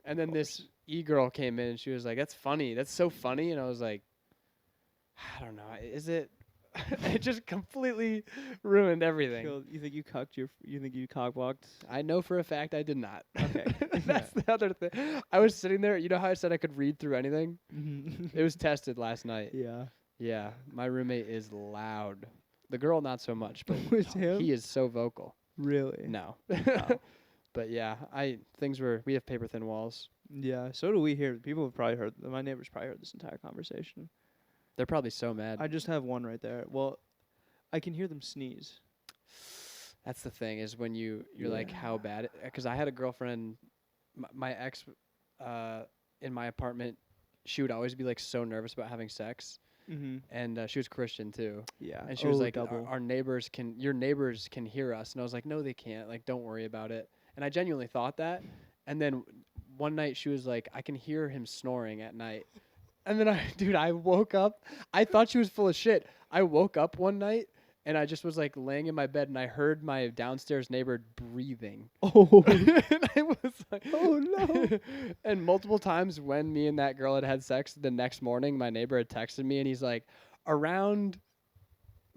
B: and then this girl came in, and she was like, "That's funny. That's so funny," and I was like, "I don't know. Is it?" It just completely ruined everything.
A: You think you cucked you think you cockblocked?
B: I know for a fact I did not.
A: Okay.
B: That's the other thing. I was sitting there. You know how I said I could read through anything?
A: Mhm.
B: It was tested last night.
A: Yeah.
B: Yeah, my roommate is loud. The girl, not so much, but
A: With him?
B: he is so vocal.
A: Really?
B: No.
A: Oh.
B: But yeah, we have paper thin walls.
A: Yeah, so do we here. People have probably heard, my neighbors probably heard this entire conversation.
B: They're probably so mad.
A: I just have one right there. Well, I can hear them sneeze.
B: That's the thing, is when you're like, how bad? Because I had a girlfriend, my ex, in my apartment. She would always be like so nervous about having sex,
A: Mm-hmm.
B: and she was Christian too.
A: Yeah.
B: And she was like,
A: double.
B: our neighbors your neighbors can hear us. And I was like, no, they can't. Like, don't worry about it. And I genuinely thought that. And then one night she was like, I can hear him snoring at night. And then I woke up. I thought she was full of shit. I woke up one night and I just was like laying in my bed and I heard my downstairs neighbor breathing.
A: Oh.
B: And I was like,
A: Oh, no.
B: And multiple times when me and that girl had sex, the next morning my neighbor had texted me and he's like, around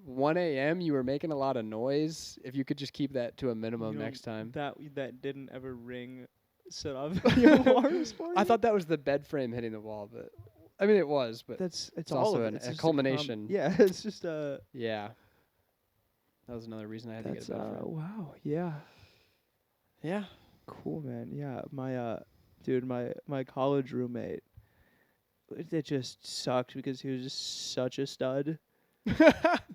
B: 1 a.m. you were making a lot of noise. If you could just keep that to a minimum next time.
A: That didn't ever ring set off any alarms for you?
B: I thought that was the bed frame hitting the wall, but I mean it was, but
A: it's
B: it's
A: all
B: also
A: of it. It's
B: a
A: just
B: culmination.
A: yeah, it's just
B: Yeah. That was another reason I had to get a bed frame.
A: wow, yeah.
B: Yeah.
A: Cool, man. Yeah, my college roommate, it just sucked because he was just such a stud.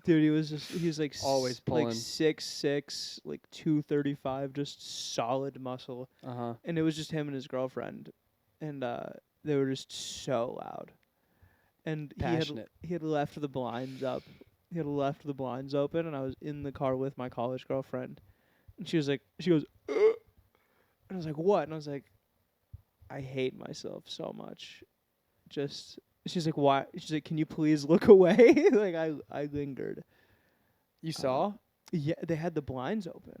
A: Dude, he was like
B: Always pulling.
A: like 6'6", like 235, just solid muscle.
B: Uh-huh.
A: And it was just him and his girlfriend, and they were just so loud. And
B: Passionate.
A: he had left the blinds up. He had left the blinds open, and I was in the car with my college girlfriend, and she goes, and I was like, what? And I was like, I hate myself so much. She's like, why? She's like, can you please look away? Like, I lingered.
B: You saw?
A: Yeah, they had the blinds open.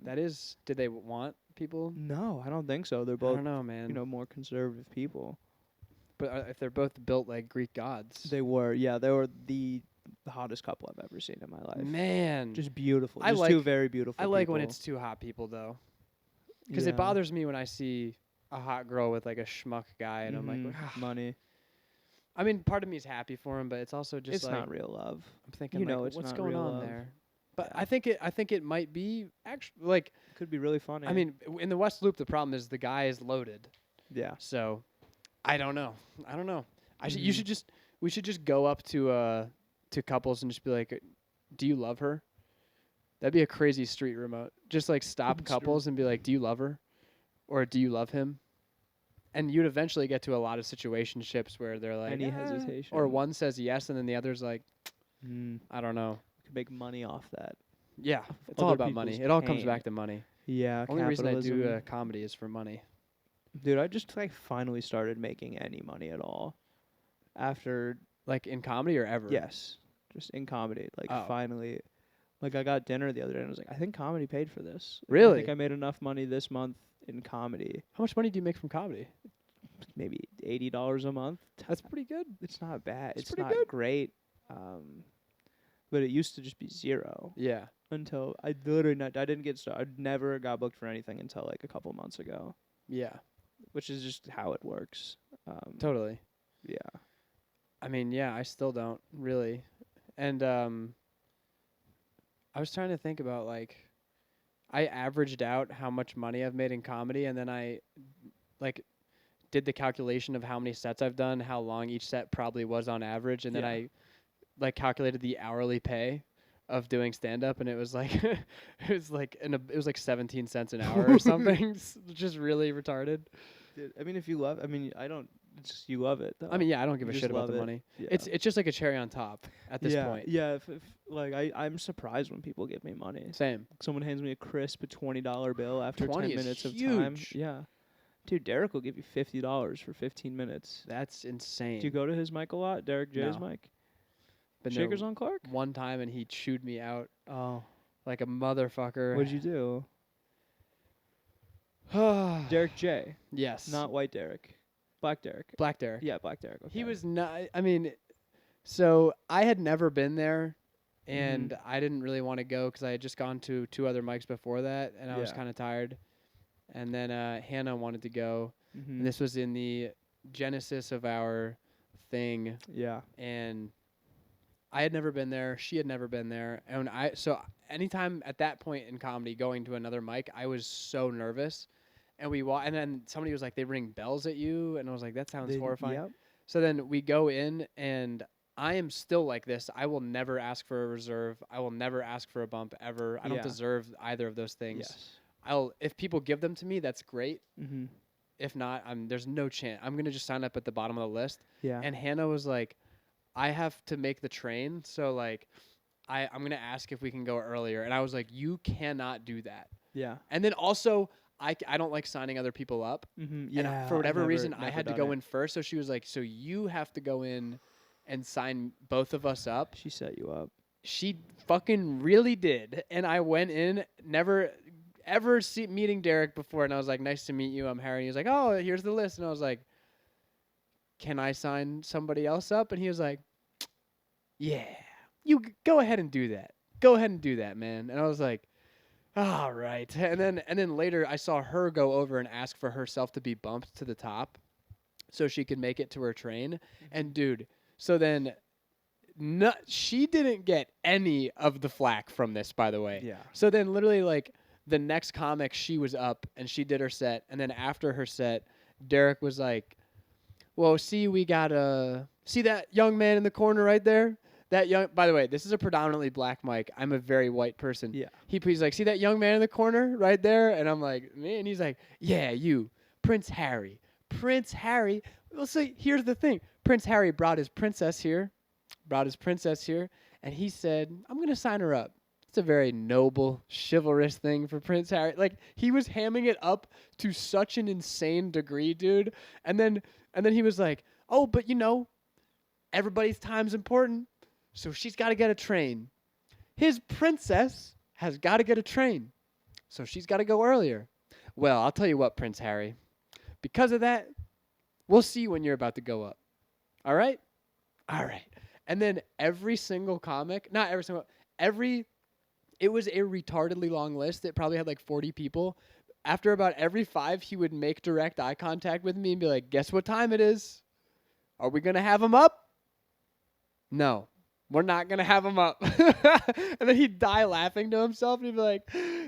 B: Did they want people?
A: No, I don't think so. They're
B: I
A: both,
B: don't know, man.
A: more conservative people.
B: But if they're both built like Greek gods.
A: They were the hottest couple I've ever seen in my life.
B: Man.
A: Just beautiful.
B: I
A: Just
B: like-
A: two very beautiful
B: I like when
A: people.
B: it's two hot people, though. Because
A: Yeah.
B: it bothers me when I see a hot girl with like a schmuck guy, and I'm like, "Ah."
A: money.
B: I mean, part of me is happy for him, but it's also just
A: It's
B: like,
A: not real love.
B: I'm thinking,
A: you know
B: like,
A: it's
B: what's
A: not
B: going
A: real
B: on
A: love.
B: there? But
A: Yeah.
B: I think it might be actually like,
A: Could be really funny.
B: I mean, in the West Loop, the problem is the guy is loaded.
A: yeah.
B: So, I don't know.
A: Mhm.
B: We should just go up to couples and just be like, do you love her? That'd be a crazy street remote. Just like stop
A: It's true.
B: couples and be like, do you love her? Or do you love him? And you'd eventually get to a lot of situationships where they're like,
A: Any
B: "Eh,"
A: hesitation.
B: or one says yes and then the other's like, I don't know.
A: Could make money off that.
B: Yeah, it's all
A: Other
B: about money.
A: people's
B: It all comes
A: pain.
B: back to money.
A: Yeah.
B: Only reason I do
A: capitalism.
B: comedy is for money.
A: Dude, I just like finally started making any money at all. After
B: Like in comedy or ever?
A: yes, just in comedy. Like
B: Oh.
A: finally, like I got dinner the other day and I was like, I think comedy paid for this. Like, I
B: Really?
A: think I made enough money this month in comedy.
B: How much money do you make from comedy?
A: Maybe $80 a month.
B: That's pretty good.
A: It's not bad.
B: It's
A: It's
B: pretty
A: not
B: good.
A: great. But it used to just be zero
B: Yeah.
A: until I didn't get started. I never got booked for anything until like a couple months ago,
B: Yeah.
A: which is just how it works.
B: Totally.
A: Yeah.
B: I mean, yeah, I still don't really. And I was trying to think about like I averaged out how much money I've made in comedy and then I like did the calculation of how many sets I've done, how long each set probably was on average, and then
A: Yeah.
B: I like calculated the hourly pay of doing stand up and it was like it was like 17 cents an hour or something. Just really retarded.
A: Dude, I mean, if you love, I mean, I don't. It's just you love it. Though.
B: I mean, yeah, I don't give
A: You
B: a
A: just
B: shit about
A: love
B: the
A: it.
B: money.
A: Yeah.
B: It's just like a cherry on top at this point.
A: Yeah, if like I'm surprised when people give me money.
B: Same.
A: Someone hands me a crisp $20 bill after
B: 20
A: 10
B: is
A: minutes of time.
B: huge.
A: Yeah, dude, Derek will give you $50 for 15 minutes.
B: That's insane.
A: Do you go to his mic a lot, Derek J's
B: No.
A: mic?
B: But no,
A: Shakers on Clark?
B: one time and he chewed me out
A: Oh,
B: like a motherfucker.
A: what'd you do? Derek J,
B: Yes.
A: not white Derek, black Derek.
B: Black Derek.
A: Yeah, black Derek. Okay.
B: He was not. I mean, so I had never been there, and
A: Mm-hmm.
B: I didn't really want to go because I had just gone to 2 other mics before that, and I was
A: Yeah.
B: kind of tired. And then Hannah wanted to go,
A: Mhm.
B: and this was in the genesis of our thing,
A: Yeah.
B: and I had never been there. She had never been there. And so anytime at that point in comedy going to another mic, I was so nervous. And and then somebody was like, they ring bells at you. And I was like, that sounds horrifying.
A: Yep.
B: So then we go in, and I am still like this. I will never ask for a reserve. I will never ask for a bump ever. I don't
A: Yeah.
B: deserve either of those things.
A: Yes.
B: If people give them to me, that's great.
A: Mm-hmm.
B: If not, there's no chance. I'm going to just sign up at the bottom of the list.
A: Yeah.
B: And Hannah was like, I have to make the train, so like I'm going to ask if we can go earlier. And I was like, you cannot do that.
A: Yeah.
B: And then also, I don't like signing other people up.
A: Mm-hmm.
B: And
A: Yeah.
B: for whatever reason, I
A: never
B: had to
A: done
B: go
A: it.
B: in first. So she was like, so you have to go in and sign both of us up.
A: She set you up.
B: She fucking really did. And I went in, never ever meeting Derek before. And I was like, nice to meet you. I'm Harry. And he was like, oh, here's the list. And I was like, can I sign somebody else up? And he was like, yeah, you go ahead and do that. Go ahead and do that, man. And I was like, all right. And then later I saw her go over and ask for herself to be bumped to the top so she could make it to her train. And dude, so then she didn't get any of the flack from this, by the way.
A: Yeah.
B: So then literally like the next comic, she was up and she did her set. And then after her set, Derek was like, well, see that young man in the corner right there? By the way, this is a predominantly black mic. I'm a very white person.
A: Yeah.
B: He's like, see that young man in the corner right there? And I'm like, me? And he's like, yeah, you, Prince Harry. Prince Harry. Well, see, here's the thing. Prince Harry brought his princess here, and he said, I'm going to sign her up. It's a very noble, chivalrous thing for Prince Harry. Like, he was hamming it up to such an insane degree, dude. And then he was like, oh, but everybody's time's important. So she's got to get a train. His princess has got to get a train. So she's got to go earlier. Well, I'll tell you what, Prince Harry. Because of that, we'll see you when you're about to go up. All right? All right. And then every single comic, not every single, it was a retardedly long list. It probably had like 40 people. After about every 5, he would make direct eye contact with me and be like, guess what time it is? Are we going to have him up? No. We're not going to have him up. And then he'd die laughing to himself. And he'd be like,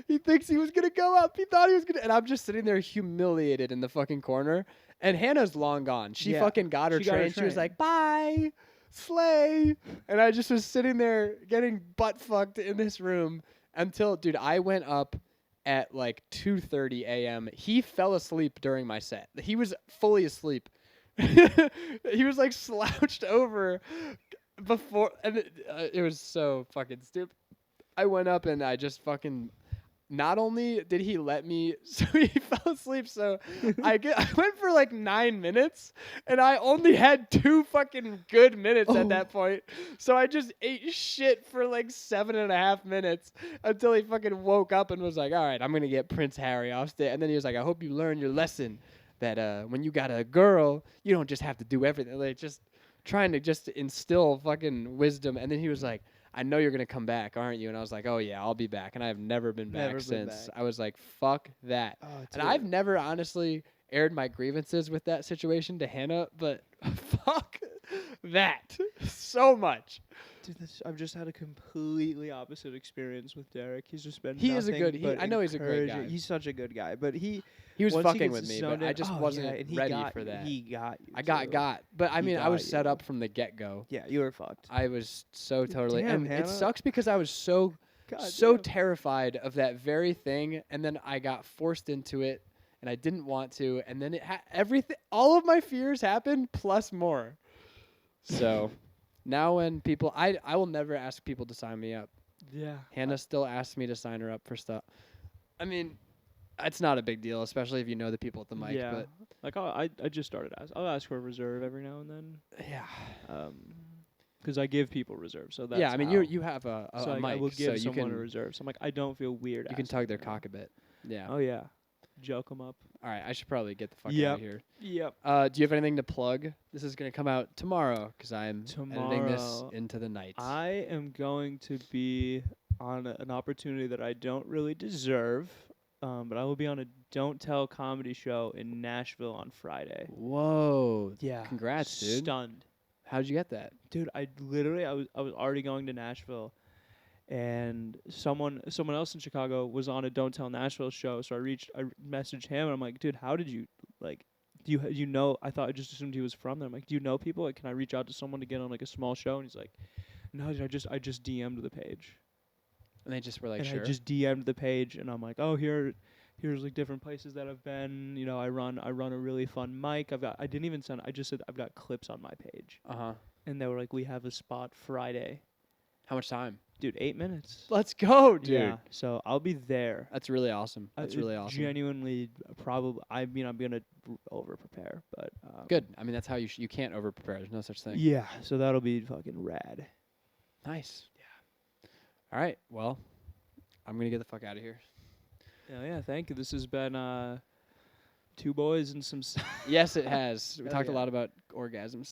B: he thinks he was going to go up. He thought he was going to. And I'm just sitting there humiliated in the fucking corner. And Hannah's long gone. She fucking got her train. She was like, bye, slay. And I just was sitting there getting butt fucked in this room until, dude, I went up at like 2:30 a.m. He fell asleep during my set. He was fully asleep. He was like slouched over before, and it was so fucking stupid. I went up and I just fucking, not only did he let me, so he fell asleep, so I went for like 9 minutes, and I only had 2 fucking good minutes at that point, so I just ate shit for like 7.5 minutes until he fucking woke up and was like, all right, I'm gonna get Prince Harry off stage, and then he was like, I hope you learn your lesson, that when you got a girl, you don't just have to do everything, like just trying to just instill fucking wisdom. And then he was like, I know you're going to come back, aren't you? And I was like, oh yeah, I'll be back. And I have never been back since. I was like, fuck that. And I've never honestly aired my grievances with that situation to Hannah, but fuck that so much.
A: Dude, I've just had a completely opposite experience with Derek. He's just been
B: He is a good, I know he's a great guy.
A: He's such a good guy, but he
B: was
A: once
B: fucking
A: he
B: with
A: gets
B: me, but I just wasn't ready for that.
A: He got you.
B: I got. But I mean, I was set
A: you.
B: up from the get-go.
A: Yeah, you were fucked.
B: I was so totally,
A: Damn,
B: and
A: Hannah.
B: it sucks because I was so terrified of that very thing, and then I got forced into it, and I didn't want to, and then everything, all of my fears happened plus more. So now when people, I will never ask people to sign me up.
A: Yeah.
B: Hannah still asks me to sign her up for stuff. I mean, it's not a big deal, especially if you know the people at the mic.
A: Yeah.
B: But
A: like I just started I'll ask for a reserve every now and then.
B: yeah.
A: Because I give people reserves, so that's
B: yeah. I mean,
A: how.
B: you have a
A: So
B: mic,
A: I will give
B: so you
A: someone
B: can
A: a reserve. So I'm like, I don't feel weird.
B: you can
A: asking
B: tug their
A: them.
B: cock a bit. Yeah.
A: Oh yeah, joke them up.
B: All right. I should probably get the fuck out
A: Yep.
B: of here.
A: Yep.
B: Do you have anything to plug? This is gonna come out tomorrow because I'm editing this
A: Tomorrow,
B: into the night.
A: I am going to be on an opportunity that I don't really deserve, but I will be on a Don't Tell comedy show in Nashville on Friday.
B: Whoa.
A: Yeah.
B: Congrats, dude.
A: Stunned.
B: How'd you get that?
A: Dude, I was already going to Nashville, and someone else in Chicago was on a Don't Tell Nashville show. So I messaged him, and I'm like, dude, how did you like? Do you know? I thought I just assumed he was from there. I'm like, do you know people? Like, can I reach out to someone to get on like a small show? And he's like, no, dude, I just DM'd the page.
B: And they just were like,
A: And
B: sure.
A: I just DM'd the page, and I'm like, oh, here's like different places that I've been. You know, I run a really fun mic. I didn't even send. I just said I've got clips on my page, and they were like, we have a spot Friday.
B: How much time?
A: Dude, 8 minutes.
B: Let's go, dude.
A: Yeah, so I'll be there.
B: That's really awesome. That's really awesome.
A: Genuinely, probably. I mean, I'm gonna over prepare, but
B: Good. I mean, that's how you can't over prepare. There's no such thing.
A: Yeah, so that'll be fucking rad.
B: Nice. Yeah. All right. Well, I'm gonna get the fuck out of here.
A: Yeah. Thank you. This has been 2 boys and some.
B: Yes, it has. We
A: Hell
B: talked a
A: yeah.
B: lot about orgasms.